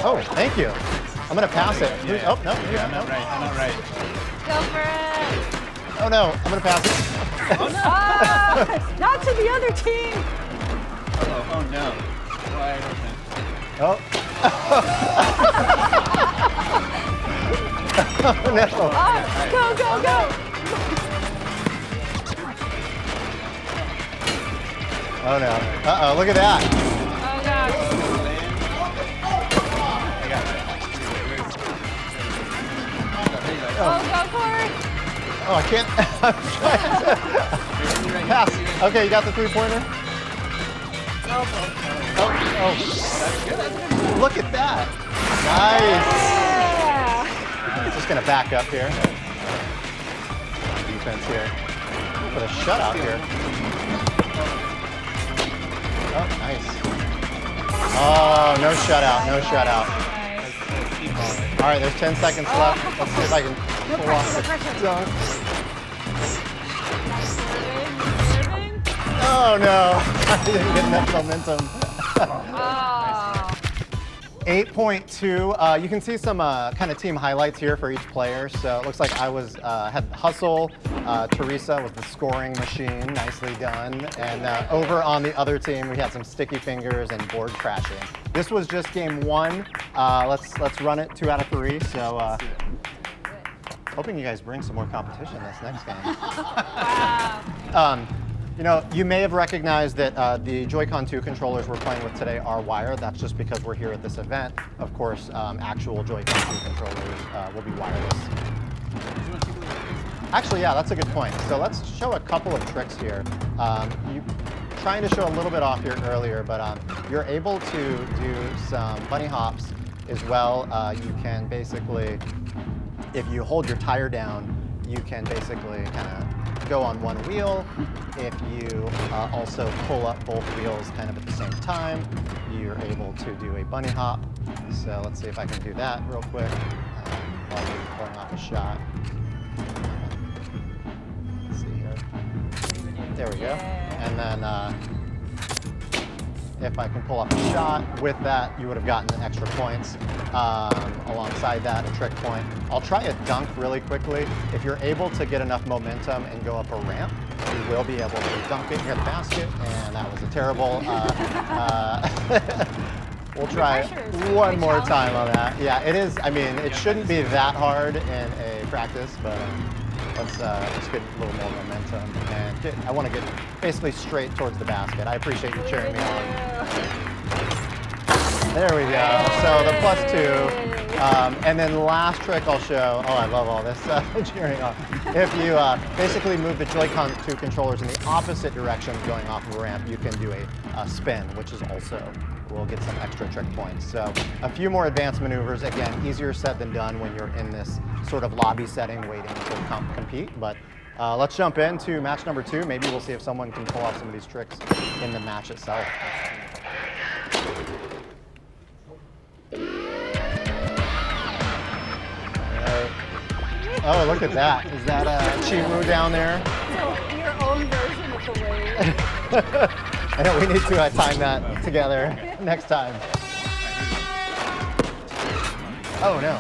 Oh, thank you. I'm gonna pass it. Yeah. Oh no, Yeah, I'm not right. I'm not right. Go for it. Oh no, I'm gonna pass it. Not to the other team. Oh no. Wide open. Oh. Oh no. Go, go, go. Oh no. Uh-oh, look at that. Oh gosh. I got it. Oh, go for it. Oh, I can't. I'm trying to pass. Okay, you got the three-pointer? Oh. Look at that. Nice. Yeah. Just gonna back up here. Defense here. Put a shutout here. Oh, nice. Oh, no shutout, no shutout. All right, there's 10 seconds left. Let's see if I can pull off the dunk. Oh no, I didn't get enough momentum. 8.2. You can see some kind of team highlights here for each player. So it looks like I had hustle. Teresa with the scoring machine, nicely done. And over on the other team, we had some sticky fingers and board crashing. This was just game one. Let's run it 2 out of 3. So hoping you guys bring some more competition this next game. Wow. You know, you may have recognized that the Joy-Con 2 controllers we're playing with today are wired. That's just because we're here at this event. Of course, actual Joy-Con 2 controllers will be wireless. Actually, yeah, that's a good point. So let's show a couple of tricks here. Trying to show a little bit off here earlier, but you're able to do some bunny hops as well. You can basically, if you hold your tire down, you can basically kind of go on one wheel. If you also pull up both wheels kind of at the same time, you're able to do a bunny hop. So let's see if I can do that real quick while we're pulling off a shot. Let's see There we go. Yeah. And then if I can pull off a shot with that, you would have gotten the extra points. Alongside that, a trick point. I'll try a dunk really quickly. If you're able to get enough momentum and go up a ramp, you will be able to dunk it near the basket. And that was a terrible. We'll try one more time on that. Yeah, it is. I mean, it shouldn't be that hard in a practice, but let's get a little more momentum. And I want to get basically straight towards the basket. I appreciate you cheering me on. There we go. So the +2. And then last trick I'll show. Oh, I love all this cheering on. If you basically move the Joy-Con 2 controllers in the opposite direction going off of a ramp, you can do a spin, which is also will get some extra trick points. So a few more advanced maneuvers. Again, easier said than done when you're in this sort of lobby setting waiting to compete. But let's jump into match number 2. Maybe we'll see if someone can pull off some of these tricks in the match itself. Oh, look at that. Is that Chi-Woo down there? So your own version of the wave. I know we need to time that together next time. Oh, no.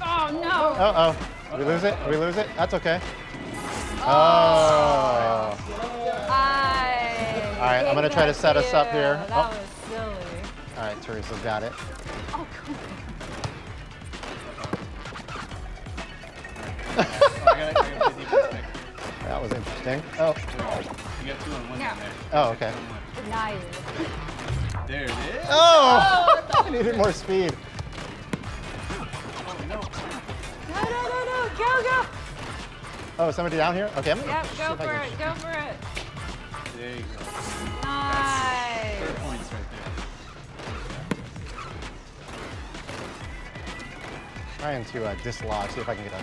Oh, no. Uh-oh. We lose it? We lose it? That's okay. Oh. All right, I'm going to try to set us up here. That was silly. All right, Teresa's got it. Oh, come on. That was interesting. Oh. You got 2 on 1 down there. Oh, okay. Nice. There it is. Oh! I needed more speed. No. Go, go. Oh, somebody down here? Okay, I'm going to Yep, go for it. Go for it. There you go. Nice. 3 points right there. Trying to dislodge, see if I can get a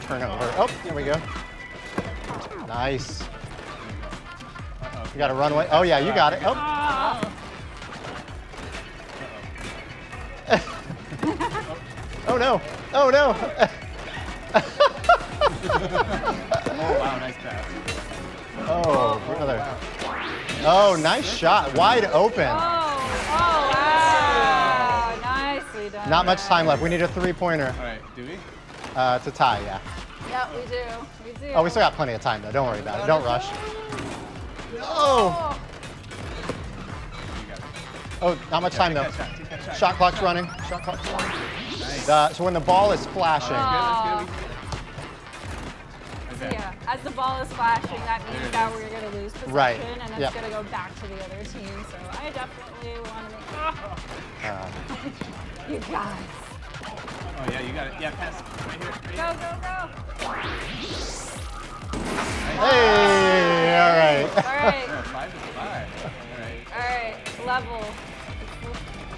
turnover. Oh, there we go. Nice. You got a runway. Oh, yeah, you got it. Oh. Oh, no. Oh, no. Oh, wow, nice pass. Oh, brother. Oh, nice shot. Wide open. Oh, wow. Nicely done. Not much time left. We need a three-pointer All right, do we? to tie, yeah. Yep, we do. We do. Oh, we still got plenty of time, though. Don't worry about it. Don't rush. Oh! Oh, not much time, though. Take that shot. Shot clock's running. Shot clock's running. Nice. So when the ball is flashing, Oh. Right So there. yeah, as the ball is flashing, that means that we're going to lose possession, Right. and it's Yep. going to go back to the other team. So I definitely want to make. You guys. Oh, yeah, you got it. Yeah, pass. Right here. Go, go, go. hey, all right. All right. Oh, 5 to 5. All right. All right. Level.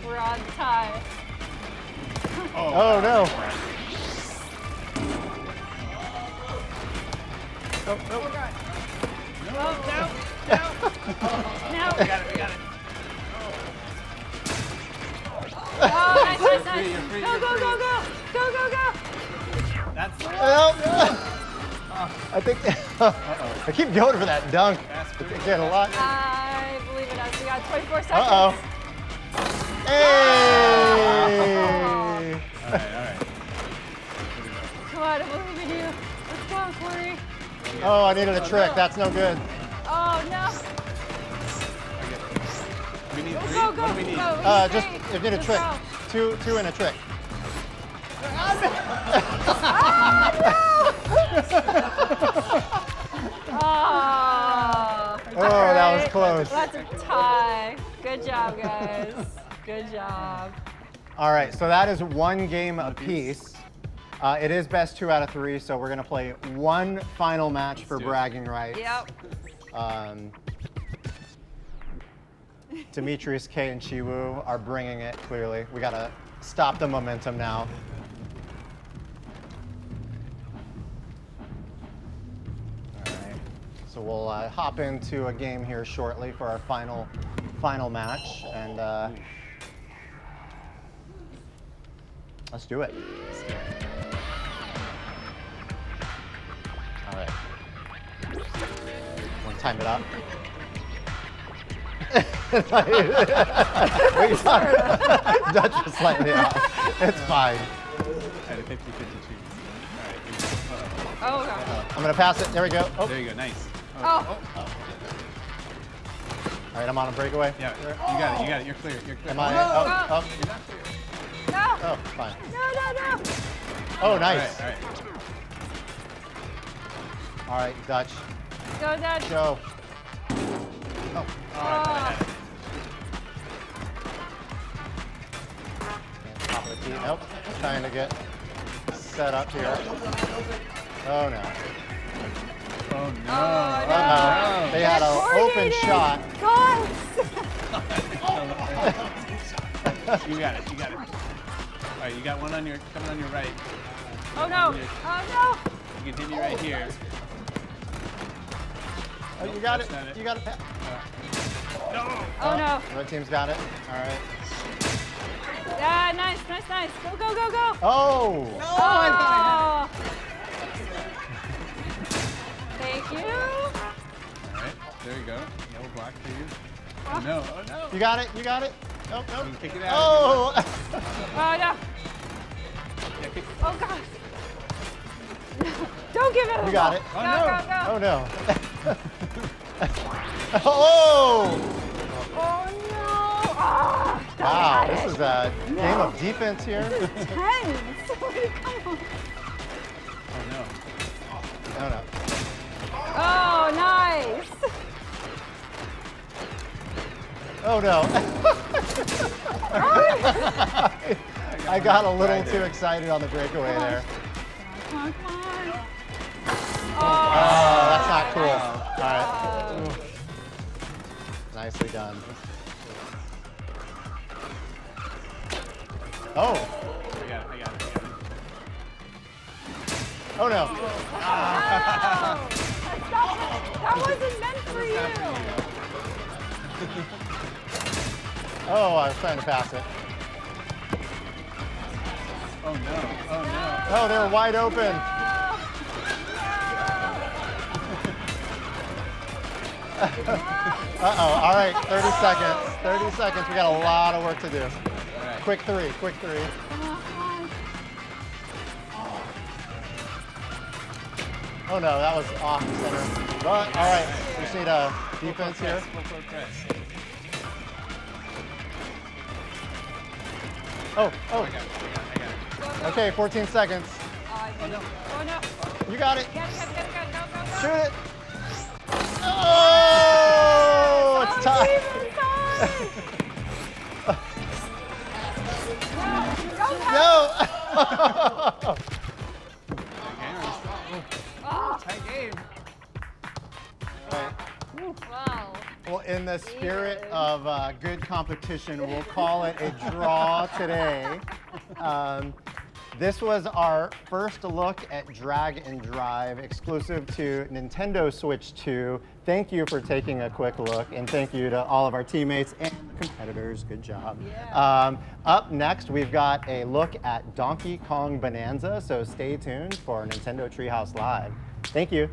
We're on tie. Oh, no. Oh, no. No. We got it. We got it. Oh, nice, nice, nice. You're free, Go, you're go, free. go, go. Go, go, go. That's I think I keep going for that dunk. I get a lot. I believe it us. We got 24 seconds. Uh-oh. Hey! all right. Come on, I believe in you. Let's go, Corey. Oh, I needed a trick. That's no good. Oh, no. We need 3. Go, go, What do we need? go. Just I need a Just trick. go. Two and a trick. Oh, that was close. That's a tie. Good job, guys. Good job. All right, so that is one game apiece. It is best 2 out of 3, so we're gonna play one final match for bragging rights. Yep. Demetrius K and Chi-Woo are bringing it, clearly. We gotta stop the momentum now. All right, so we'll hop into a game here shortly for our final match. And Let's do it. All right. Want to time it up? What are you talking about? Dutch was slightly off. It's fine. At a 50-50 choose. Oh, God. I'm gonna pass it. There we go. Oh. There you go. Nice. Oh. All right, I'm on a breakaway. Yeah. You got it. You got it. You're clear. You're clear. Am I? No. Oh, You're not clear. No. oh, fine. No. Oh, nice. All right. All right, Dutch. Go, Dutch. Go. All Oh. right. Top of the key. Nope. Trying to get set up here. Oh no. Oh no. Uh-oh. They had an open shot. Guys. You got it. You got it. All right. You got one on your coming on your right. Oh, no. Oh, You can hit me right here. Oh, you got it. That's not it. You got it. no. Oh, no. Red team's got it. All right. Yeah, nice. Go. Oh. Oh. Thank you. All right. There you go. Yellow block for you. Oh no. Oh no. You got it. You got it. Nope. You Nope. can kick it out. Oh. Oh, no. Yeah, kick. Oh, gosh. Don't give it a You got it. Go. Oh no. Oh. Oh, no. Ah, Wow. This is a game of defense here. tense. Come on. Oh no. Oh no. Oh, nice. Oh no. I got a little too excited on the breakaway there. Come on. Oh, that's not cool. All right. Nicely done. Oh. I got it. Oh no. That wasn't meant for you. Oh, I was trying to pass it. Oh no. Oh no. Oh, they're wide open. Uh-oh. All right, 30 seconds. 30 seconds. We got a lot of work to do. All right. Quick three. Oh no, that was off center. But, all right, we just need a defense here. Full press. Oh. I got it. Okay, 14 seconds. Oh, no. You got it. Get it. Go. Shoot it. Oh, it's tied. No. Tight game. Wow. Well, in the spirit of good competition, we'll call it a draw today. This was our first look at Drag and Drive exclusive to Nintendo Switch 2. Thank you for taking a quick look, and thank you to all of our teammates and competitors. Good job. Yeah. Up next, we've got a look at Donkey Kong Bananza, so stay tuned for Nintendo Treehouse Live. Thank you.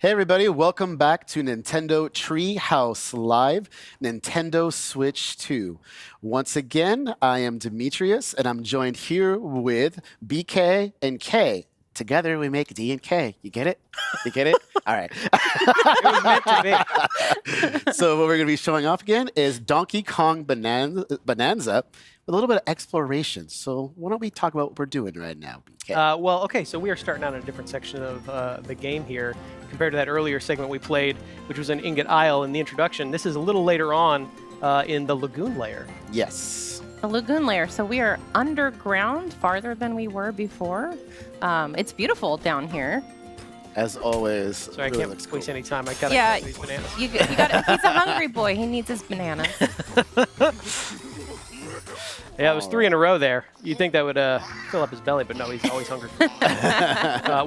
Hey everybody, welcome back to Nintendo Treehouse Live, Nintendo Switch 2. Once again, I am Demetrius, and I'm joined here with BK and K. Together we make D and K. You get it? You get it? All right. It was meant to be. So what we're going to be showing off again is Donkey Kong Bananza with a little bit of exploration. So why don't we talk about what we're doing right now, BK? Well, okay, so we are starting out in a different section of the game here compared to that earlier segment we played, which was an Ingot Isle in the introduction. This is a little later on in the Lagoon layer. Yes. The lagoon layer. So we are underground, farther than we were before. It's beautiful down here. As always. So I really can't looks waste cool. any time. I gotta Yeah, get these bananas. you got. He's a hungry boy. He needs his bananas. Yeah, it was 3 in a row there. You'd think that would fill up his belly, but no, he's always hungry.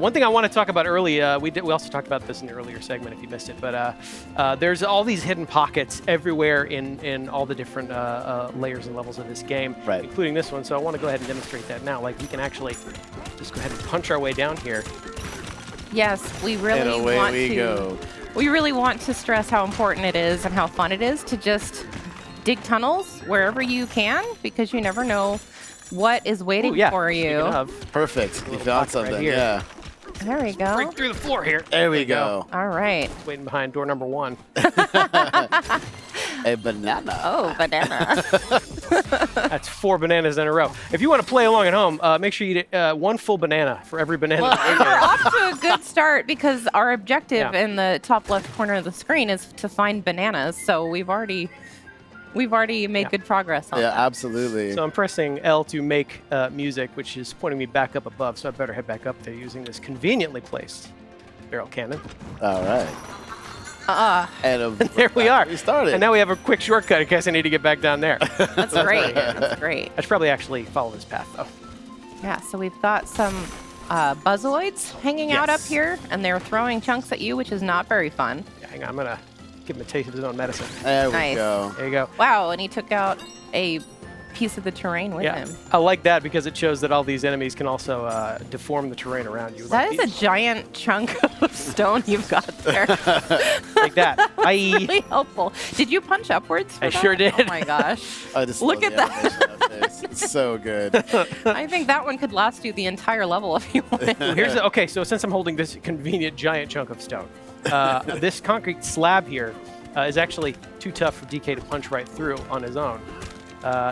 One thing I want to talk about early, we also talked about this in the earlier segment if you missed it, but there's all these hidden pockets everywhere in all the different layers and levels of this game, Right. including this one. So I want to go ahead and demonstrate that now. Like we can actually just go ahead and punch our way down here. Yes, we really And away want we to. go. We really want to stress how important it is and how fun it is to just dig tunnels wherever you can, because you never know what is waiting Ooh, yeah, for speaking you. of, Perfect. You little found pocket right something. here. Yeah. There we go. break through the floor here. There we go. All right. Waiting behind door number 1. A banana. Oh, banana. That's 4 bananas in a row. If you want to play along at home, make sure you eat 1 full banana for every banana. Well, and we're off to a good start because our objective Yeah. in the top left corner of the screen is to find bananas. So we've already made Yeah. good progress on Yeah, that. absolutely. So I'm pressing L to make music, which is pointing me back up above, so I better head back up there using this conveniently placed barrel cannon. All right. And There we are. We started. And now we have a quick shortcut in case I need to get back down there. That's great. That's great. I should probably actually follow this path, though. Yeah, so we've got some buzzoids hanging out up Yes. here, and they're throwing chunks at you, which is not very fun. Yeah, hang on, I'm going to give him a taste of his own medicine. There we Nice. go. There you go. Wow, and he took out a piece of the terrain with Yeah, him. I like that because it shows that all these enemies can also deform the terrain around you. That is a giant chunk of stone you've got there. like that. Really helpful. Did you punch upwards for I that? sure did. Oh my gosh. I just Look love at the that. animation of that face. It's so good. I think that one could last you the entire level if you wanted. Okay, so since I'm holding this convenient giant chunk of stone, this concrete slab here is actually too tough for DK to punch right through on his own.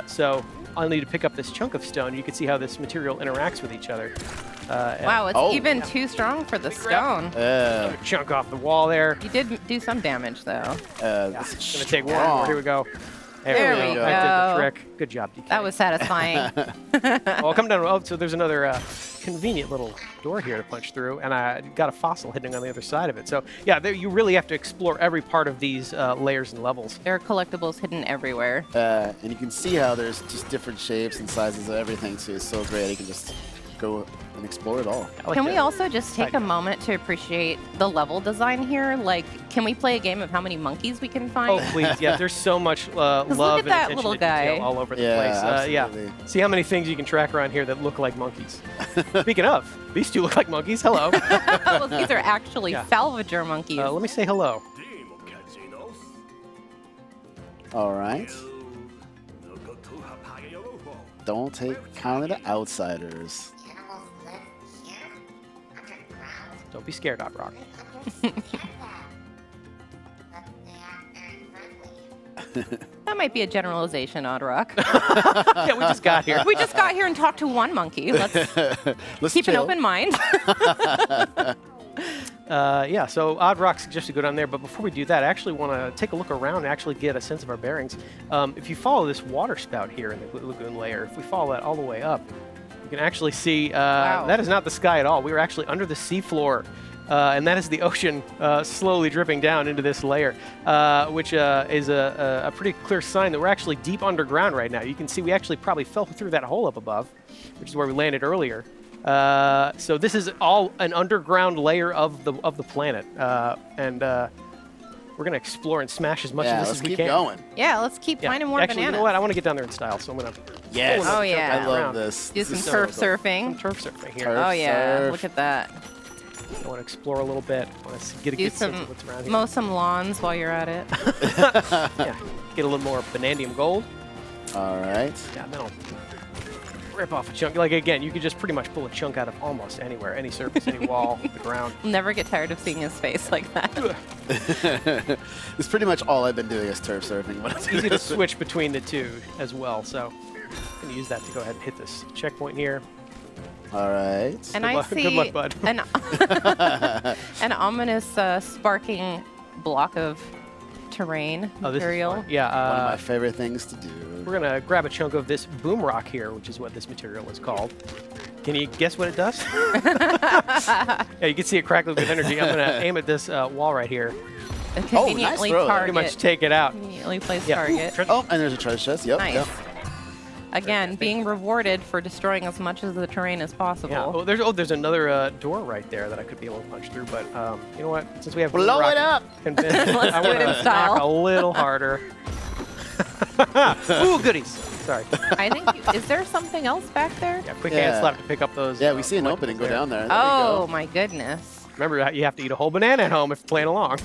So I'll need to pick up this chunk of stone. You can see how this material interacts with each other. Wow, it's Oh. even too strong for the stone. Another chunk off the wall there. You did do some damage, though. This is It's gonna take one strong. more. Here we go. There we That did the go. trick. Good job, DK. That was satisfying. Well, come down. Oh, so there's another convenient little door here to punch through, and I got a fossil hidden on the other side of it. So yeah, you really have to explore every part of these layers and levels. There are collectibles hidden everywhere. And you can see how there's just different shapes and sizes of everything, too. It's so great. You can just go and explore it all. I like Can we that. also just take a moment to appreciate the level design here? Like, can we play a game of how many monkeys we can find? Oh please, yeah. There's so much love look and at that attention little to detail guy. all over the Yeah, place. Yeah. absolutely. See how many things you can track around here that look like monkeys. Speaking of, these two look like monkeys. Hello. Well, these are actually Yeah. salvager monkeys. Let me say hello. All right. Don't take kind of the outsiders. Don't be scared, Hot Rock. That might be a generalization, Odd Rock. Yeah, we just got here. We just got here and talked to one monkey. Let's Let's keep an chill. open mind. Yeah, so Odd Rock suggests to go down there, but before we do that, I actually want to take a look around and actually get a sense of our bearings. If you follow this water spout here in the lagoon layer, if we follow that all the way up, you can actually see that is not the sky at all. We are actually under the seafloor, and that is the ocean slowly dripping down into this layer, which is a pretty clear sign that we're actually deep underground right now. You can see we actually probably fell through that hole up above, which is where we landed earlier. So this is all an underground layer of the planet, and we're gonna explore and smash as much Yeah, of this let's as we keep can. going. Yeah, let's keep Yeah. finding more Actually, bananas. you know what? I want to get down there in style, so I'm gonna. Yes. Oh, yeah. I love around. this. Do This some is so turf cool. surfing. Turf surfing here. Turf Oh yeah, surf. look at that. I want to explore a little bit. I want to get a Do good sense some of what's around here. mow some lawns while you're at it. Yeah, get a little more vanadium gold. All right. Yeah, then I'll rip off a chunk. Like, again, you could just pretty much pull a chunk out of almost anywhere, any surface, any wall, the ground. I'll never get tired of seeing his face like that. It's pretty much all I've been doing is turf surfing. It's easy to switch between the two as well, so I'm going to use that to go ahead and hit this checkpoint here. All right. And Good I luck- see good luck, bud. an ominous sparking block of terrain Oh, this is material. fun. Yeah, One of my favorite things to do. we're going to grab a chunk of this boom rock here, which is what this material is called. Can you guess what it does? Yeah, you can see it crackling with energy. I'm going to aim at this wall right here. A conveniently throw. target. Pretty much take it out. Conveniently placed Yeah. target. Oh, and there's a treasure chest. Yep. Nice. Yep. Again, being rewarded for destroying as much of the terrain as possible. Yeah. There's another door right there that I could be able to punch through, but you know what? Since we have Blow rock it up. convinced, Let's I do it want in to style. knock a little harder. Ooh, goodies. Sorry. I think. Is there something else back there? Yeah, quick Yeah. hand slap to pick up those. Yeah, we see an opening. collectibles Go there. down there. There Oh we go. my goodness! Remember, you have to eat a whole banana at home if you're playing along.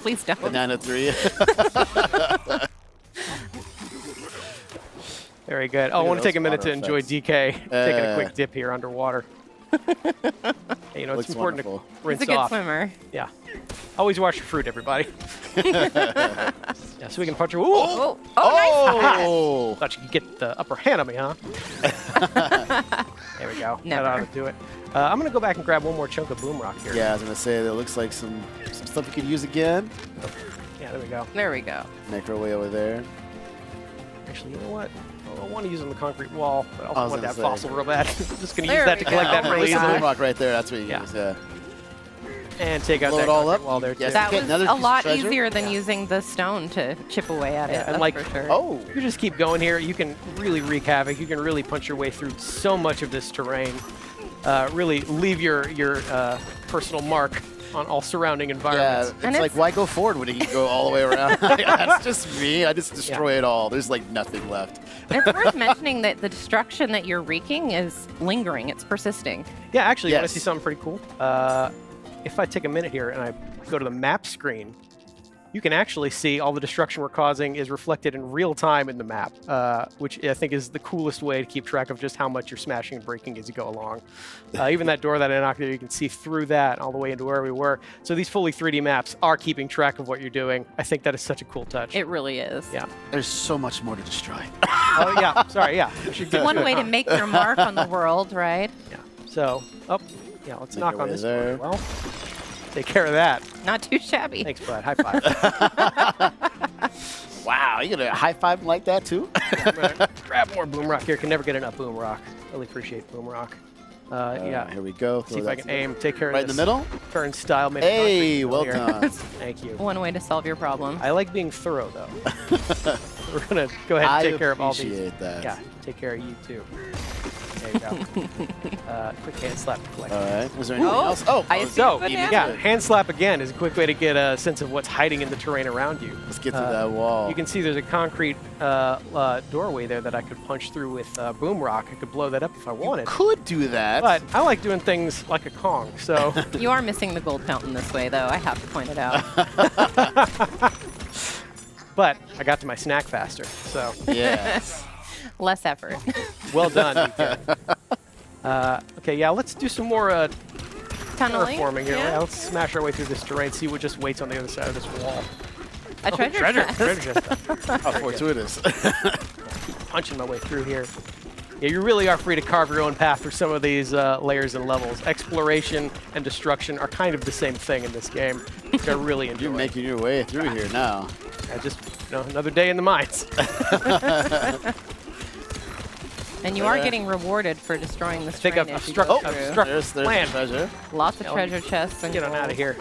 Please don't. Banana 3. Very good. Oh, I Look at want to take a those minute to water enjoy effects. DK taking a quick dip here underwater. Hey, you know, it's Looks important wonderful. to He's rinse a good off. swimmer. Yeah. Always wash your fruit, everybody. Yeah, so we can punch her. Ooh! Oh, nice. Oh. Thought you could get the upper hand on me, huh? There we go. Never. That ought to do it. I'm going to go back and grab one more chunk of boom rock here. Yeah, I was gonna say that looks like some stuff we could use again. Yeah, there we go. There we go. Make our way over there. Actually, you know what? Oh, I want to use it on the concrete wall, but I I also was want gonna that say. fossil real bad. Just going to There use that we to collect go. that Oh my really There's God. the easily. rock right there. That's what you Yeah. use. Yeah. And take out Blow that it all concrete up. wall there, too. Yes. That Okay, was another a piece of lot treasure? easier than using the stone to chip away at it. Yeah, and That's like- for sure. Oh. You just keep going here. You can really wreak havoc. You can really punch your way through so much of this terrain. Really leave your personal mark on all surrounding Yeah, environments. it's And like, it's- why go forward when you can go all the way around? That's just me. I just destroy it all. There's like nothing left. It's worth mentioning that the destruction that you're wreaking is lingering. It's persisting. Yeah, actually, you want Yes. to see something pretty cool? If I take a minute here and I go to the map screen, you can actually see all the destruction we're causing is reflected in real time in the map, which I think is the coolest way to keep track of just how much you're smashing and breaking as you go along. Even that door that I knocked there, you can see through that all the way into where we were. So these fully 3D maps are keeping track of what you're doing. I think that is such a cool touch. It really is. Yeah. There's so much more to destroy. Oh, yeah. Sorry, yeah. We should get One to it. way to make your mark on the world, right? Yeah. So, yeah, let's Make knock our on way this there. door. Well, take care of that. Not too shabby. Thanks, bud. High five. Wow, you gonna high five him like that too? I'm gonna grab more boom rock here. Can never get enough boom rock. Really appreciate boom rock. Yeah. Here we go. See Throw if I that can aim. Take care right of in the this middle. turnstile. made of Hey, concrete well here. done. Thank you. One way to solve your problem. I like being thorough, though. We're gonna go ahead and I take care of all these. appreciate that. Yeah, take care of you too. There you go. Quick hand slap to collect. All right. Was there anything Oh, else? Oh, I let's see So, banana. yeah, hand slap again is a quick way to get a sense of what's hiding in the terrain around you. get through that wall. You can see there's a concrete doorway there that I could punch through with boom rock. I could blow that up if I wanted. could do that. But I like doing things like a Kong, so You are missing the gold fountain this way, though. I have to point it out. but I got to my snack faster. So yes. Less effort. well done, DK. Okay, yeah, let's do some more Tunneling. terraforming here. Yeah. Yeah, let's smash our way through this terrain, see what just waits on the other side of this wall. A treasure chest. treasure chest. How fortuitous. Punching my way through here. Yeah, you really are free to carve your own path through some of these layers and levels. Exploration and destruction are kind of the same thing in this game, which I really enjoy. You're making your way through here now. Just another day in the mines. And you are getting rewarded for destroying this think terrain I've as you go struck- through. I've struck- There's Land. the treasure. Lots of Yeah, treasure chests and Get on out of gold. here.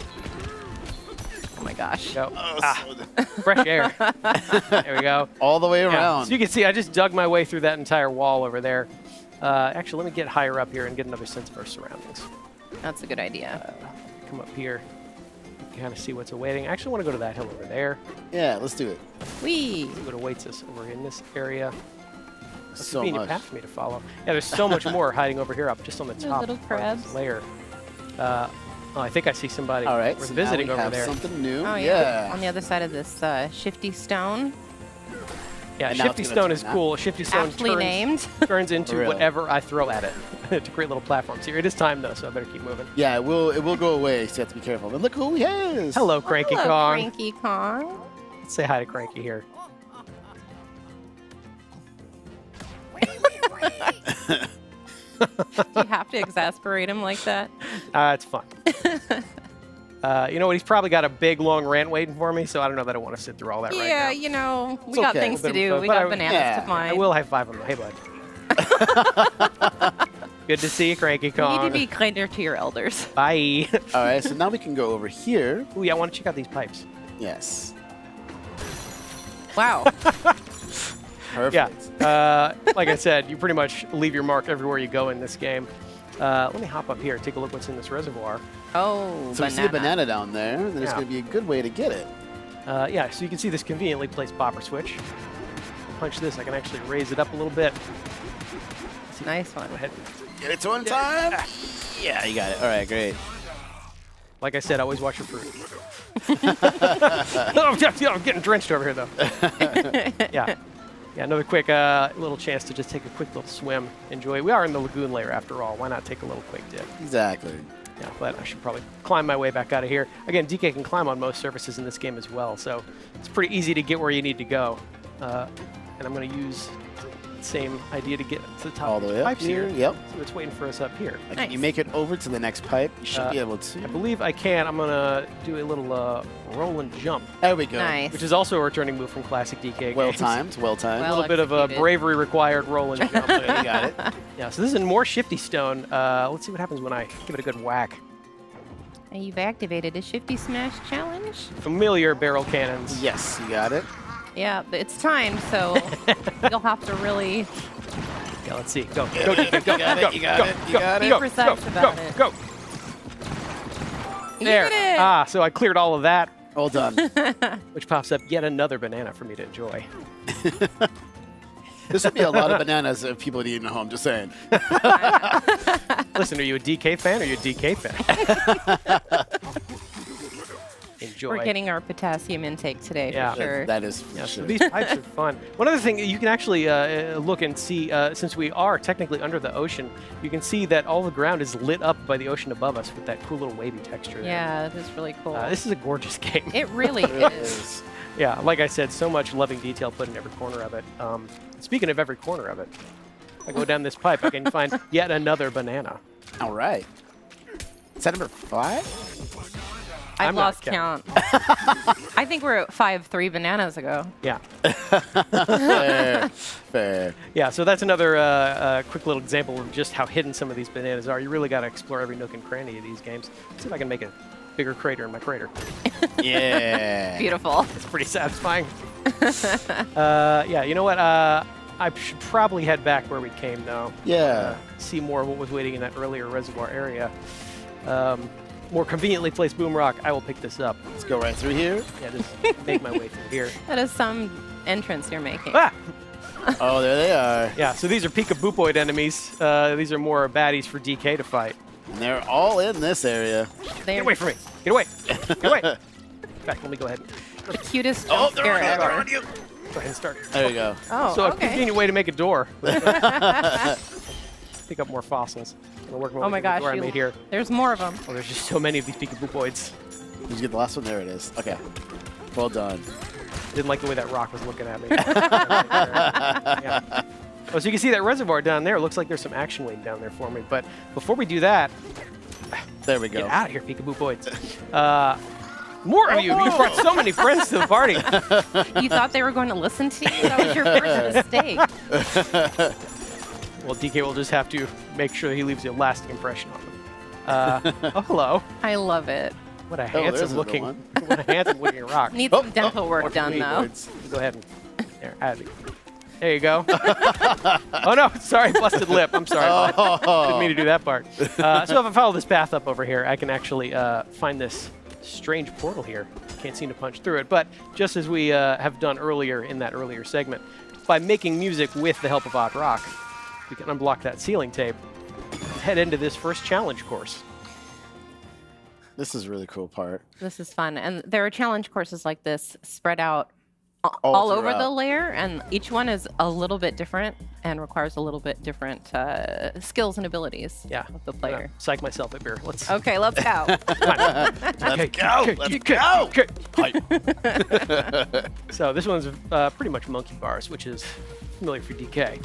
Oh my gosh. Go. Oh, Fresh air. There we go. all the way Yeah. around. So you can see I just dug my way through that entire wall over there. Actually, let me get higher up here and get another sense of our surroundings. That's a good idea. Come up here. Kind of see what's awaiting. I actually want to go to that hill over there. Yeah, let's do it. Whee! See what awaits us over in this area. That's So a convenient much. path for me to follow. Yeah, there's so much more hiding over here up just on the There's top little part of crabs. this layer. Oh, I think I see somebody. All right, We're so visiting now we over have there. something new. Oh yeah. On the other side of this shifty stone, Yeah, And now Shifty it's gonna Stone turn is that. cool. Shifty Stone aptly named. turns into Really? whatever I throw at it to create little platforms here. It is time though, so I better keep moving. Yeah, it will go away, so you have to be careful. But look who he is. Hello, Cranky Hello, Kong. Cranky Kong. Let's say hi to Cranky here. Do you have to exasperate him like that? It's fun. You know what? He's probably got a big, long rant waiting for me, so I don't know that I want to sit through all that right now. Yeah, you know, we It's got okay. things to Little bit of do. fun, We but got I- bananas yeah, to find. I will high five him. Hey, bud. Good to see you, Cranky You Kong. need to be kinder to your elders. Bye. All right, so now we can go over here. Ooh, yeah, I want to check out these pipes. Yes. Wow. Perfect. Yeah. Like I said, you pretty much leave your mark everywhere you go in this game. Let me hop up here, take a look what's in this reservoir. Oh, So we see a banana down there, and there's Yeah. going to be a good way to get it. Yeah, so you can see this conveniently placed popper switch. Punch this, I can actually raise it up a little bit. Nice one. Go ahead. Get it to in time. Yeah, you got it. All right, great. Like I said, always watch your fruit. I'm getting drenched over here, though. Yeah. Yeah, another quick little chance to just take a quick little swim. Enjoy. We are in the lagoon layer after all. Why not take a little quick dip? Exactly. Yeah, but I should probably climb my way back out of here. Again, DK can climb on most surfaces in this game as well, so it's pretty easy to get where you need to go. And I'm going to use the same idea to get to the top All of the the way up pipes here. here. Yep. So it's waiting for us up here. Like, Can you make it over to the next pipe? You should be able to. I believe I can. I'm going to do a little roll and jump, There we go. Nice. which is also a returning move from classic DK Well games. timed. Well timed. A Well little bit of executed. bravery required roll and jump. You got it. Yeah, so this is more Shifty Stone. Let's see what happens when I give it a good whack. And you've activated a Shifty Smash challenge. Familiar barrel cannons. Yes, you got it. Yeah, but it's timed, so you'll have to really Yeah, let's see. Go, go, DK, go, You got go, it, you got go, it, you go, got Be it. go, precise go, about go, it. Go. You There. did it. Ah, so I cleared all of that, Well done. which pops up yet another banana for me to enjoy. This would be a lot of bananas if people had eaten at home, just saying. Listen, are you a DK fan or are you a DK fan? Enjoy. We're getting our potassium intake today Yeah. for sure. That is for Yeah, so sure. these pipes are fun. One other thing, you can actually look and see, since we are technically under the ocean, you can see that all the ground is lit up by the ocean above us with that cool little wavy texture there. Yeah, that is really cool. This is a gorgeous game. It really It is. is. Yeah, like I said, so much loving detail put in every corner of it. Speaking of every corner of it, if I go down this pipe, I can find yet another banana. All right. Is that number 5? I've I'm not lost count. I think we're at 5-3 bananas ago. Yeah. Fair. Fair. Yeah, so that's another quick little example of just how hidden some of these bananas are. You really got to explore every nook and cranny of these games. Let's see if I can make a bigger crater in my crater. Yeah. Beautiful. It's pretty satisfying. Yeah, you know what? I should probably head back where we came, though. Yeah. See more of what was waiting in that earlier reservoir area. More conveniently placed boom rock. I will pick this up. Let's go right through here. Yeah, just make my way through here. That is some entrance you're making. Ah! Oh, there they are. Yeah, so these are Pika-Boopoid enemies. These are more baddies for DK to fight. And they're all in this area. Get away from me! Get away! Get away! In fact, let me go ahead. The cutest Oh, jump they're scare on you. They're ever. on you. Go ahead and start. There you go. Oh, So a okay. convenient way to make a door. Pick up more fossils. I'm working Oh my gosh, door I made here. there's more of them. Oh, there's just so many of these Pika-Boopoids. Did you get the last one? There it is. Okay. Well done. Didn't like the way that rock was looking at me. Yeah. Oh, so you can see that reservoir down there. Looks like there's some action waiting down there for me. But before we do that, There we go. get out of here, Pika-Boopoids. More of you. You brought so many friends to the party. You thought they were going to listen to you? That was your first mistake. Well, DK will just have to make sure he leaves a lasting impression on them. Oh, hello. I love it. What a there's another handsome looking, one. what a handsome looking rock. Need Oh, some dental work done, though. Pika-Boopoids. Go ahead and there you go. Oh no, sorry, busted lip. I'm sorry. bud. Didn't mean to do that part. So if I follow this path up over here, I can actually find this strange portal here. Can't seem to punch through it, but just as we have done earlier in that earlier segment, by making music with the help of Odd Rock, we can unblock that ceiling tape and head into this first challenge course. This is a really cool part. This is fun. And there are challenge courses like this spread out all over the throughout. layer, and each one is a little bit different and requires a little bit different skills and abilities Yeah. of the I'm gonna player. psych myself up here. Let's Okay, let's go. Let's go. Let's go. So this one's pretty much monkey bars, which is familiar for DK.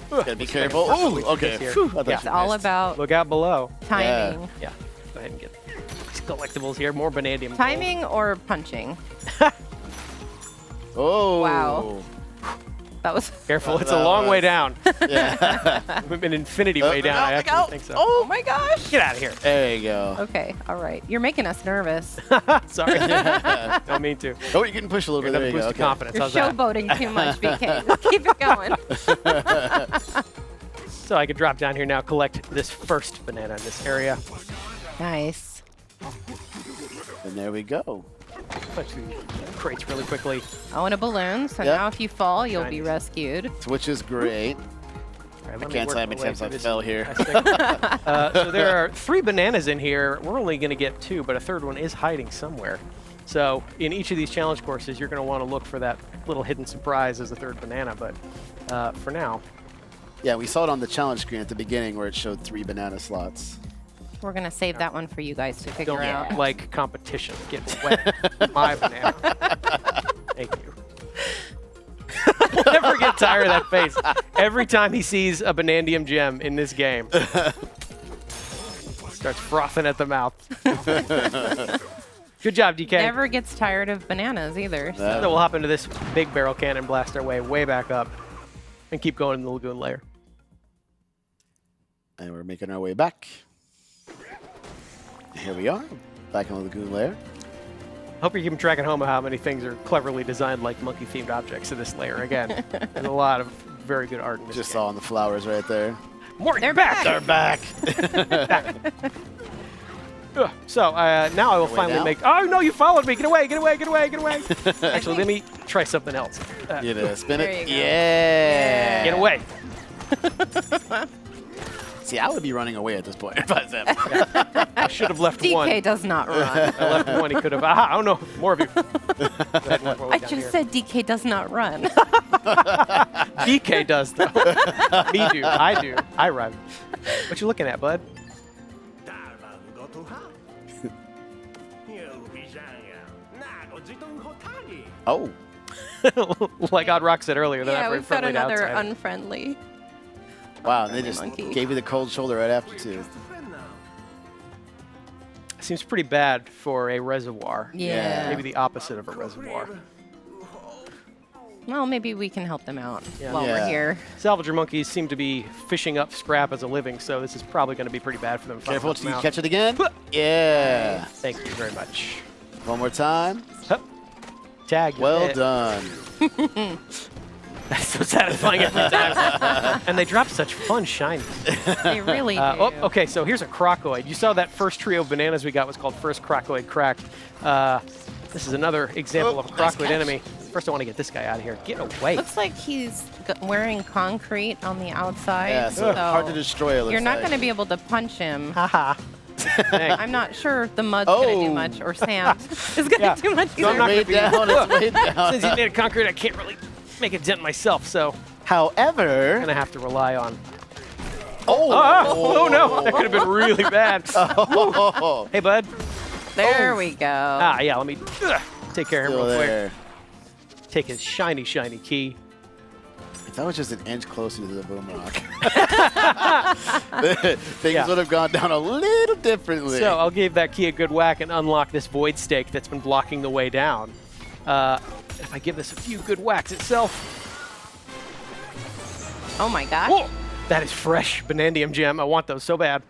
Gotta be careful. Oh, okay. Here. Phew, I thought It's you all missed. about Look out below. timing. Yeah. Go ahead and get these collectibles here. More vanadium. gold. Timing or punching? Oh. Wow. That was. Careful, it's That a long way was- down. Yeah. An infinity way down, I actually think so. Oh my gosh. Get out of here. There you go. Okay, all right. You're making us nervous. Sorry. Don't mean to. Oh, you can push a little bit. Another There you boost go. of Okay. confidence. You're How's that? showboating too much, BK. Just keep it going. So I could drop down here now, collect this first banana in this area. Nice. And there we go. Punch through crates really quickly. Oh, and a balloon. So Yep. now if you fall, you'll be Nice. rescued. Which is great. All right, I let me can't work tell how my many way times through I this fell here. nice thing. So there are 3 bananas in here. We're only going to get 2, but a third one is hiding somewhere. So in each of these challenge courses, you're going to want to look for that little hidden surprise as a third banana. But for now, Yeah, we saw it on the challenge screen at the beginning where it showed 3 banana slots. We're going to save that one for you guys to figure don't out. like competition. Get wet with my banana. Thank you. We'll never get tired of that face. Every time he sees a banandium gem in this game, starts frothing at the mouth. Good job, DK. Never gets tired of bananas either. So. So we'll hop into this big barrel cannon, blast our way back up, and keep going in the lagoon layer. And we're making our way back. Here we are, back in the lagoon layer. Hope you're keeping track at home of how many things are cleverly designed like monkey-themed objects in this layer. Again, there's a lot of very good art in this Just game. saw the flowers right there. Morty, They're back! They're back. So now I will Way finally down? make... Oh, no, you followed me. Get away, get away, get away, get away. Actually, let me try something else. You know, spin There it. you go. Yeah. Get away. See, I would be running away at this point. if I was him. I should have left DK one. does not run. I left one. He could have... I don't know. More of you. Go ahead, work my way I down just here. said DK does not run. DK does, though. Me do. I do. I run. What you looking at, bud? Oh, Like Odd Rock said earlier, they're Yeah, not very we've got friendly to another outsiders. unfriendly. wow. And they just Monkey. gave you the cold shoulder right after, too. Seems pretty bad for a reservoir. Yeah. Maybe the opposite of a reservoir. Well, maybe we can help them out Yeah. while Yeah. we're here. Salvager monkeys seem to be fishing up scrap as a living, so this is probably going to be pretty bad for them. if I Careful, help till them you out. catch it again. Yeah. Thank you very much. One more time. Hup. Tag. you Well hit. done. That's so satisfying every time. And they drop such fun shinies. They really do. Oh, okay, so here's a crocoid. You saw that first trio of bananas we got was called First Crocoid Crack. This is another example Oh, of a nice crocoid catch. enemy. First, I want to get this guy out of here. Get away. Looks like he's wearing concrete on the outside. Yeah, so hard to destroy. It looks You're not like. going to be able to punch him. Haha. Thanks. I'm not sure if the mud's going to do Oh. much or Sam is going to Yeah. do much So I'm either. not way gonna be- down. It's way down. Since he's made of concrete, I can't really make a dent myself, so I'm However, going to have to rely on... oh, Oh, no, that could have been really bad. oh, Hey, bud. There we go. Yeah, let me take care of him still real quick. there. Take his shiny, shiny key. If that was just an inch closer to the boom rock, things Yeah. would have gone down a little differently. So I'll give that key a good whack and unlock this void stake that's been blocking the way down. If I give this a few good whacks itself... Oh my gosh. Whoa! That is fresh Banandium gem. I want those so bad.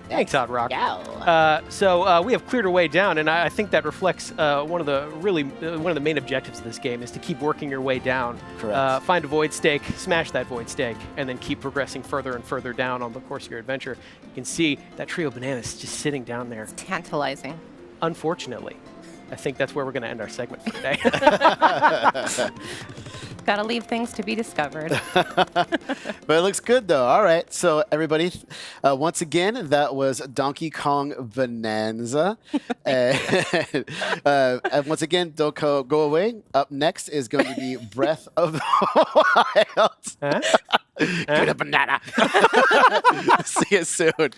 Thanks, Odd Rock. So we have cleared our way down, and I think that reflects one of the main objectives of this game is to keep working your way down. Correct. Find a void stake, smash that void stake, and then keep progressing further and further down on the course of your adventure. You can see that trio of bananas just sitting down there. Tantalizing. Unfortunately, I think that's where we're going to end our segment for today. Gotta leave things to be discovered. But it looks good though. All right. So everybody, once again, that was Donkey Kong Bananza. And once again, don't go away. Up next is going to be Breath of the Wild. Huh? Give me a banana. See you soon.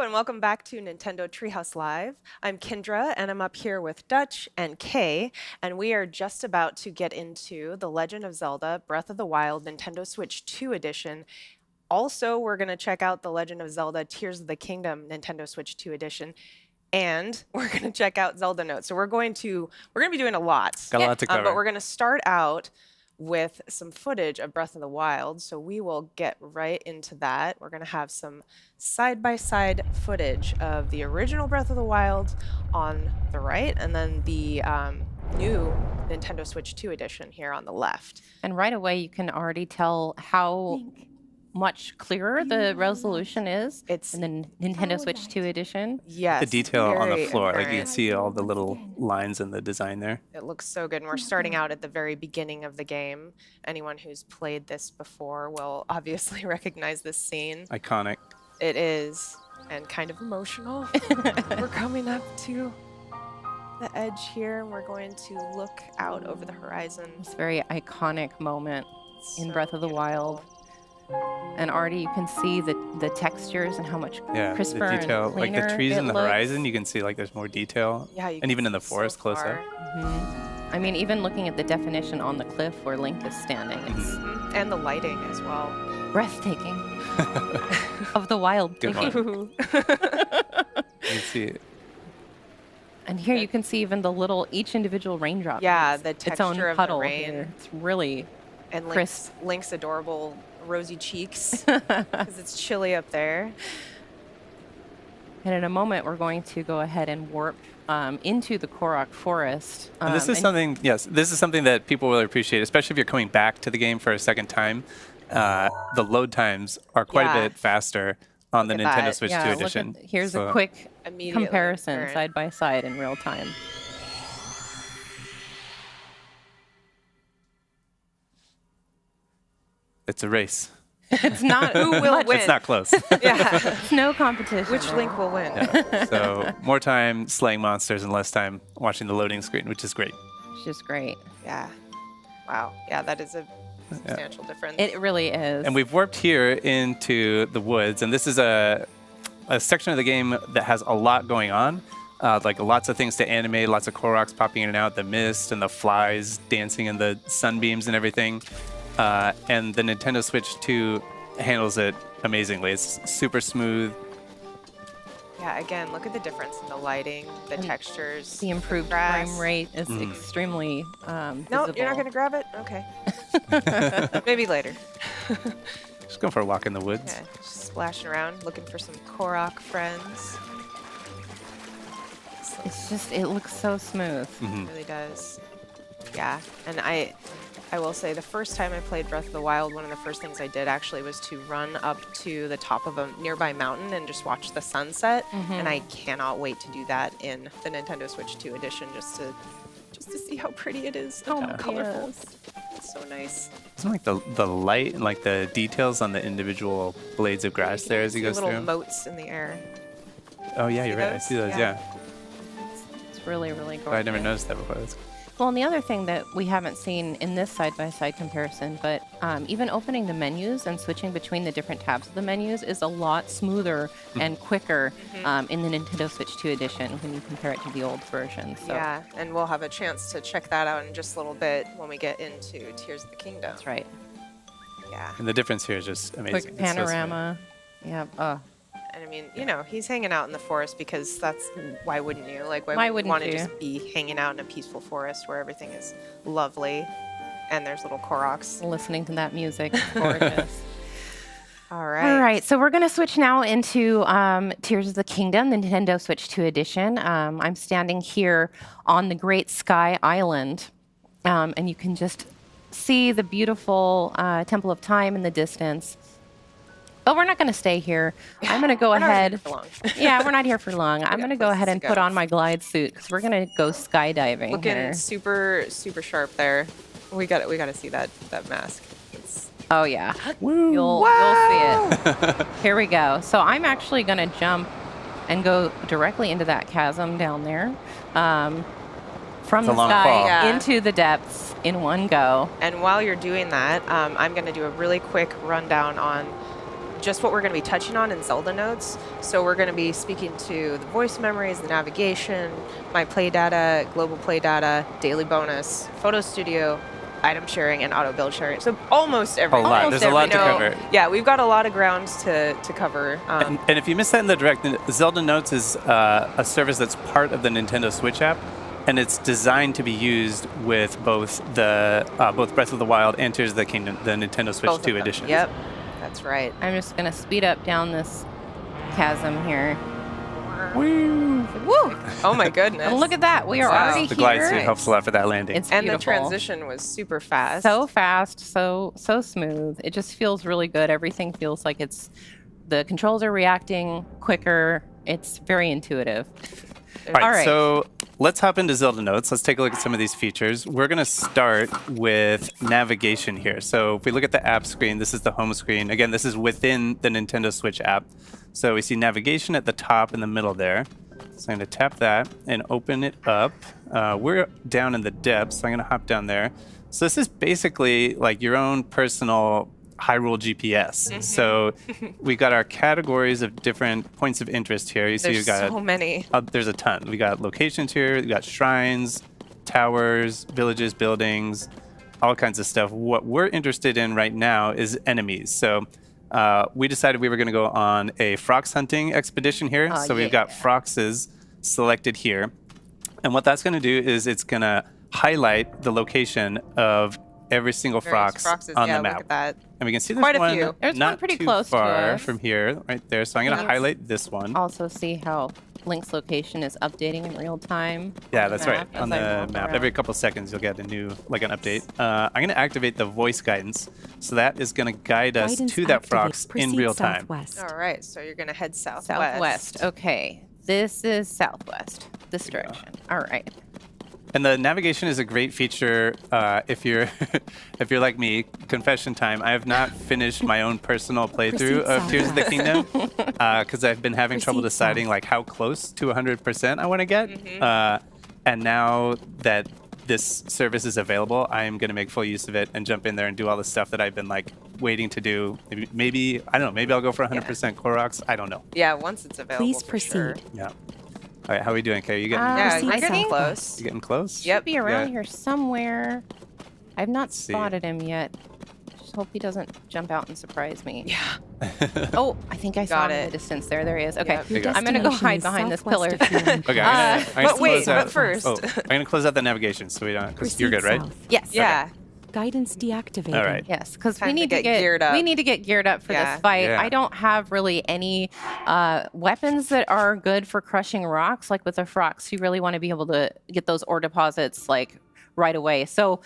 and welcome back to Nintendo Treehouse Live. I'm Kendra, and I'm up here with Dutch and Kay, and we are just about to get into The Legend of Zelda Breath of the Wild Nintendo Switch 2 Edition. Also, we're going to check out The Legend of Zelda Tears of the Kingdom Nintendo Switch 2 Edition, and we're going to check out Zelda Notes. So we're going to be doing a lot. Got a lot to cover. But we're going to start out with some footage of Breath of the Wild, so we will get right into that. We're going to have some side-by-side footage of the original Breath of the Wild on the right, and then the new Nintendo Switch 2 edition here on the left. And right away, you can already tell how much clearer the resolution is It's in the Nintendo Switch 2 edition. yes, The detail on the very floor, like you can apparent. see all the little lines in the design there. It looks so good. And we're starting out at the very beginning of the game. Anyone who's played this before will obviously recognize this scene. Iconic. It is, and kind of emotional. We're coming up to the edge here, and we're going to look out over the horizon. It's a very iconic moment in So Breath of the Wild. beautiful. And already you can see the textures and how much Yeah, crisper the detail, and like cleaner the trees it in the looks. horizon, you can see like there's more detail. Yeah, you And can even in the see so forest close far. up. I mean, even looking at the definition on the cliff where Link is standing, it's Mhm. And the lighting as well. breathtaking. Of the wild. Good thinking. one. You can see it. And here you can see even each individual raindrop. Yeah, has the its own texture of the puddle rain. here. It's really And crisp. Link's adorable rosy cheeks because it's chilly up there. And in a moment, we're going to go ahead and warp into the Korok Forest. And this is something, yes, this is something that people really appreciate, especially if you're coming back to the game for a second time. The load times are quite Yeah. a bit faster on the Look at Nintendo that. Switch 2 yeah, edition. here's So a quick Immediately comparison apparent. side by side in real time. It's a race. It's not Who will win? It's not close. Yeah. It's no competition. Which there. Link will win? So more time slaying monsters and less time watching the loading screen, which is great. It's just great. Yeah. Wow. Yeah, that is a substantial difference. It really is. And we've warped here into the woods, and this is a section of the game that has a lot going on. Like lots of things to animate, lots of Koroks popping in and out, the mist and the flies dancing in the sunbeams and everything. And the Nintendo Switch 2 handles it amazingly. It's super smooth. Yeah, again, look at the difference in the lighting, the And textures. the improved grass. frame rate is extremely No, you're not going to grab it? Okay. Maybe later. Just going for a walk in the woods. Yeah, just splashing around, looking for some Korok friends. It's just, it looks so smooth. It really does. Yeah, and I will say the first time I played Breath of the Wild, one of the first things I did actually was to run up to the top of a nearby mountain and just watch the sunset. And I cannot wait to do that in the Nintendo Switch 2 edition just to see how pretty it is and how colorful. Yes. It's so nice. Isn't like the light and like the details on the individual blades of grass there as he See goes little through? moats in the air. Oh yeah, you're right. I those? see those. Yeah. Yeah. It's really, really gorgeous. I never noticed that before. That's Well, and the other thing that we haven't seen in this side-by-side comparison, but even opening the menus and switching between the different tabs of the menus is a lot smoother and quicker in the Nintendo Switch 2 edition when you compare it to the old version. So Yeah, and we'll have a chance to check that out in just a little bit when we get into Tears of the Kingdom. that's right. Yeah. And the difference here is just amazing. Quick It's so smooth. panorama. Yeah. And I mean, you know, he's hanging out in the forest because that's why wouldn't you? Like, why Why would you want wouldn't to you? just be hanging out in a peaceful forest where everything is lovely and there's little Koroks? Listening to that music, it's gorgeous. All right. All right, so we're going to switch now into Tears of the Kingdom, the Nintendo Switch 2 edition. I'm standing here on the Great Sky Island, and you can just see the beautiful Temple of Time in the distance. But we're not going to stay here. I'm going to go We're not ahead. here for long. Yeah, we're not here for long. I'm going to go places ahead to and go. put on my glide suit because we're going to go skydiving Looking here. super sharp there. We got to see that mask. It's Oh yeah, you'll see it. Here we go. So I'm actually going to jump and go directly into that chasm down there, from It's a the long sky fall. Yeah. into the depths in one go. And while you're doing that, I'm going to do a really quick rundown on just what we're going to be touching on in Zelda notes. So we're going to be speaking to the voice memories, the navigation, my play data, global play data, daily bonus, photo studio, item sharing, and auto build sharing. So almost everything. A lot. There's a lot to cover. Yeah, we've got a lot of grounds to cover. And if you missed that in the direct, Zelda Notes is a service that's part of the Nintendo Switch app, and it's designed to be used with both both Breath of the Wild and Tears of the Kingdom, the Nintendo Switch Both of 2 them. edition. Yep, that's right. I'm just going to speed up down this chasm here. Woo! Oh my goodness. And look at that. We are Wow. already The glide here. suit helps a lot for that landing. It's And the beautiful. transition was super fast. So fast, so smooth. It just feels really good. Everything feels like the controls are reacting quicker. It's very intuitive. All right, so let's hop into Zelda Notes. Let's take a look at some of these features. We're going to start with navigation here. So if we look at the app screen, this is the home screen. Again, this is within the Nintendo Switch app. So we see navigation at the top in the middle there. So I'm going to tap that and open it up. We're down in the depths, so I'm going to hop down there. So this is basically like your own personal Hyrule GPS. So we got our categories of different points of interest here. You see, There's you got so many. there's a ton. We got locations here. We got shrines, towers, villages, buildings, all kinds of stuff. What we're interested in right now is enemies. So we decided we were going to go on a frox hunting expedition here. So we've got froxes selected here. And what that's going to do is it's going to highlight the location of every single frox Foxes, on yeah, the map. Look at that. And we can see there's Quite a one few. There's not one pretty too close to far us. from here, right there. So I'm going to highlight this one. Also see how Link's location is updating in real time. Yeah, on the that's right. map On as I the walk map, around. every couple seconds you'll get a new, like an update. I'm going to activate the voice guidance, so that is going to guide us to that frox in real time. All right, so you're going to head southwest. Southwest. Okay. This is southwest. This direction. All right. And the navigation is a great feature if you're if you're like me. Confession time. I have not finished my own personal playthrough of Tears of the Kingdom because I've been having trouble deciding like how close to 100% I want to get. And now that this service is available, I am going to make full use of it and jump in there and do all the stuff that I've been like waiting to do. Maybe I don't know. Maybe I'll go for 100% Koroks. I don't know. Yeah, once it's available. Please for proceed. sure. Yeah. All right. How are we doing, Kay? You getting Yeah, Proceed you're getting southwest. close. you getting close? Yep. Be around Yeah. here somewhere. I've not see. spotted him yet. Just hope he doesn't jump out and surprise me. Yeah. Oh, I think I saw Got him in it. the distance there. There he is. Okay. Yep. There you go. I'm going to go Destination hide is behind this southwest pillar. of here. Okay. I'm gonna but wait, close out. but first. Oh, I'm gonna close out the navigation so we don't. Because you're Proceed good, right? south. Yes. Yeah. Guidance deactivated. All right. Yes, because we Time to need to get get geared up. We need to get geared up for Yeah. this fight. Yeah. I don't have really any weapons that are good for crushing rocks. Like with the frox, you really want to be able to get those ore deposits like right away. So,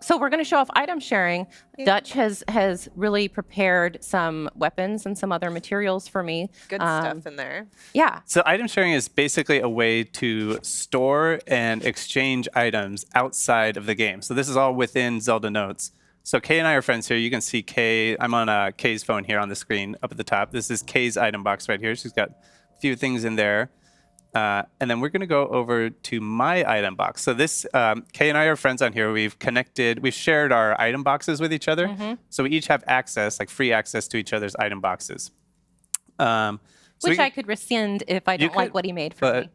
so we're going to show off item sharing. Dutch has really prepared some weapons and some other materials for me. Good stuff in there. Yeah. So item sharing is basically a way to store and exchange items outside of the game. So this is all within Zelda Notes. So Kay and I are friends here. You can see Kay. I'm on Kay's phone here on the screen up at the top. This is Kay's item box right here. She's got a few things in there. And then we're going to go over to my item box. So this, Kay and I are friends on here. We've shared our item boxes with each other. So we each have access, like free access to each other's item boxes. Which I could rescind if I don't like could, what he made for me.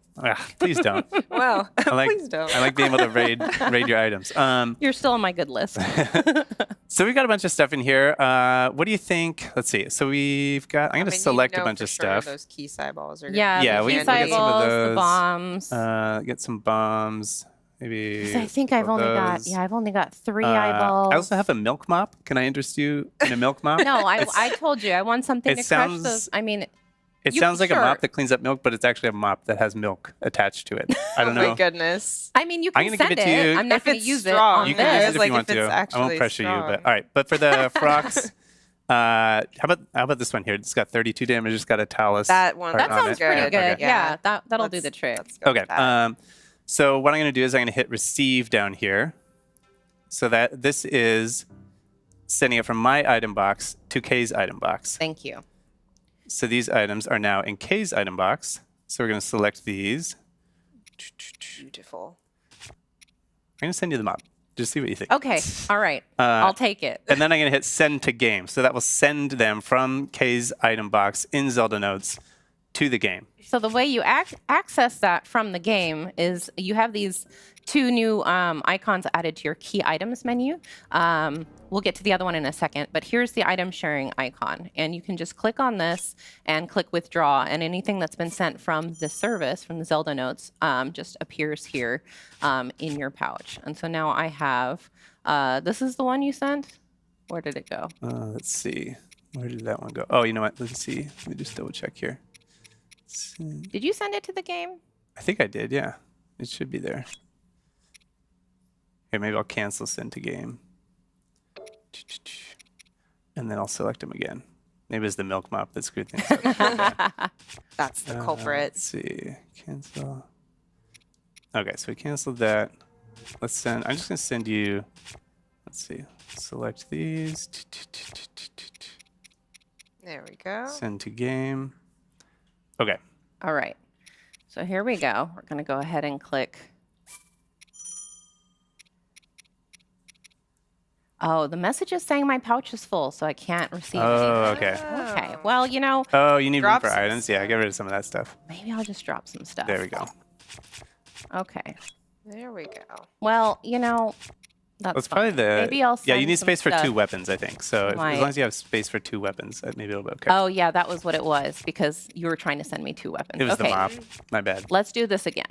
Please don't. Well, I please don't. I like being able to raid your items. You're still on my good list. So we got a bunch of stuff in here. What do you think? Let's see. So we've got. I'm going to select a bunch of stuff. Those key eyeballs are. Yeah, Yeah, the we key can get some of eyeballs, the those. bombs. Get some bombs. Maybe. 'Cause I think I've only got 3 eyeballs. I also have a milk mop. Can I interest you in a milk mop? No, I told you I want something it to crush sounds- those. I mean, It You- sounds like a sure. mop that cleans up milk, but it's actually a mop that has milk attached to it. I don't Oh know. my goodness. I mean, you I'm can gonna give send it to you. I'm not If going to it's use strong, it on You can use this. it if like you want if it's to. I won't actually pressure you, but strong. all right. But for the frox, how about this one here? It's got 32 damage. It's got a talus. That one. heart That on sounds it. pretty good. good. Okay. Yeah, that'll do the Let's- trick. let's go Okay. with that. So what I'm going to do is I'm going to hit receive down here, so that this is sending it from my item box to Kay's item box. Thank you. So these items are now in Kay's item box. So we're going to select these. Beautiful. I'm going to send you the mop. Just see what you think. Okay. All right. I'll take it. And then I'm going to hit send to game. So that will send them from Kay's item box in Zelda Notes to the game. So the way you access that from the game is you have these 2 new icons added to your key items menu. We'll get to the other one in a second, but here's the item sharing icon. And you can just click on this and click withdraw, and anything that's been sent from the service, from the Zelda Notes, just appears here in your pouch. And so now I have, this is the one you sent? Where did it go? Let's see. Where did that one go? Oh, you know what? Let's see. Let me just double check here. Did you send it to the game? I think I did, yeah. It should be there. Okay, maybe I'll cancel send to game. And then I'll select them again. Maybe it's the milk mop that screwed things up. That's the culprit. Let's see. Cancel. Okay, so we canceled that. Let's send. I'm just going to send you. Let's see. Select these. There we go. Send to game. Okay. All right. So here we go. We're going to go ahead and click. Oh, the message is saying my pouch is full, so I can't receive Oh, anything. okay. Okay. Well, you know, Oh, you need room Drop for some items? Yeah, get rid of some of that stuff. maybe I'll just drop some stuff. There we go. Okay. There we go. Well, you know, that's That's probably fine. the. Maybe I'll Yeah, you send need some space for 2 stuff. weapons, I think. So as Right. long as you have space for 2 weapons, maybe it'll be okay. Oh, yeah, that was what it was, because you were trying to send me 2 weapons. It was okay. the mop. My bad. Let's do this again.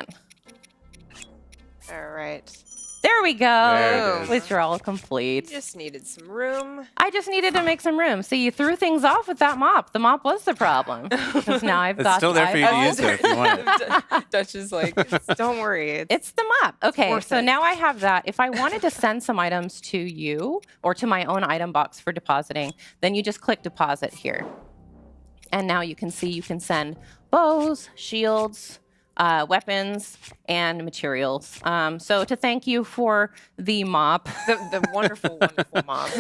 All right. There we go. There it is. Withdrawal complete. Just needed some room. I just needed to make some room. See, you threw things off with that mop. The mop was the problem. Because now I've It's got still there for you to use it if you want it. Dutch is like, don't worry. It's the mop. Okay, worth so it. now I have that. If I wanted to send some items to you or to my own item box for depositing, then you just click deposit here. And now you can see you can send bows, shields, weapons, and materials. So to thank you for the mop, the wonderful, wonderful mom.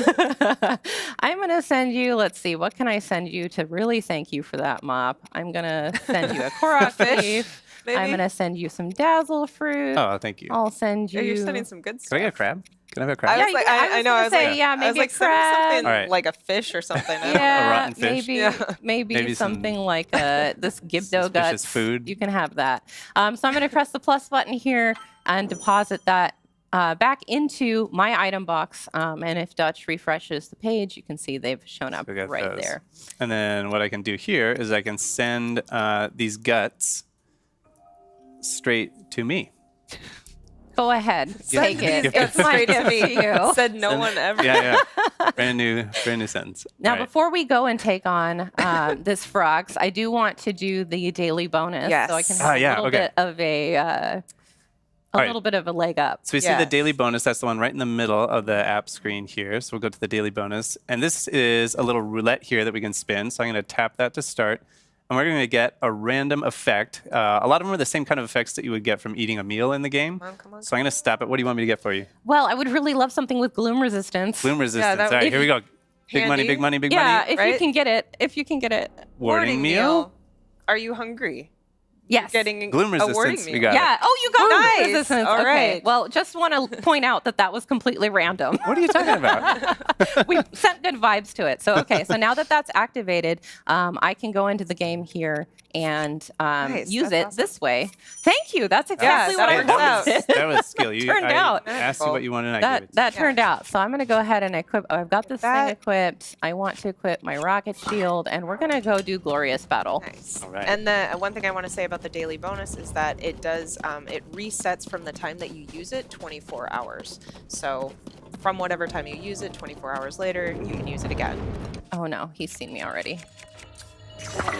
I'm going to send you, let's see, what can I send you to really thank you for that mop? I'm going to send you a Korok leaf. I'm maybe? going to send you some dazzle fruit. Oh, thank you. I'll send you. Oh, you're sending some good Can I stuff. get a crab? Can I have a crab? I was Yeah, like, you can- I I was know. gonna I was say, like, yeah, I was maybe like, a send me something crab. All right. like a fish or something. I don't know. Yeah, rotten fish. maybe Yeah. maybe some something like this Gibdo suspicious guts. food. You can have that. So I'm going to press the plus button here and deposit that back into my item box. And if Dutch refreshes the page, you can see they've shown up We got right those. there. And then what I can do here is I can send these guts straight to me. Go ahead, take it. these It's my straight to gift me. to you. Said no one ever. Yeah, yeah. brand new sentence. Now, All right. before we go and take on this Frogs, I do want to do the daily bonus, Yes. so I can Ah, have a yeah, little okay. bit of a right. little bit of a leg up. So we see the Yes. daily bonus. That's the one right in the middle of the app screen here. So we'll go to the daily bonus. And this is a little roulette here that we can spin. So I'm going to tap that to start. And we're going to get a random effect. A lot of them are the same kind of effects that you would get from eating a meal in the game. Come on. So I'm going to stop it. What do you want me to get for you? Well, I would really love something with gloom resistance. Gloom resistance. that- All right, if here we go. Big money, handy. big money, big Yeah, money. if you right? can get it. If you can get it. Warning meal. Are you hungry? Yes. Getting Gloom a warning resistance. meal. We got it. Yeah. Oh, you got Nice. gloom resistance. All Okay. right. Well, just want to point out that was completely random. What are you talking about? We sent good vibes to it. So okay. So now that that's activated, I can go into the game here and Nice, use it that's awesome. this way. Thank you. That's exactly that what I works wanted. out. That was skill. You Turned I out. asked you what you wanted and I gave it to That you. turned out. So I'm going to go ahead and equip. I've got this thing That- equipped. I want to equip my rocket shield, and we're going to go do glorious battle. Nice. All right. And the one thing I want to say about the daily bonus is that it does it resets from the time that you use it 24 hours. So from whatever time you use it, 24 hours later, you can use it again. Oh no, he's seen me already.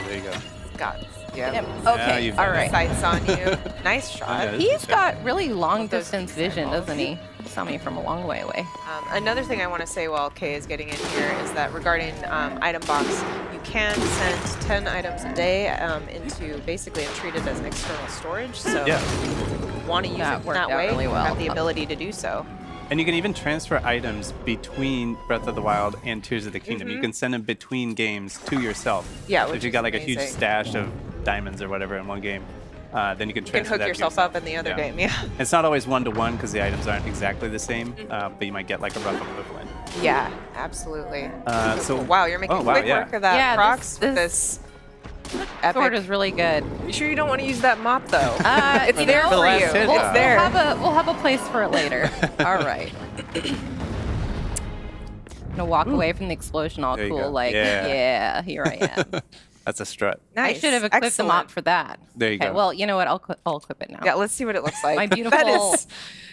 There you go. Got it. Yeah. Yep. Yeah, Okay. you've All done right. Sights on you. Nice shot. Yeah. He's got really long those distance pixel vision, balls. doesn't he? He saw me from a long way away. Another thing I want to say while Kay is getting in here is that regarding item box, you can send 10 items a day into basically and treat it as an external storage. So Yeah. if you want to use That it worked that out way, really you well. have the ability to do so. And you can even transfer items between Breath of the Wild and Tears of the Kingdom. You can send them between games to yourself. Yeah, So which if you is got like a huge amazing. stash of diamonds or whatever in one game. then you can You can transfer hook that to yourself up in the other Yeah. game. Yeah. It's not always one-to-one because the items aren't exactly the same, but you might get like a rough equivalent. Yeah, absolutely. So Wow, you're making quick yeah. work of that, Yeah, Prox, with this this epic. sword is really good. You sure you don't want to use that mop though? It's you there know, for last you. hit, It's yeah. there. We'll have a place for it later. All right. I'm gonna walk away from the explosion all There you cool, go. like, Yeah. yeah, here I am. That's a strut. Nice. I should have equipped the mop Excellent. for that. There you Okay, go. well, you know what? I'll equip it now. Yeah, let's see what it looks like. My beautiful-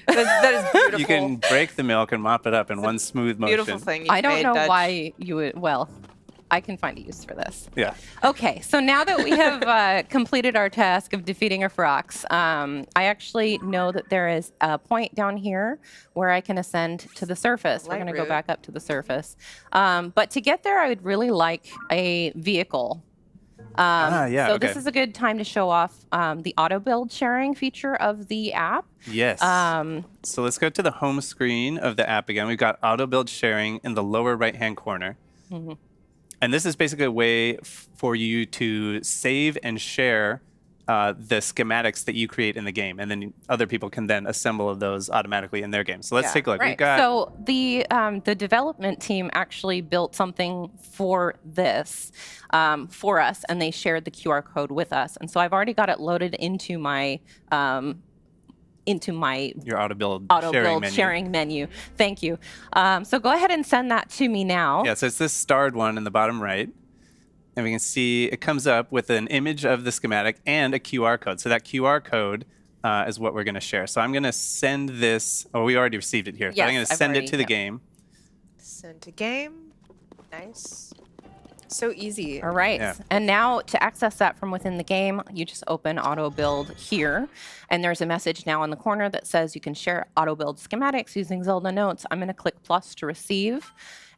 That is beautiful. You can break the milk and mop it up in one smooth motion. Beautiful thing. I don't made, know Dutch. why you would. Well, I can find a use for this. Yeah. Okay, so now that we have completed our task of defeating our frogs, I actually know that there is a point down here where I can ascend to the surface. We're Light going to go route. back up to the surface. But to get there, I would really like a vehicle. Yeah, so okay. this is a good time to show off the auto build sharing feature of the app. Yes. So let's go to the home screen of the app again. We've got auto build sharing in the lower right-hand corner. Mm-hmm. And this is basically a way for you to save and share the schematics that you create in the game, and then other people can then assemble those automatically in their game. So let's Yeah, take a look. We've Right. got So the development team actually built something for this for us, and they shared the QR code with us. And so I've already got it loaded into my your auto build auto sharing build menu. sharing menu. Thank you. So go ahead and send that to me now. Yeah, so it's this starred one in the bottom right. And we can see it comes up with an image of the schematic and a QR code. So that QR code is what we're going to share. So I'm going to send this. Oh, we already received it here. But I'm Yes, going to I've send already- it to the yep. game. Send to game. Nice. So easy. All right. Yeah. And now to access that from within the game, you just open auto build here. And there's a message now in the corner that says you can share auto build schematics using Zelda Notes. I'm going to click plus to receive.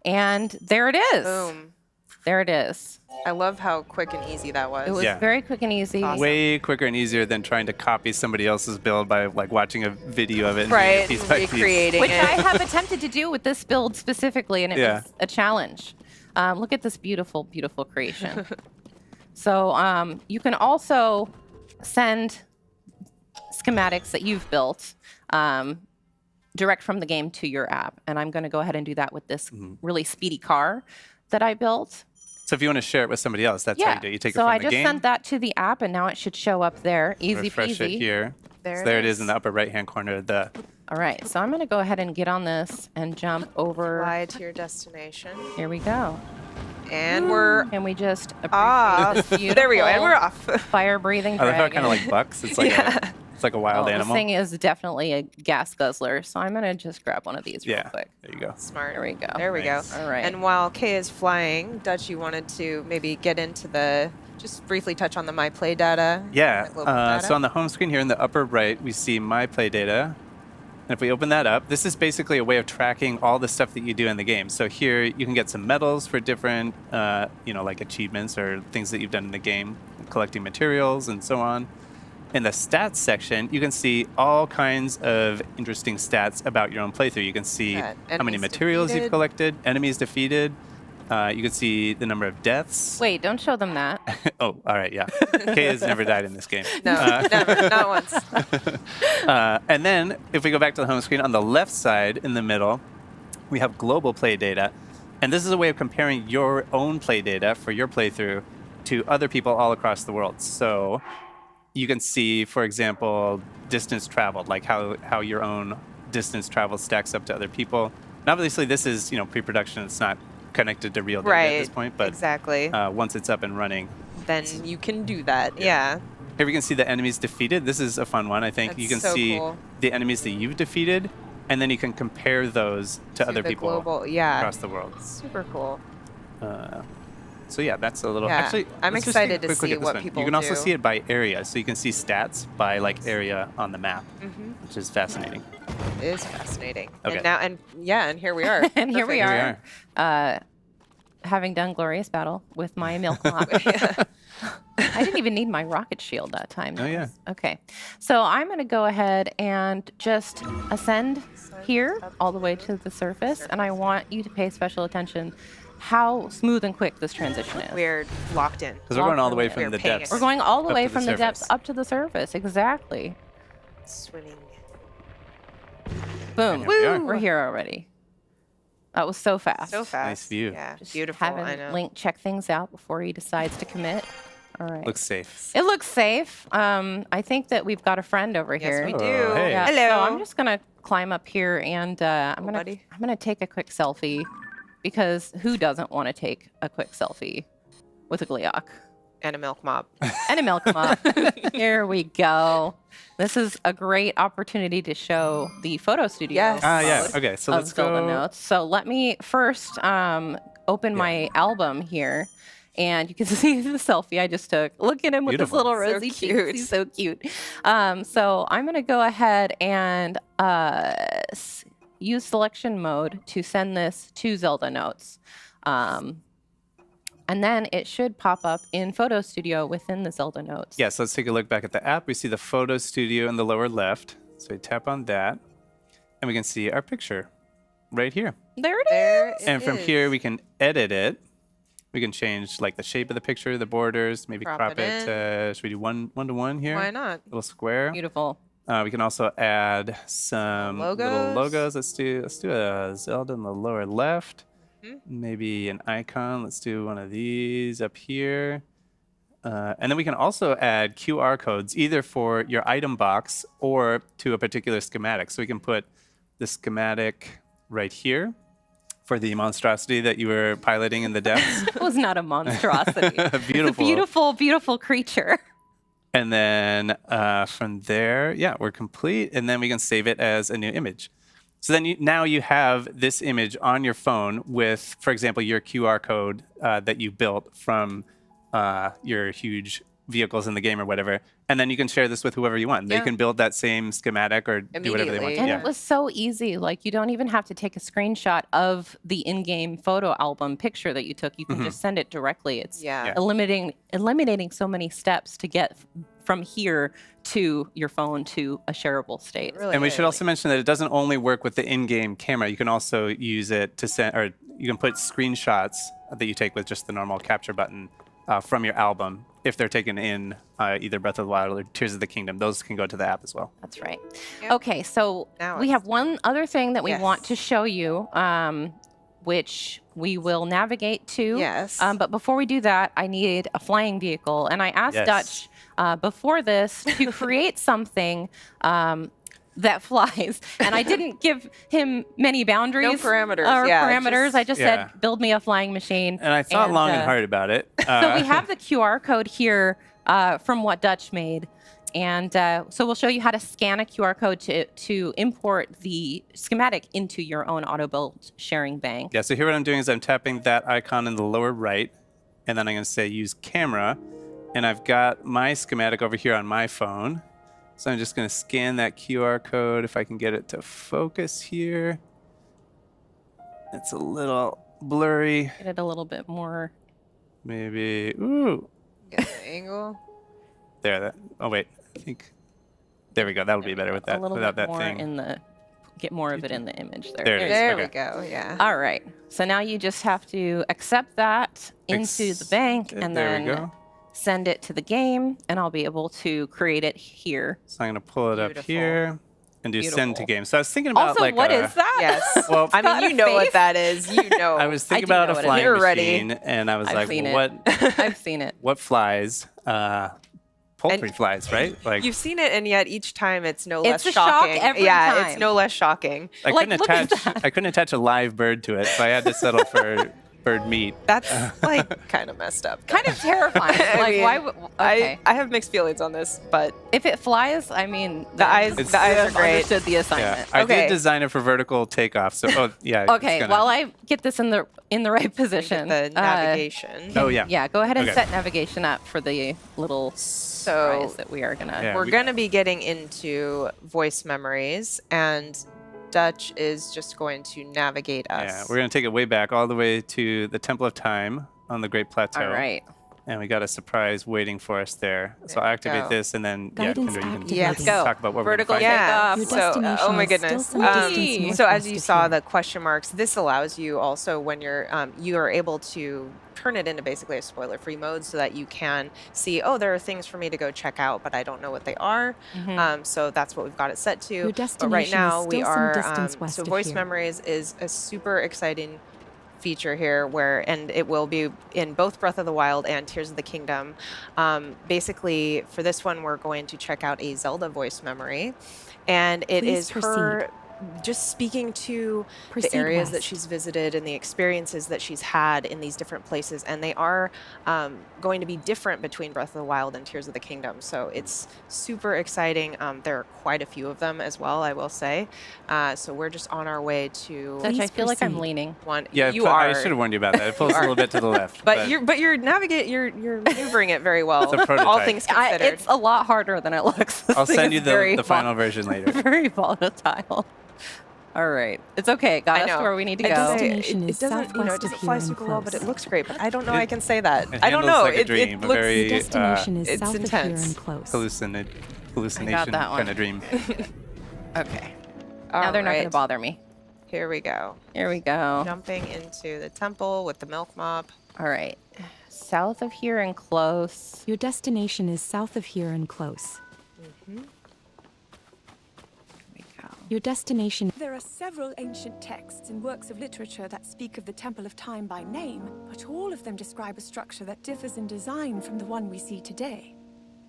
And there it is. Boom. There it is. I love how quick and easy that was. It was Yeah. very quick and easy. Awesome. Way quicker and easier than trying to copy somebody else's build by like watching a video of it and doing right. it piece by piece. Recreating Which it. I have attempted to do with this build specifically, and it Yeah. was a challenge. Look at this beautiful, beautiful creation. So you can also send schematics that you've built direct from the game to your app. And I'm going to go ahead and do that with this really speedy car that I built. So if you want to share it with somebody else, that's how you do it. You take it so from I the just game, sent that to the app, and now it should show up there. Easy refresh peasy. it here. There So it there it is is. in the upper right-hand corner of the. All right, so I'm going to go ahead and get on this and jump over. Fly to your destination. Here we go. And we're And we just appreciate off. this beautiful There we go. And we're off. fire-breathing I love dragon. how it kind of like bucks. It's like it's like a wild This animal. thing is definitely a gas guzzler, so I'm gonna just grab one of these real Yeah. quick. There you go. Smart. There we go. There we Nice. go. All right. And while Kay is flying, Dutch, you wanted to maybe get into the, just briefly touch on the My Play data. Yeah. the global data. So on the home screen here in the upper right, we see My Play Data. And if we open that up, this is basically a way of tracking all the stuff that you do in the game. So here you can get some medals for different, like achievements or things that you've done in the game, collecting materials and so on. In the stats section, you can see all kinds of interesting stats about your own playthrough. You can see Yeah, how many enemies materials you've defeated. collected, enemies defeated. You can see the number of deaths. Wait, don't show them that. Oh, all right, yeah. Kay has never died in this game. No, never, not once. And then if we go back to the home screen, on the left side in the middle, we have global play data. And this is a way of comparing your own play data for your playthrough to other people all across the world. So you can see, for example, distance traveled, like how your own distance travel stacks up to other people. And obviously this is, pre-production. It's not connected to real data Right. at this point, but Exactly. once it's up and running. Then you can do that. Yeah. Here we can see the enemies defeated. This is a fun one, I think. You can That's so see cool. the enemies that you've defeated, and then you can compare those to other the people global, yeah. across the world. Super cool. So yeah, that's a little. Yeah, Actually, I'm let's just take a excited to quick look see at this what one. people You can also do. see it by area, so you can see stats by like area on the map, which is fascinating. It is fascinating. Okay. And here we are. And here we Perfect. are. Having done Glorious Battle with my milk mop. I didn't even need my rocket shield that time. Oh, yeah. Okay. So I'm going to go ahead and just ascend here all the way to the surface. And I want you to pay special attention how smooth and quick this transition is. We're locked in. Because we're going all the way We're from the paying depths. We're going all the up way to the from the depths surface. up to the surface. Exactly. Swimming. Boom. here we are. We're here already. That was so fast. So fast. Nice view. Yeah, Just beautiful. I having know. Link check things out before he decides to commit. All right. Looks safe. It looks safe. I think that we've got a friend over Yes, here. we do. Oh, hey. Yeah, Hello. So I'm just gonna climb up here and I'm buddy. gonna take a quick selfie because who doesn't want to take a quick selfie with a Gleeok And a milk mop. and a milk mop? Here we go. This is a great opportunity to show the photo studio. Yes. Yeah. mode Okay, so of let's Zelda go. Notes. So let me first open my album here. And you can see the selfie I just took. Look at him with Beautiful. his little So rosy cheeks. cute. He's so cute. So I'm going to go ahead and use selection mode to send this to Zelda Notes. And then it should pop up in Photo Studio within the Zelda Notes. Yes, let's take a look back at the app. We see the photo studio in the lower left. So we tap on that, and we can see our picture right here. There it is. There it And from is. here, we can edit it. We can change like the shape of the picture, the borders, maybe Crop crop it it to, should we do one to one here? Why not? Little square. Beautiful. We can also add some little Logos. logos. Let's do a Zelda in the lower left. Mhm. Maybe an icon. Let's do one of these up here. And then we can also add QR codes either for your item box or to a particular schematic. So we can put the schematic right here for the monstrosity that you were piloting in the depths. It was not a monstrosity. It's a Beautiful. beautiful, beautiful creature. And then from there, yeah, we're complete. And then we can save it as a new image. So then now you have this image on your phone with, for example, your QR code that you built from your huge vehicles in the game or whatever. And then you can share this with whoever you want. They Yeah. can build that same schematic or do whatever they want. Immediately. And Yeah. it was so easy. Like, you don't even have to take a screenshot of the in-game photo album picture that you took. You can just send it directly. It's Yeah. eliminating so many steps to get from here to your phone to a shareable state. Really And we should is. also mention that it doesn't only work with the in-game camera. You can also use it to send, or you can put screenshots that you take with just the normal capture button from your album if they're taken in either Breath of the Wild or Tears of the Kingdom. Those can go to the app as well. That's right. Yep. Okay, so Now we it's have one other thing that we Yes. want to show you, which we will navigate to. Yes. But before we do that, I need a flying vehicle. And I asked Yes. Dutch before this to create something that flies. And I didn't give him many boundaries. No parameters, Or yeah, parameters. just- I just Yeah. said, build me a flying machine. And I thought long and hard about it. So we have the QR code here from what Dutch made. And so we'll show you how to scan a QR code to import the schematic into your own auto build sharing bank. Yeah, so here what I'm doing is I'm tapping that icon in the lower right, and then I'm going to say use camera, and I've got my schematic over here on my phone. So I'm just going to scan that QR code if I can get it to focus here. It's a little blurry. Get it a little bit more. Maybe, ooh, Get the angle. there. That. Oh wait, I think. There we go. That'll be better with that. A little without bit that more thing. in the. Get more of it in the image there. There it is. There okay. we go. Yeah. All right. So now you just have to accept that into the bank and there we then go. send it to the game, and I'll be able to create it here. So I'm going to pull it up Beautiful. here and do send to Beautiful. game. So I was thinking about Also, like what a, is that? Yes. Well, I got mean, a you know face. what that is. You know. I was thinking do about know a what it is. flying You're ready. machine, and I was I've like, seen well, it. what I've seen it. what flies? Poultry And flies, right? Like You've seen it, and yet each time it's no It's less a shock shocking. every yeah, time. it's no less shocking. I like, couldn't look at attach. I couldn't attach a live bird to it, so I had to settle for bird meat. That's like kind of messed up. Kind of terrifying. I Like, mean, why would. Okay. I have mixed feelings on this, but If it flies, I mean, the eyes It's- the eyes are I've great. understood the Yeah, assignment. I Okay. did design it for vertical takeoff. So, oh yeah. Okay, it's gonna- while I get this in the right position. The navigation. Oh yeah. Yeah, go ahead and Okay. set navigation up for the little So prize that we are gonna. Yeah. we're we- going to be getting into voice memories, and Dutch is just going to navigate us. Yeah, we're gonna take it way back, all the way to the Temple of Time on the Great Plateau. All right. And we got a surprise waiting for us there. So I'll activate go. this, and then, Guidance Kendra, you can activated. Yes. Go. talk about what Vertical we're going to find. Yeah. Your So, destination oh my is still goodness. some distance So northwest as you of saw here. the question marks, this allows you also when you are able to turn it into basically a spoiler-free mode so that you can see, oh, there are things for me to go check out, but I don't know what they are. So that's what we've got it set to. Your But right destination is now we still some are distance west so of voice here. memories is a super exciting feature here and it will be in both Breath of the Wild and Tears of the Kingdom. Basically for this one we're going to check out a Zelda voice memory, and it Please is her proceed. just speaking to Proceed the areas that west. she's visited and the experiences that she's had in these different places, and they are going to be different between Breath of the Wild and Tears of the Kingdom, so it's super exciting. There are quite a few of them as well, I will say. So we're just on our way to Dutch, I Please feel like I'm proceed. leaning. one. Yeah, You are. I should have warned you about that. It pulls a little bit to the left. But you're maneuvering it very well. It's a prototype. All things considered. It's a lot harder than it looks. This I'll thing send is you very the final version later. very volatile. All right. It's okay. It got I us know. to where we need to It go. doesn't, Destination it is doesn't, it southwest doesn't of fly here and super well, but it close. looks great. But I don't know. I can say that. It I don't handles know. like a dream, it a looks very Your destination is it's south of intense. here and close. Hallucination that one. kind of dream. Okay. All Now they're not going right. to bother me. Here we go. Here we go. Jumping into the temple with the milk mop. All right. South of here and close. Your destination is south of here and close. Here we go. Your destination. There are several ancient texts and works of literature that speak of the Temple of Time by name, but all of them describe a structure that differs in design from the one we see today.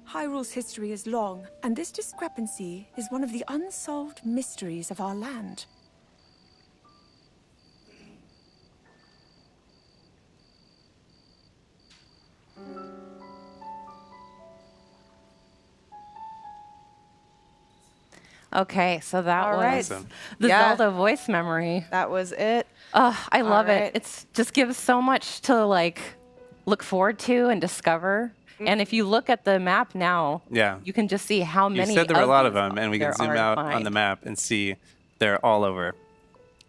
Hyrule's history is long, and this discrepancy is one of the unsolved mysteries of our land. Okay, so that All was right. Awesome. the Yeah. Zelda voice memory. That was it. Oh, I love right. it. It's just gives so much to like look forward to and discover. And if you look at the map now, Yeah. you can just see how You many. said there were a lot of these them, and we can there zoom are out to on the find. map and see they're all over.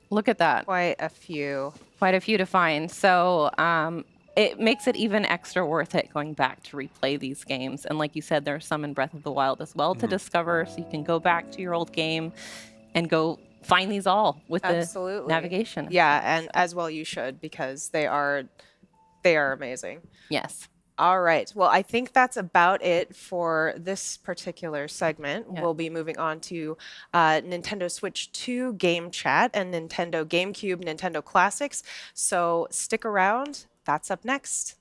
Look at that. Quite a few. Quite a few to find. So it makes it even extra worth it going back to replay these games. And like you said, there are some in Breath of the Wild as well to discover. So you can go back to your old game and go find these all with Absolutely. the navigation. Yeah, and as well you should, because they are amazing. Yes. All right. Well, I think that's about it for this particular segment. Yeah. We'll be moving on to Nintendo Switch 2 Game Chat and Nintendo GameCube, Nintendo Classics. So stick around. That's up next.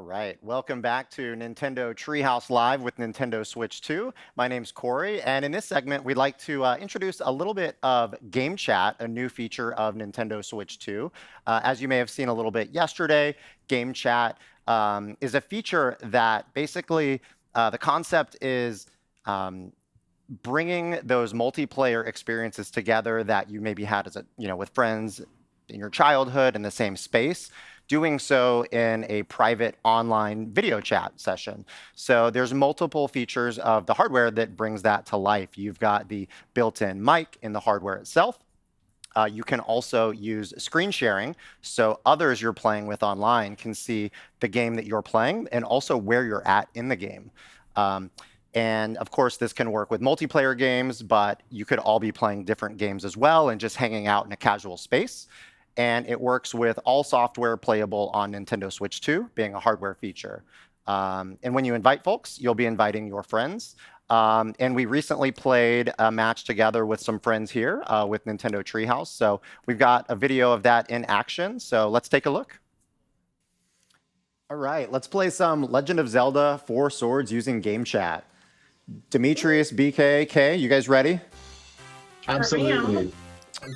right, welcome back to Nintendo Treehouse Live with Nintendo Switch 2. My name's Corey, and in this segment, we'd like to introduce a little bit of Game Chat, a new feature of Nintendo Switch 2. As you may have seen a little bit yesterday, Game Chat is a feature that basically the concept is bringing those multiplayer experiences together that you maybe had as with friends in your childhood in the same space, doing so in a private online video chat session. So there's multiple features of the hardware that brings that to life. You've got the built-in mic in the hardware itself. You can also use screen sharing, so others you're playing with online can see the game that you're playing and also where you're at in the game. And of course, this can work with multiplayer games, but you could all be playing different games as well and just hanging out in a casual space. And it works with all software playable on Nintendo Switch 2, being a hardware feature. And when you invite folks, you'll be inviting your friends. And we recently played a match together with some friends here with Nintendo Treehouse. So we've got a video of that in action. So let's take a look. All right, let's play some Legend of Zelda 4 Swords using Game Chat. Demetrius, BK, Kay, you guys ready? Absolutely.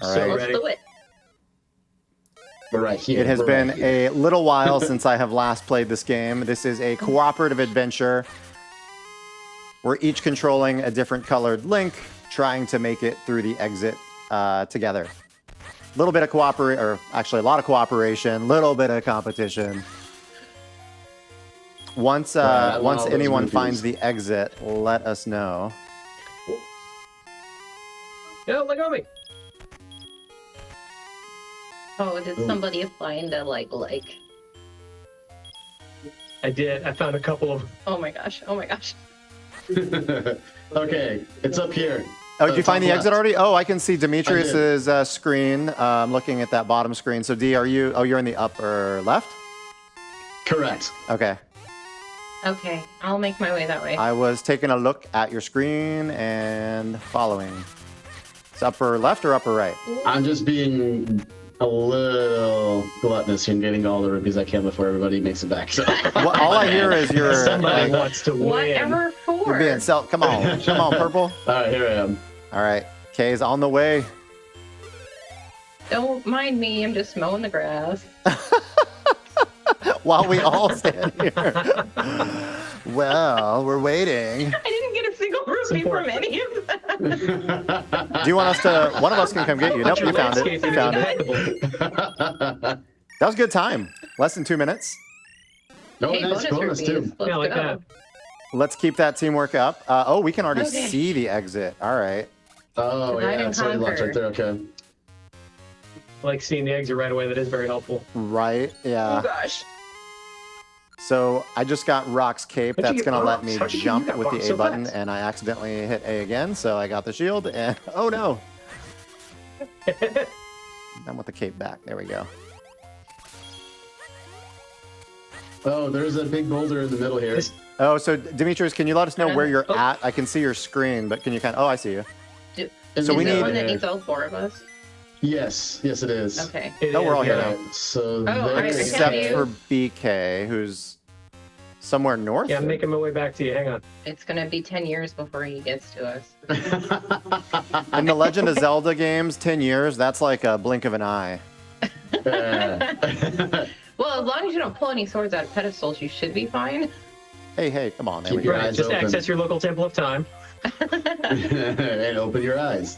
All right. Let's do it. We're right here. It has been a little while since I have last played this game. This is a cooperative adventure. We're each controlling a different colored Link, trying to make it through the exit together. A little bit of cooperation, or actually a lot of cooperation, little bit of competition. Once anyone finds the exit, let us know. Yeah, let go of me. Oh, did somebody find a like? I did. I found a couple of. Oh my gosh! Oh my gosh! Okay, it's up here. Oh, did you find the top exit left. already? Oh, I can see Demetrius's screen. I'm looking at that bottom screen. So D, are you? Oh, you're in the upper left. Correct. Okay. Okay, I'll make my way that way. I was taking a look at your screen and following. It's upper left or upper right? I'm just being a little gluttonous here and getting all the rupees I can before everybody makes it back. So. All I hear is your. Somebody wants to win. Whatever for. You're being come on, purple. All right, here I am. All right, Kay's on the way. Don't mind me. I'm just mowing the grass. While we all stand here. Well, we're waiting. I didn't get a single rupee from any of them. Do you want us to? One of us can come get you. Nope, you found it. You found it. That was a good time. Less than 2 minutes. No, Hey, nice bonus rupees. too. Let's Yeah, like go. that. Let's keep that teamwork up. Oh, we can already Okay. see the exit. All right. Oh Divide yeah, and it's already locked conquer. right there. Okay. Like seeing the exit right away, that is very helpful. Right. Yeah. Oh gosh. So I just got Rock's cape. How'd you That's get going to let Rock's? me How'd you get jump that with Rock the A so button, fast? and I accidentally hit A again, so I got the shield, and oh no. I'm with the cape back. There we go. Oh, there's a big boulder in the middle here. Oh, so Demetrius, can you let us know where you're Oh. at? I can see your screen, but can you oh, I see you. Is So we there need- one that needs all four of us? Yes, yes, it is. Okay. Oh, we're all here Yeah, now. so I there see Except you. for BK, who's somewhere north. Yeah, I'm making my way back to you. Hang on. It's gonna be 10 years before he gets to us. In the Legend of Zelda games, 10 years, that's like a blink of an eye. Well, as long as you don't pull any swords out of pedestals, you should be fine. Hey, come on. There Keep we your go. eyes Just open. access your local temple of time. And open your eyes.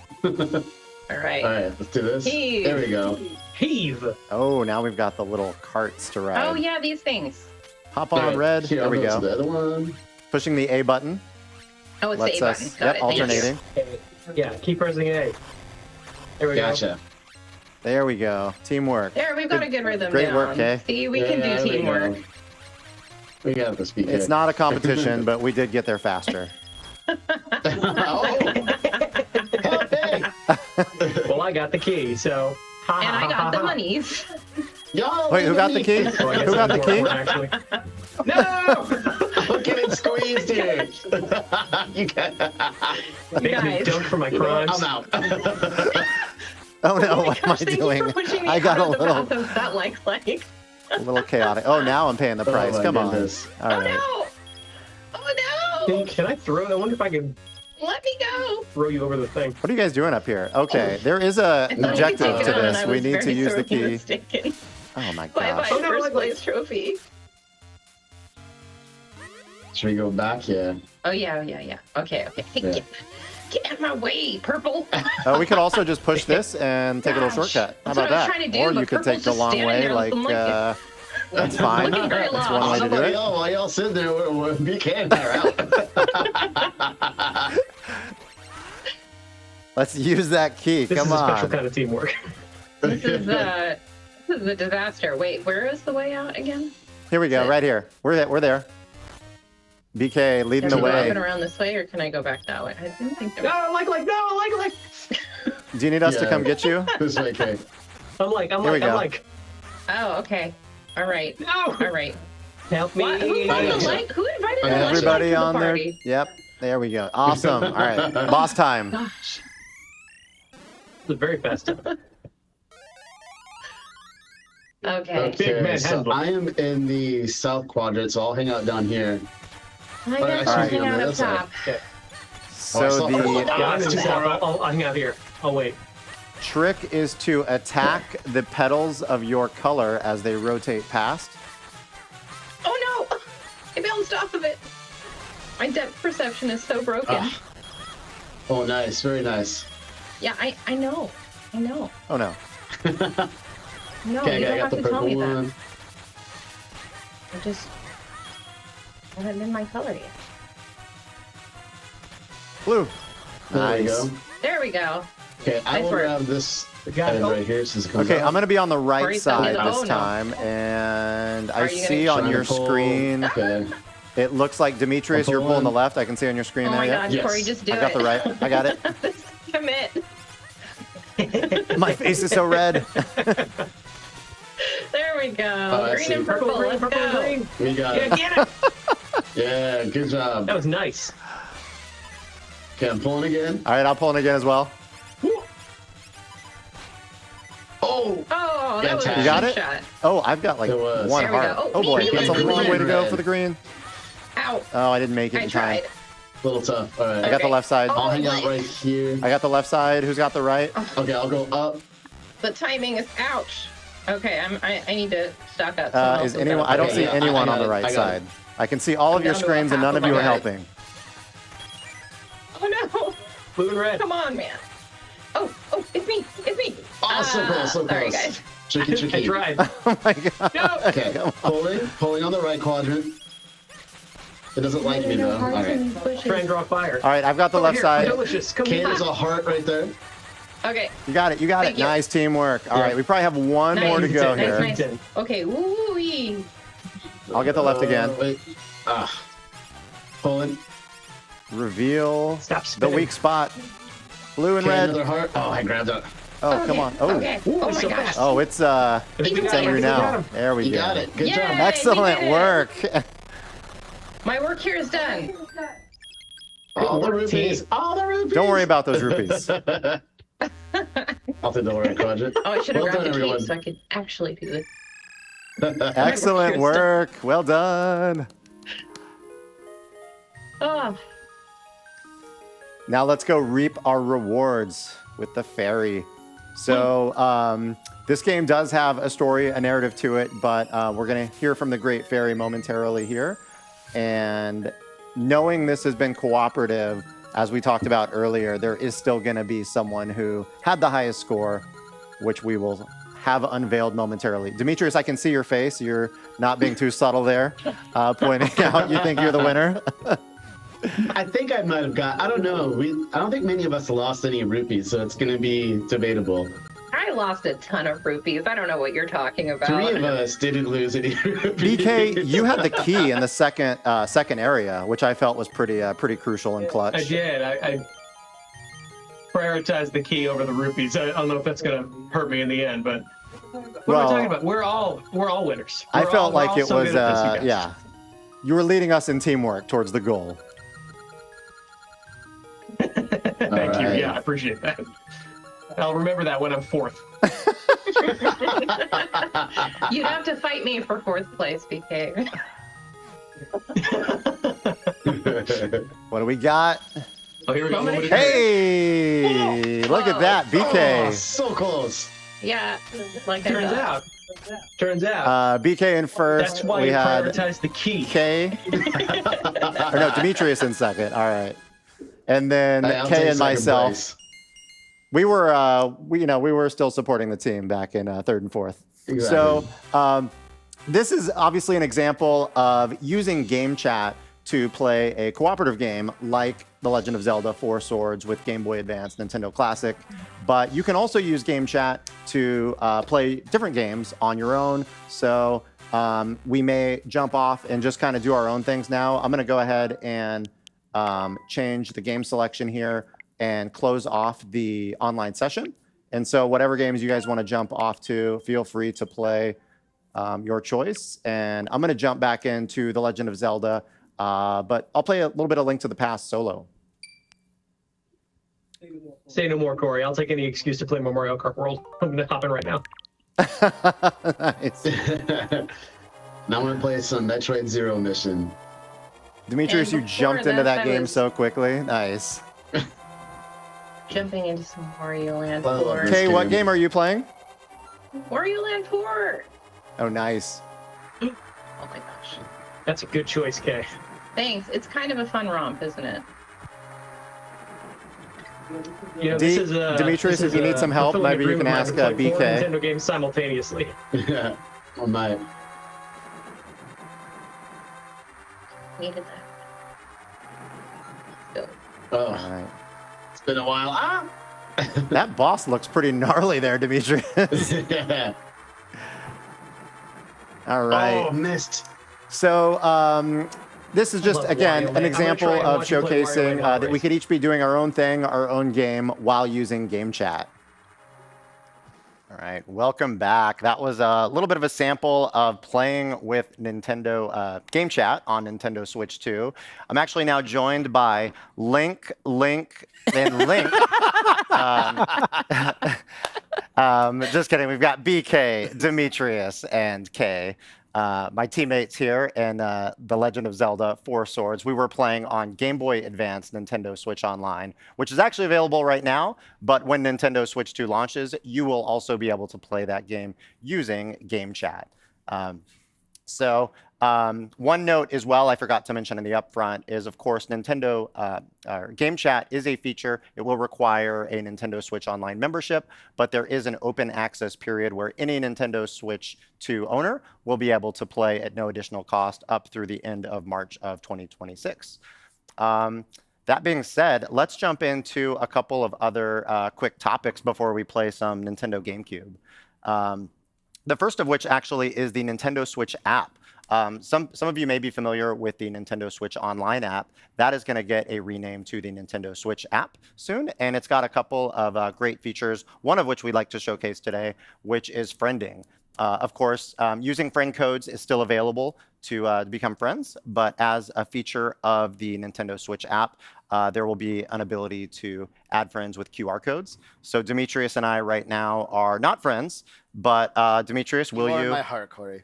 All right. All right, let's do this. Heave. There we go. Heave. Oh, now we've got the little carts to ride. Oh yeah, these things. Hop on, All right, red. Here, There I'll we go to go. the other one. Pushing the A button. Oh, it's Lets the A us, button. Got it. Thank you. alternating. Yeah, keep pressing A. There we Gotcha. There we go. Teamwork. There, we've got a good rhythm Great down. work, Kay. See, we can There do we teamwork. go. We got this speaker. It's not a competition, but we did get there faster. Oh. Hey. Well, I got the key, so. Ha, And ha, I ha, got ha, the ha. monies. Y'all Wait, who leave got the me. key? Oh, I guess Who got the that's key? more, actually. No! Look at it squeezed here. You got... Make me Guys. dunk for my crimes. I'm out. Oh no, what am I Thank you doing? for pushing me I got out a of the little. path of that like. A little chaotic. Oh, now I'm paying the price. my Come goodness. on. All right. No! Oh no! Can I throw it? I wonder if I can Let me go! throw you over the thing. What are you guys doing up here? Okay, there is an I thought you could objective take to it on, and this. I We was need to very use the sorely key. mistaken. Oh my Bye gosh. bye, no, first like- place trophy. Should we go back? Yeah. Oh yeah. Okay. Yeah. Get out of my way, purple. We could also just push this and take a little shortcut. How That's what about I was that? trying to do, Or you but could take purple's the just long standing way. there Like, looking like that's fine. Looking very That's lost. one way to do Somebody, it. while y'all sit there, we're BK and I are out. Let's use that key. This Come is a special on. kind of teamwork. This is a disaster. Wait, where is the way out again? Here we go. Right here. We're there. BK leading Can the I go way. around this way, or can I go back that way? I didn't think there No, was... like. Do you need us to Yeah. come get you? This way, Kay. I'm Here we go. like. Oh, okay. All right. No! All right. Help me. What? Who invited the like? Who invited the like Everybody to the on there. party? Yep. There we go. Awesome. All right. Boss time. Gosh. It's a very fast time. Okay. Big man Okay, so handbook. I am in the south quadrant, so I'll hang out down here. I Alright, gotta I see hang you on out the up other side. top. Okay. So saw her. the Yeah, I'm in the center. I'll hang out here. Oh wait. trick is to attack the petals of your color as they rotate past. Oh no! I bounced off of it. My depth perception is so broken. Ah. Oh, nice. Very nice. Yeah, I know. I know. Oh no. No, Okay, you I don't got have the to tell purple me that. one. I just haven't been my color yet. Blue. There we Nice. go. There we go. Okay, I Nice will work. grab this got it. head right here since it comes Okay, out. I'm gonna be on the right Corey's side got it. this Oh, no. time, and I Are you see gonna on your Trying to pull. screen. Okay. It looks like Demetrius, I'll you're pull pulling the in. left. I can see on your screen Oh there. my Yep. gosh, Yes. Corey, just do I it. got the right. I got it. Commit. My face is so red. There we go. I Green see. and purple. Green, Let's purple, go. green. We got Yeah, it. get it. Yeah, good job. That was nice. Okay, I'm pulling again. All right, I'll pull it again as well. Oh! Oh, that was a You got cheap it? shot. Oh, I've got like It was. one There we heart. go. Oh boy, me, that's a me, long me. way to go Red. for the green. Ow. Oh, I didn't make it I in time. tried. A little tough. All right. I got the Okay. left side. I'll hang out Oh, right here. I got the left side. Who's got the right? Okay, I'll go up. The timing is ouch. Okay, I need to stock up. Someone else Is has anyone? got I don't it. see yeah, I anyone got on the it. right I got side. it. I can see all of I'm your down to screens, and half none of of you my are guys. helping. Oh no! Blue and red. Come on, man. Oh, it's me. It's me. Oh, so close, so Sorry, close. guys. Tricky, I tricky. tried. Oh my god. No. Okay, pulling on the right quadrant. It doesn't like me though. All right. Try and draw fire. All right, I've got the Over left here. side. Delicious. Come Okay, here. there's a heart right there. Okay. You got it. You got it. Thank you. Nice teamwork. All Yeah. right, we probably have one Nice. more to go Nice, here. Nice. Ten. Okay. Woo-wee. I'll get the left again. Wait. Ah. Pulling. Reveal Stop the spinning. weak spot. Blue and Okay, red. another heart. Oh, I grabbed it. Oh, come on. Oh, Okay. Oh my so gosh. fast. oh, it's I think we it's got him. I angry think we got now. him. There we You go. got it. Good Yay! job. we Excellent did it. work. My work here is done. All the work, rupees. team. All the rupees. Don't worry about those rupees. I'll take the right quadrant. Oh, I should have Well grabbed done, the everyone. cape so I could actually do it. Excellent work. Well done. Oh, Now let's go reap our rewards with the fairy. So this game does have a story, a narrative to it, but we're going to hear from the great fairy momentarily here. And knowing this has been cooperative, as we talked about earlier, there is still going to be someone who had the highest score, which we will have unveiled momentarily. Demetrius, I can see your face. You're not being too subtle there, pointing out you think you're the winner. I think I might have got. I don't know. I don't think many of us lost any rupees, so it's going to be debatable. I lost a ton of rupees. I don't know what you're talking about. 3 of us didn't lose any rupees. BK, you had the key in the second area, which I felt was pretty crucial and clutch. I did. I prioritized the key over the rupees. I don't know if that's gonna hurt me in the end, but what Well, am I talking about? We're all winners. I We're felt we're like it so was, good at this, you guys. yeah. You were leading us in teamwork towards the goal. Thank you. right. Yeah, I appreciate that. I'll remember that when I'm fourth. You'd have to fight me for 4th place, BK. What do we got? Oh, here we go. Hey, look at that, BK. Oh, so close. Yeah, like Turns out. BK in first. That's why we you had prioritize the key. K. Or no, Demetrius in second. All right. And then Hey, I'll K take and second myself. place. We were, we were still supporting the team back in 3rd and 4th. Exactly. So this is obviously an example of using game chat to play a cooperative game like The Legend of Zelda 4 Swords with Game Boy Advance, Nintendo Classic. But you can also use game chat to play different games on your own. So we may jump off and just kind of do our own things now. I'm going to go ahead and change the game selection here and close off the online session. And so whatever games you guys want to jump off to, feel free to play your choice. And I'm going to jump back into The Legend of Zelda, but I'll play a little bit of Link to the Past solo. Say no more, Corey. I'll take any excuse to play more Mario Kart World. I'm going to hop in right now. Nice. Now I'm going to play some Metroid Zero mission. Demetrius, you And jumped before into this, that I game was- so quickly. Nice. jumping into some Wario Land I love 4. this. Okay, what game. game are you playing? Wario Land 4! Oh, nice. Oh my gosh. That's a good choice, Kay. Thanks. It's kind of a fun romp, isn't it? You know, Demetrius, if you need some help, maybe you can ask BK. BK. Nintendo games simultaneously. Yeah, I might. Needed that. Oh, All right. it's been a while. Ah! That boss looks pretty gnarly there, Demetrius. Yeah. All right. Oh, missed. So this is just, love again, Wario an Land. example I'm gonna try and of watch you play Wario showcasing Land that we could each be doing our own thing, our own game, while using game chat. All right, welcome back. That was a little bit of a sample of playing with Nintendo Game Chat on Nintendo Switch 2. I'm actually now joined by Link, and Link. Just kidding. We've got BK, Demetrius, and Kay. My teammates here in The Legend of Zelda 4 Swords. We were playing on Game Boy Advance Nintendo Switch Online, which is actually available right now, but when Nintendo Switch 2 launches, you will also be able to play that game using Game Chat. One note as well I forgot to mention in the upfront is, of course, Nintendo Game Chat is a feature. It will require a Nintendo Switch Online membership, but there is an open access period where any Nintendo Switch 2 owner will be able to play at no additional cost up through the end of March of 2026. That being said, let's jump into a couple of other quick topics before we play some Nintendo GameCube. The first of which actually is the Nintendo Switch app. Some of you may be familiar with the Nintendo Switch Online app. That is going to get a rename to the Nintendo Switch app soon, and it's got a couple of great features, one of which we'd like to showcase today, which is friending. Of course, using friend codes is still available to become friends, but as a feature of the Nintendo Switch app, there will be an ability to add friends with QR codes. So Demetrius and I right now are not friends, but Demetrius, will you? In my heart, Corey.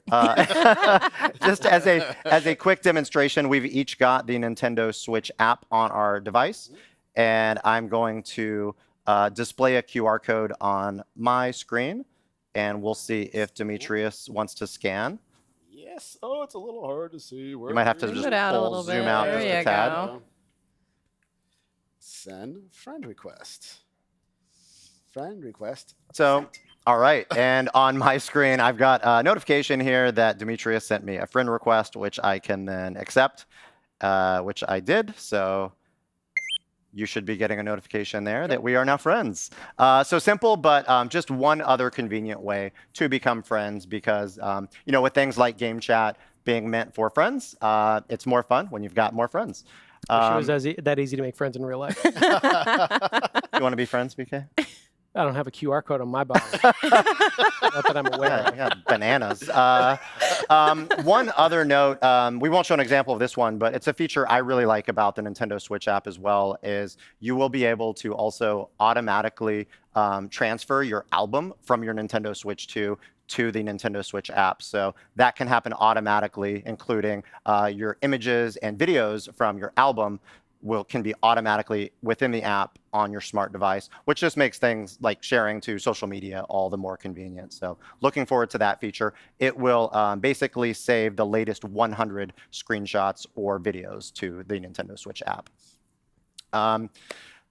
Just as a quick demonstration, we've each got the Nintendo Switch app on our device, and I'm going to display a QR code on my screen, and we'll see if Demetrius wants to scan. Yes. Oh, it's a little hard to see. You might have to just it out a pull little zoom bit. out There just you a tad. go. Send friend request. Friend request. So, all right, and on my screen, I've got a notification here that Demetrius sent me a friend request, which I can then accept, which I did. So you should be getting a notification there that we are now friends. So simple, but just one other convenient way to become friends because, with things like game chat being meant for friends, it's more fun when you've got more friends. Wish it was that easy to make friends in real life. You want to be friends, BK? I don't have a QR code on my body. Not that I'm aware of. Yeah, bananas. One other note, we won't show an example of this one, but it's a feature I really like about the Nintendo Switch app as well, is you will be able to also automatically transfer your album from your Nintendo Switch 2 to the Nintendo Switch app. So that can happen automatically, including your images and videos from your album can be automatically within the app on your smart device, which just makes things like sharing to social media all the more convenient. So looking forward to that feature. It will basically save the latest 100 screenshots or videos to the Nintendo Switch app.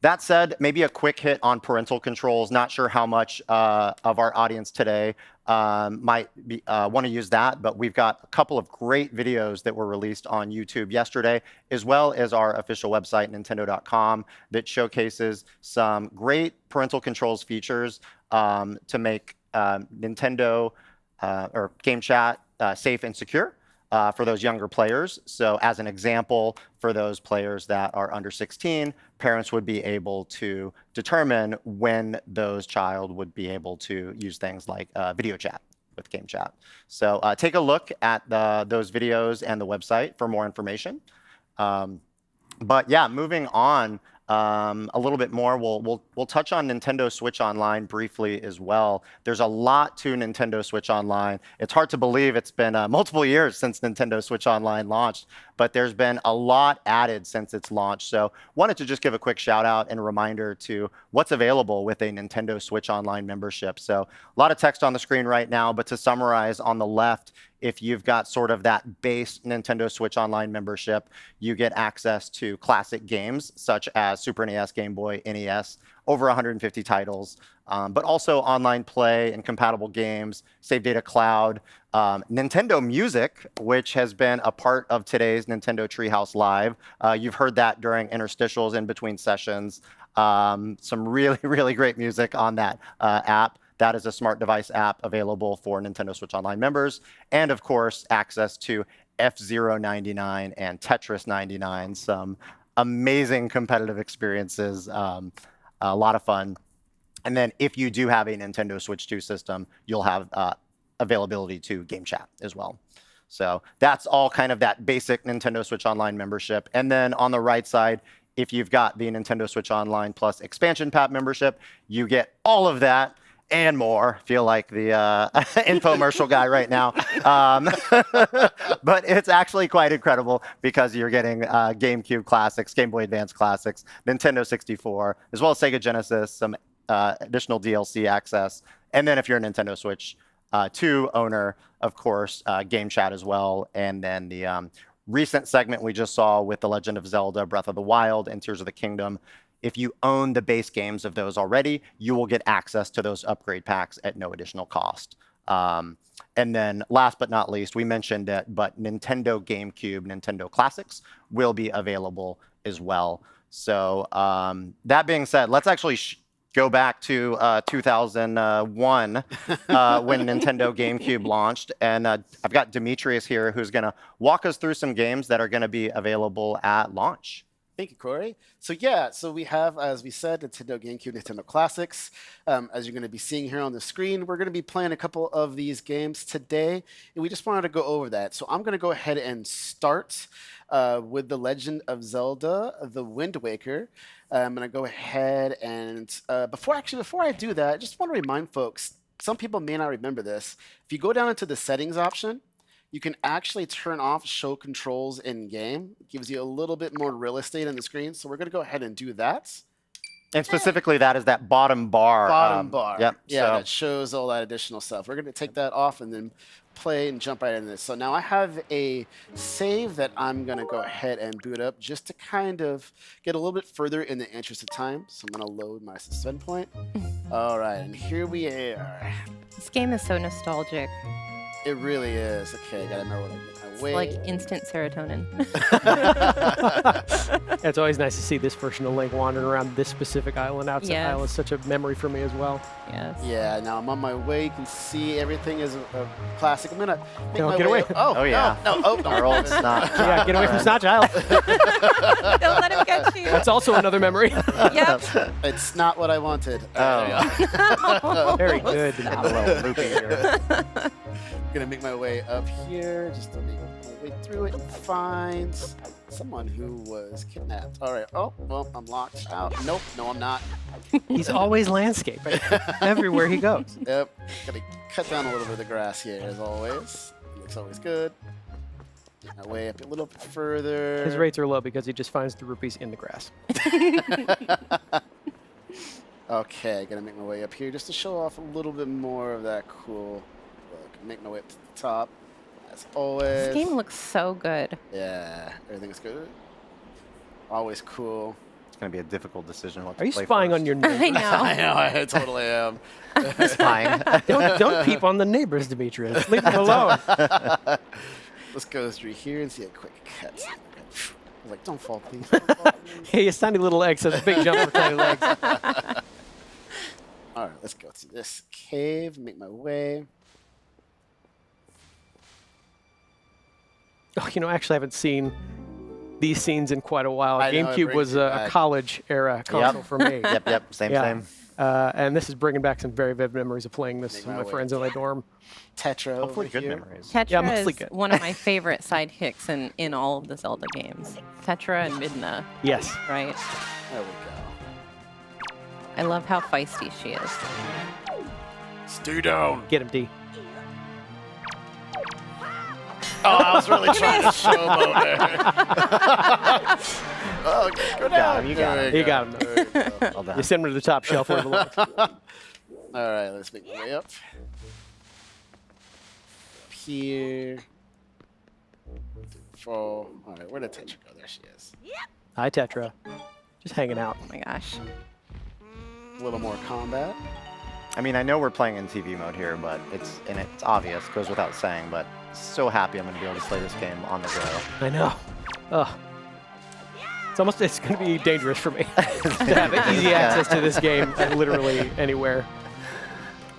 That said, maybe a quick hit on parental controls. Not sure how much of our audience today might want to use that, but we've got a couple of great videos that were released on YouTube yesterday, as well as our official website, nintendo.com, that showcases some great parental controls features to make Nintendo or game chat safe and secure. For those younger players. So as an example, for those players that are under 16, parents would be able to determine when those child would be able to use things like video chat with game chat. So take a look at those videos and the website for more information. But yeah, moving on a little bit more, we'll touch on Nintendo Switch Online briefly as well. There's a lot to Nintendo Switch Online. It's hard to believe it's been multiple years since Nintendo Switch Online launched, but there's been a lot added since its launch. So wanted to just give a quick shout out and reminder to what's available with a Nintendo Switch Online membership. So a lot of text on the screen right now, but to summarize, on the left, if you've got sort of that base Nintendo Switch Online membership, you get access to classic games such as Super NES, Game Boy, NES, over 150 titles, but also online play and compatible games, Save Data Cloud, Nintendo Music, which has been a part of today's Nintendo Treehouse Live. You've heard that during interstitials in between sessions. Some really, really great music on that app. That is a smart device app available for Nintendo Switch Online members. And of course, access to F-Zero 99 and Tetris 99, some amazing competitive experiences, a lot of fun. And then if you do have a Nintendo Switch 2 system, you'll have availability to game chat as well. So that's all kind of that basic Nintendo Switch Online membership. And then on the right side, if you've got the Nintendo Switch Online Plus expansion pack membership, you get all of that and more. Feel like the infomercial guy right now. But it's actually quite incredible because you're getting GameCube classics, Game Boy Advance classics, Nintendo 64, as well as Sega Genesis, some additional DLC access. And then if you're a Nintendo Switch 2 owner, of course, game chat as well. And then the recent segment we just saw with The Legend of Zelda, Breath of the Wild, and Tears of the Kingdom. If you own the base games of those already, you will get access to those upgrade packs at no additional cost. And then last but not least, we mentioned it, but Nintendo GameCube, Nintendo Classics will be available as well. So that being said, let's actually go back to 2001 when Nintendo GameCube launched. And I've got Demetrius here who's going to walk us through some games that are going to be available at launch. Thank you, Corey. So yeah, so we have, as we said, Nintendo GameCube, Nintendo Classics. As you're going to be seeing here on the screen, we're going to be playing a couple of these games today, and we just wanted to go over that. So I'm going to go ahead and start with The Legend of Zelda, The Wind Waker. I'm going to go ahead and, before I do that, I just want to remind folks, some people may not remember this. If you go down into the settings option, you can actually turn off show controls in game. It gives you a little bit more real estate on the screen. So we're going to go ahead and do that. And specifically, that is that bottom bar. Bottom bar. Yep. Yeah, so. that shows all that additional stuff. We're going to take that off and then play and jump right into this. So now I have a save that I'm going to go ahead and boot up just to kind of get a little bit further in the interest of time. So I'm going to load my suspend point. All right, and here we are. This game is so nostalgic. It really is. Okay, gotta remember what I did. My way. Like instant serotonin. It's always nice to see this version of Link wandering around this specific island. Outside Yes. island is such a memory for me as well. Yes. Yeah, now I'm on my way. You can see everything is a classic. I'm gonna make Don't my get way. away. Oh, yeah. No, oh, no. Our old snot. Yeah, get away from Snotch Isle. Don't let him get you. That's also another memory. Yep. It's not what I wanted. Oh. Very good. A little loopy here. Gonna make my way up here just to make my way through it and find someone who was kidnapped. All right. Oh, well, I'm locked out. Nope. No, I'm not. He's always landscaping everywhere he goes. Yep. Gotta cut down a little bit of the grass here, as always. Looks always good. Make my way up a little bit further. His rates are low because he just finds the rupees in the grass. Okay, gonna make my way up here just to show off a little bit more of that cool look. Make my way up to the top, as always. This game looks so good. Yeah, everything is good. Always cool. It's going to be a difficult decision what to Are you play spying first. on your neighbors? I know. I know, I totally am. Spying. Don't peep on the neighbors, Demetrius. Leave them alone. Let's go through here and see a quick cut. I was like, don't fall, please. Don't fall, please. Hey, his tiny little legs has a big jump for tiny legs. All right, let's go to this cave, make my way. Oh, you know, actually, I haven't seen these scenes in quite a while. I know, it GameCube brings was you a back. college era console for me. Yep, same, Yeah. same. And this is bringing back some very vivid memories of playing this Make with my my way. friends in my dorm. Tetra Hopefully over good here. memories. Tetra Yeah, mostly is good. one of my favorite sidekicks in all of the Zelda games. Tetra and Midna, Yes. right? There we go. I love how feisty she is. Stew down. Get him, D. Oh, I was really trying to showboat there. Oh, go down. him, you got There him. we You got him. There we go. Well done. You send him to the top shelf where it belongs. All right, let's make my way up. Up here. Fall. All right, where did Tetra go? There she is. Hi, Tetra. Just hanging out. Oh my gosh. A little more combat. I mean, I know we're playing in TV mode here, but it's obvious, goes without saying, but so happy I'm going to be able to play this game on the go. I know. Ugh. It's going to be dangerous for me to have easy access to this game literally anywhere.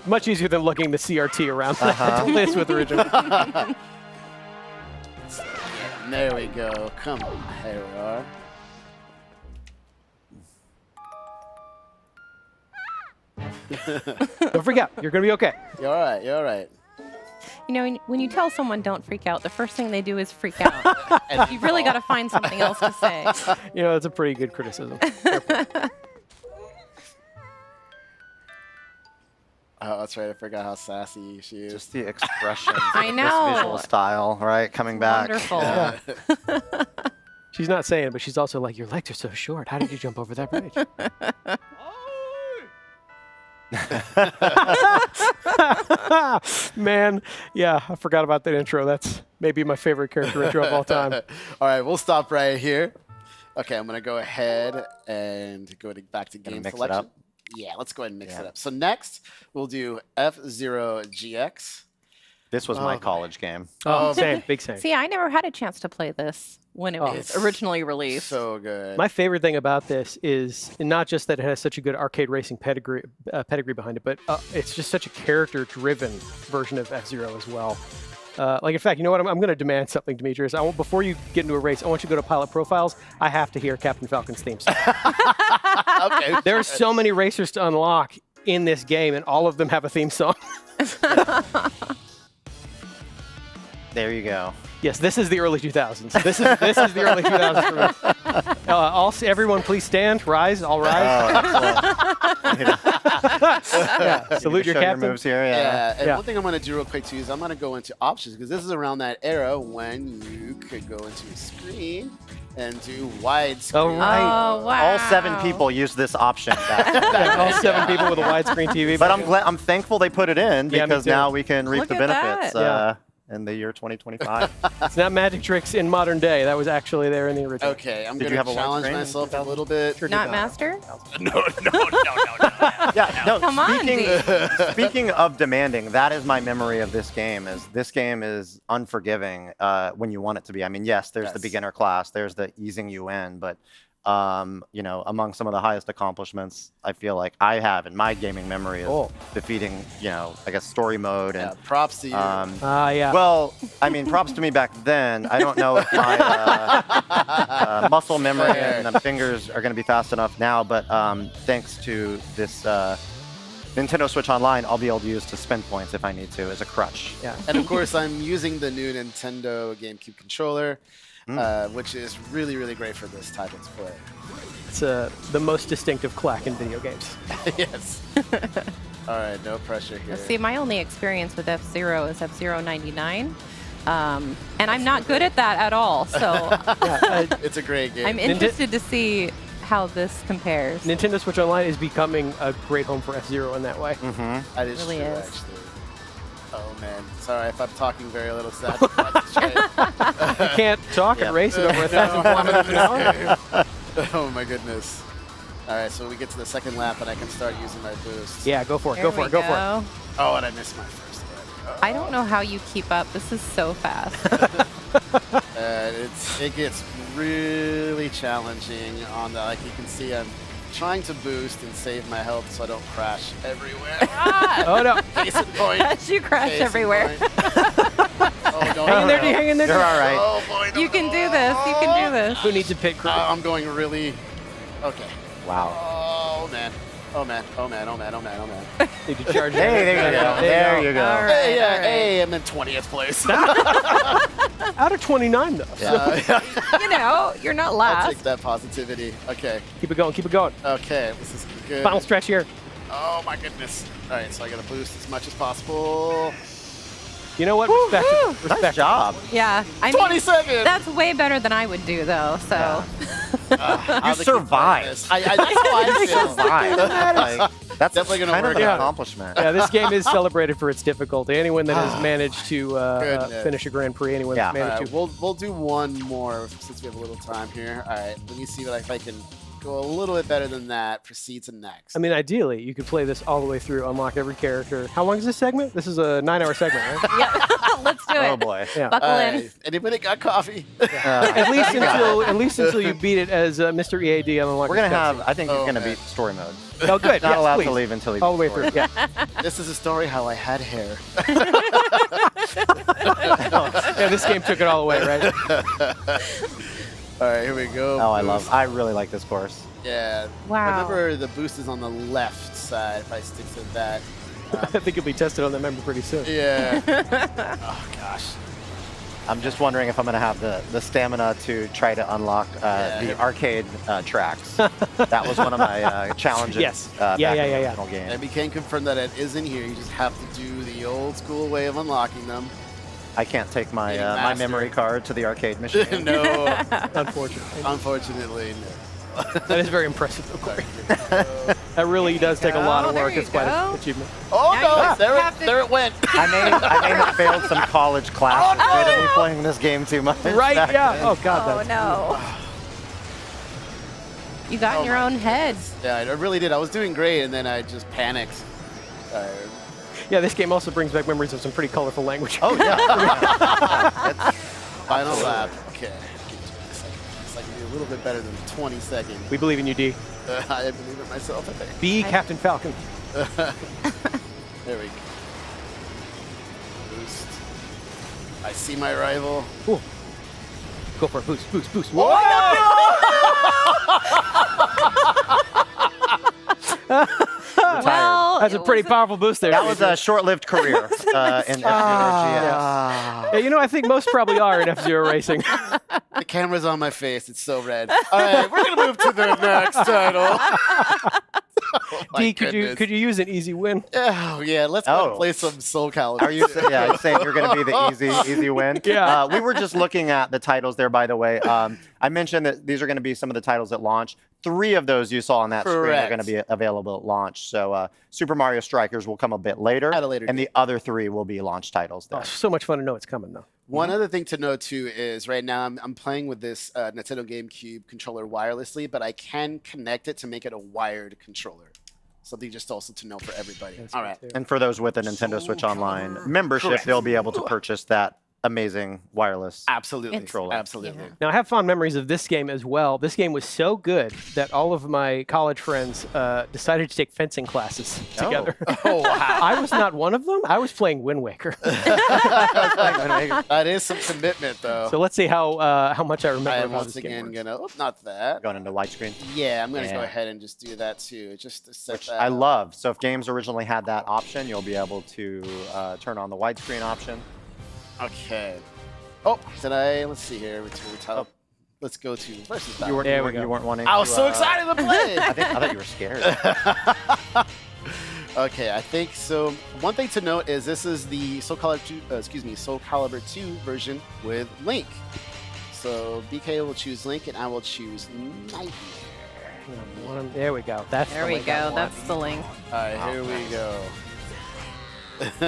Much easier than lugging the CRT around that I had to play this with originally. There we go. Come on. Here we are. Don't freak out. You're going to be okay. You're all right. You're all right. You know, when you tell someone don't freak out, the first thing they do is freak out. You've really got to find something else to say. You know, it's a pretty good criticism. Oh, that's right. I forgot how sassy she is. Just the expression. I know. This visual style, right? Coming back. Wonderful. Yeah. She's not saying it, but she's also like, your legs are so short. How did you jump over that bridge? Man, yeah, I forgot about that intro. That's maybe my favorite character intro of all time. All right, we'll stop right here. Okay, I'm gonna go ahead and back to game mix it selection. up? Yeah, let's go ahead and mix it up. So next, we'll do F-Zero GX. This was my college game. Oh, same, big same. See, I never had a chance to play this when it was It's originally released. So good. My favorite thing about this is not just that it has such a good arcade racing pedigree behind it, but it's just such a character-driven version of F-Zero as well. Like, in fact, you know what? I'm going to demand something, Demetrius. Before you get into a race, I want you to go to Pilot Profiles. I have to hear Captain Falcon's theme song. Okay. There are so many racers to unlock in this game, and all of them have a theme song. There you go. Yes, this is the early 2000s. This is the early 2000s for me. Everyone, please stand. Rise. All rise. Yeah, salute your Show captain. moves here. Yeah, and Yeah. one thing I'm going to do real quick too is I'm going to go into options because this is around that era when you could go into a screen and do widescreen. Oh, right. Oh, wow. All 7 people use this option. All 7 people with a widescreen TV. But I'm thankful they put it in Yeah, me because too. now we can reap Look the at benefits that. in the year 2025. It's not magic tricks in modern day. That was actually there in the original. Okay, I'm Did going you to have a challenge widescreen in myself a little bit. Not Master? No. Yeah, no, Come on, speaking of demanding, that is my memory of this game. Is this game is unforgiving when you want it to be. I mean, yes, there's the beginner class, there's the easing you in, but you know, among some of the highest accomplishments I feel like I have in my gaming memory is defeating, you know, I guess story mode and props to you. Yeah. Well, I mean, props to me back then. I don't know if my muscle memory and the fingers are going to be fast enough now, but thanks to this Nintendo Switch Online, I'll be able to use to spin points if I need to as a crutch. Yeah. And of course, I'm using the new Nintendo GameCube controller, which is really, really great for this title to play. It's the most distinctive clack in video games. Yes. All right, no pressure here. See, my only experience with F-Zero is F-Zero 99. And I'm not good at that at all, so It's a great game. I'm interested to see how this compares. Nintendo Switch Online is becoming a great home for F-Zero in that way. That is really true, is. actually. Oh, man. Sorry if I'm talking very little. Sad. That's a shame. You can't talk and race at over 1,000 kilometers an hour. Oh, my goodness. All right, so we get to the second lap, and I can start using my boost. Yeah, go for it. There Go for we it. Go for it. go. Oh, and I missed my first hit. Oh. I don't know how you keep up. This is so fast. It gets really challenging on the, like you can see I'm trying to boost and save my health so I don't crash everywhere. Oh, no. Case in point. You crash Case in everywhere. point. Oh, no, Hang in there, D. Hang in there. You're all right. Oh, boy, no, You can do this. You can do this. Who needs a pit crew? I'm going really... Okay. Wow. Oh, man. Oh, man. Oh, man. Oh, man. Oh, man. Oh, man. Need to charge Hey, there you go. There you go. All right, Hey, all right. hey, I'm in 20th place. Out of 29, though. So You know, you're not I'll last. take that positivity. Okay. keep it going. Keep it going. Okay. This is good. Final stretch here. Oh, my goodness. All right, so I got to boost as much as possible. You know what? Respect it. Respect Nice job. Yeah. I 20 mean, seconds! that's way better than I would do, though. So. You survived. That's how I feel. Survived. Like, that's Definitely gonna kind of work an out. accomplishment. Yeah, this game is celebrated for its difficulty. Anyone that has managed to Goodness. finish a Grand Prix, anyone Yeah. that's All managed right, to. we'll do one more since we have a little time here. All right, let me see if I can go a little bit better than that. Proceed to next. I mean, ideally, you could play this all the way through, unlock every character. How long is this segment? This is a 9-hour segment, right? Yeah. Let's do it. Oh boy. Yeah. Buckle All in. right, anybody got coffee? At least until you beat it as Mr. EAD on Unlock. We're gonna have. I think Oh, it's gonna man. be story mode. Oh, good. Not yes, allowed please. to leave until he All the way beats story. through. Yeah. This is a story how I had hair. Yeah, this game took it all away, right? All right, here we go. Oh, Boost. I really like this course. Yeah. Wow. Remember, the boost is on the left side. If I stick to that. I think it'll be tested on that member pretty soon. Yeah. Oh gosh. I'm just wondering if I'm gonna have the stamina to try to unlock the arcade tracks. That was one of my challenges. Yes. Back Yeah, in yeah, the yeah, yeah. original game. And we can confirm that it is in here. You just have to do the old school way of unlocking them. I can't take my Getting my master. memory card to the arcade machine. No. Unfortunately. Unfortunately, no. That is very impressive, of All course. right, here we go. That really does take a lot of there work. you It's quite go. an achievement. Oh Now no! you There have to- there it went. I may have failed some college classes due to me playing this game too much. Right? back Yeah. then. Oh God. Oh That's no. You got in your own head. Yeah, I really did. I was doing great, and then I just panicked. Yeah, this game also brings back memories of some pretty colorful language. Oh yeah. Final lap. Okay. It's like a little bit better than 20 seconds. We believe in you, D. I believe in myself, I think. Be Captain Falcon. There we go. Boost. I see my rival. Ooh. Go for it. Boost, boost, boost. Well, That's a pretty powerful boost there. That was a short-lived career in F-Zero GX. Yeah, you know, I think most probably are in F-Zero racing. The camera's on my face. It's so red. All right, we're gonna move to the next title. Oh, my D, goodness. could you use an easy win? Oh yeah, let's go play some Soul Calibur. Are you yeah, saying you're going to be the easy win? Yeah. We were just looking at the titles there, by the way. I mentioned that these are going to be some of the titles at launch. 3 of those you saw on that screen are Correct. going to be available at launch. So Super Mario Strikers will come a bit later. At a later and date. the other 3 will be launch titles there. Oh, so much fun to know it's coming, though. One other thing to note too is right now I'm playing with this Nintendo GameCube controller wirelessly, but I can connect it to make it a wired controller. something just also to know for everybody. All right. And for those with a Nintendo Switch Online membership, they'll be able to purchase that amazing wireless Absolutely. controller. Absolutely. Now, I have fond memories of this game as well. This game was so good that all of my college friends decided to take fencing classes together. Oh, wow. I was not one of them. I was playing Wind Waker. That is some commitment, though. So let's see how much I remember I am about once this game. again gonna. Oh, not that. Going into widescreen. Yeah, I'm gonna go Yeah. ahead and just do that too, just to set Which that. I up. love. So if games originally had that option, you'll be able to turn on the widescreen option. Okay. Oh, did I? Let's see here. Let's go to versus battle. There we go. You weren't wanting I was to, so excited to play. I thought you were scared. Okay, I think so. One thing to note is this is the Soul Calibur 2 version with Link. So BK will choose Link, and I will choose Nightmare. There we go. That's There the we link I go. want. That's the link. All right, here we go.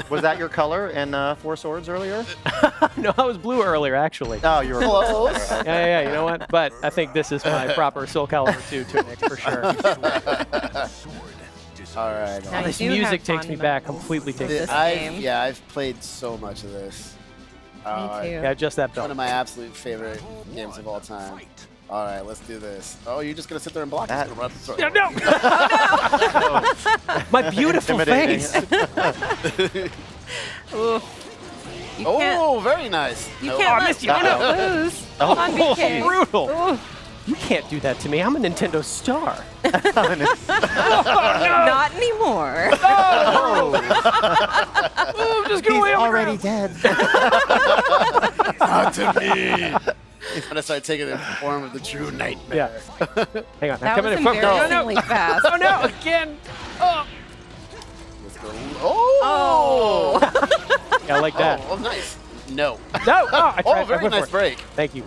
Was that your color in Four Swords earlier? No, I was blue earlier, actually. Oh, you were Close. Yeah, you know what? But I think this is my proper Soul Calibur 2 tunic for sure. All right. Now, This I do music have takes fun me back, memories completely of takes me this back. game. Yeah, I've played so much of this. Me too. Yeah, just that One belt. of my absolute favorite games of all time. All right, let's do this. Oh, you're just gonna sit there and block That- it? Run. Sorry. No! My beautiful Intimidating. face. Ooh. You can't, Oh, very nice. you Nope. can't I let missed you. Link lose. Come on, BK. Brutal. Ooh. You can't do that to me. I'm a Nintendo star. Not anymore. Oh, I'm just going away already dead. Not to me. I'm gonna start taking the form of the true nightmare. Yeah. Hang on. I'm That coming was in front. No, no. embarrassingly fast. Oh, no. Again. Oh. Let's go. Oh. Yeah, I like that. Oh, nice. No. No. Oh, I tried. Oh, very I went nice for it. break. Thank you.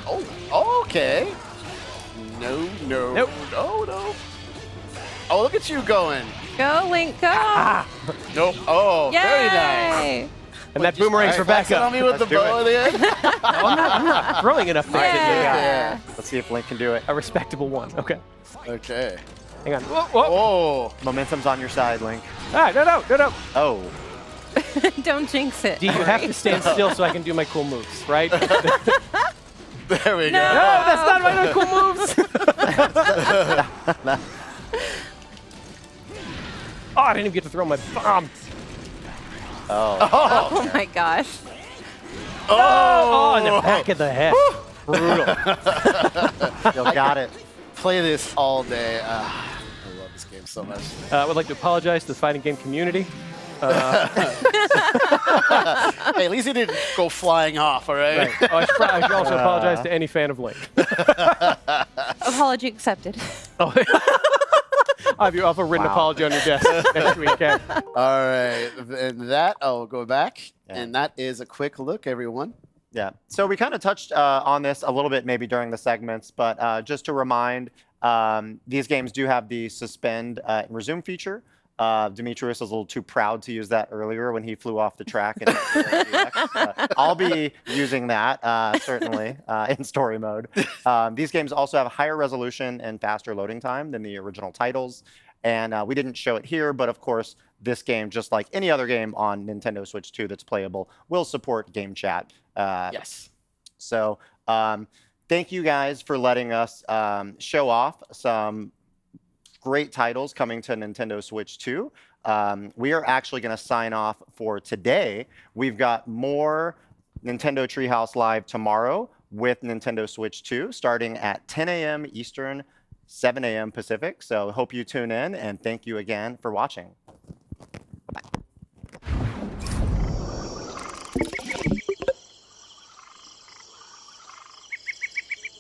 Oh, okay. No. Nope. No. Oh, look at you going. Go, Link, go. Nope. Oh, Yay. very nice. And that boomerang's for Back backup. on me with the Let's do bow at the end. I'm not throwing enough things at you. Yeah. Let's see if Link can do it. A respectable one. Okay. Okay. Hang on. Whoa, whoa. Oh. Momentum's on your side, Link. Ah, no. Oh. Don't jinx it. Do you have to stand still so I can do my cool moves, right? There we No. go. No, that's not my cool moves. Oh, I didn't even get to throw my bomb. Oh my gosh. Oh, in the back of the head. Brutal. You got it. Play this all day. I love this game so much. I would like to apologize to the fighting game community. Hey, at least he didn't go flying off, all right? Oh, I should also apologize to any fan of Link. Apology accepted. Oh. I'll have you off a written apology on your desk next week. Okay? All right. And that, I'll go back. And that is a quick look, everyone. Yeah. So we kind of touched on this a little bit maybe during the segments, but just to remind, these games do have the suspend and resume feature. Demetrius was a little too proud to use that earlier when he flew off the track. I'll be using that, certainly, in story mode. These games also have a higher resolution and faster loading time than the original titles. And we didn't show it here, but of course, this game, just like any other game on Nintendo Switch 2 that's playable, will support game chat. Yes. So thank you guys for letting us show off some great titles coming to Nintendo Switch 2. We are actually going to sign off for today. We've got more Nintendo Treehouse Live tomorrow with Nintendo Switch 2, starting at 10 a.m. Eastern, 7 a.m. Pacific. So hope you tune in, and thank you again for watching. Bye-bye.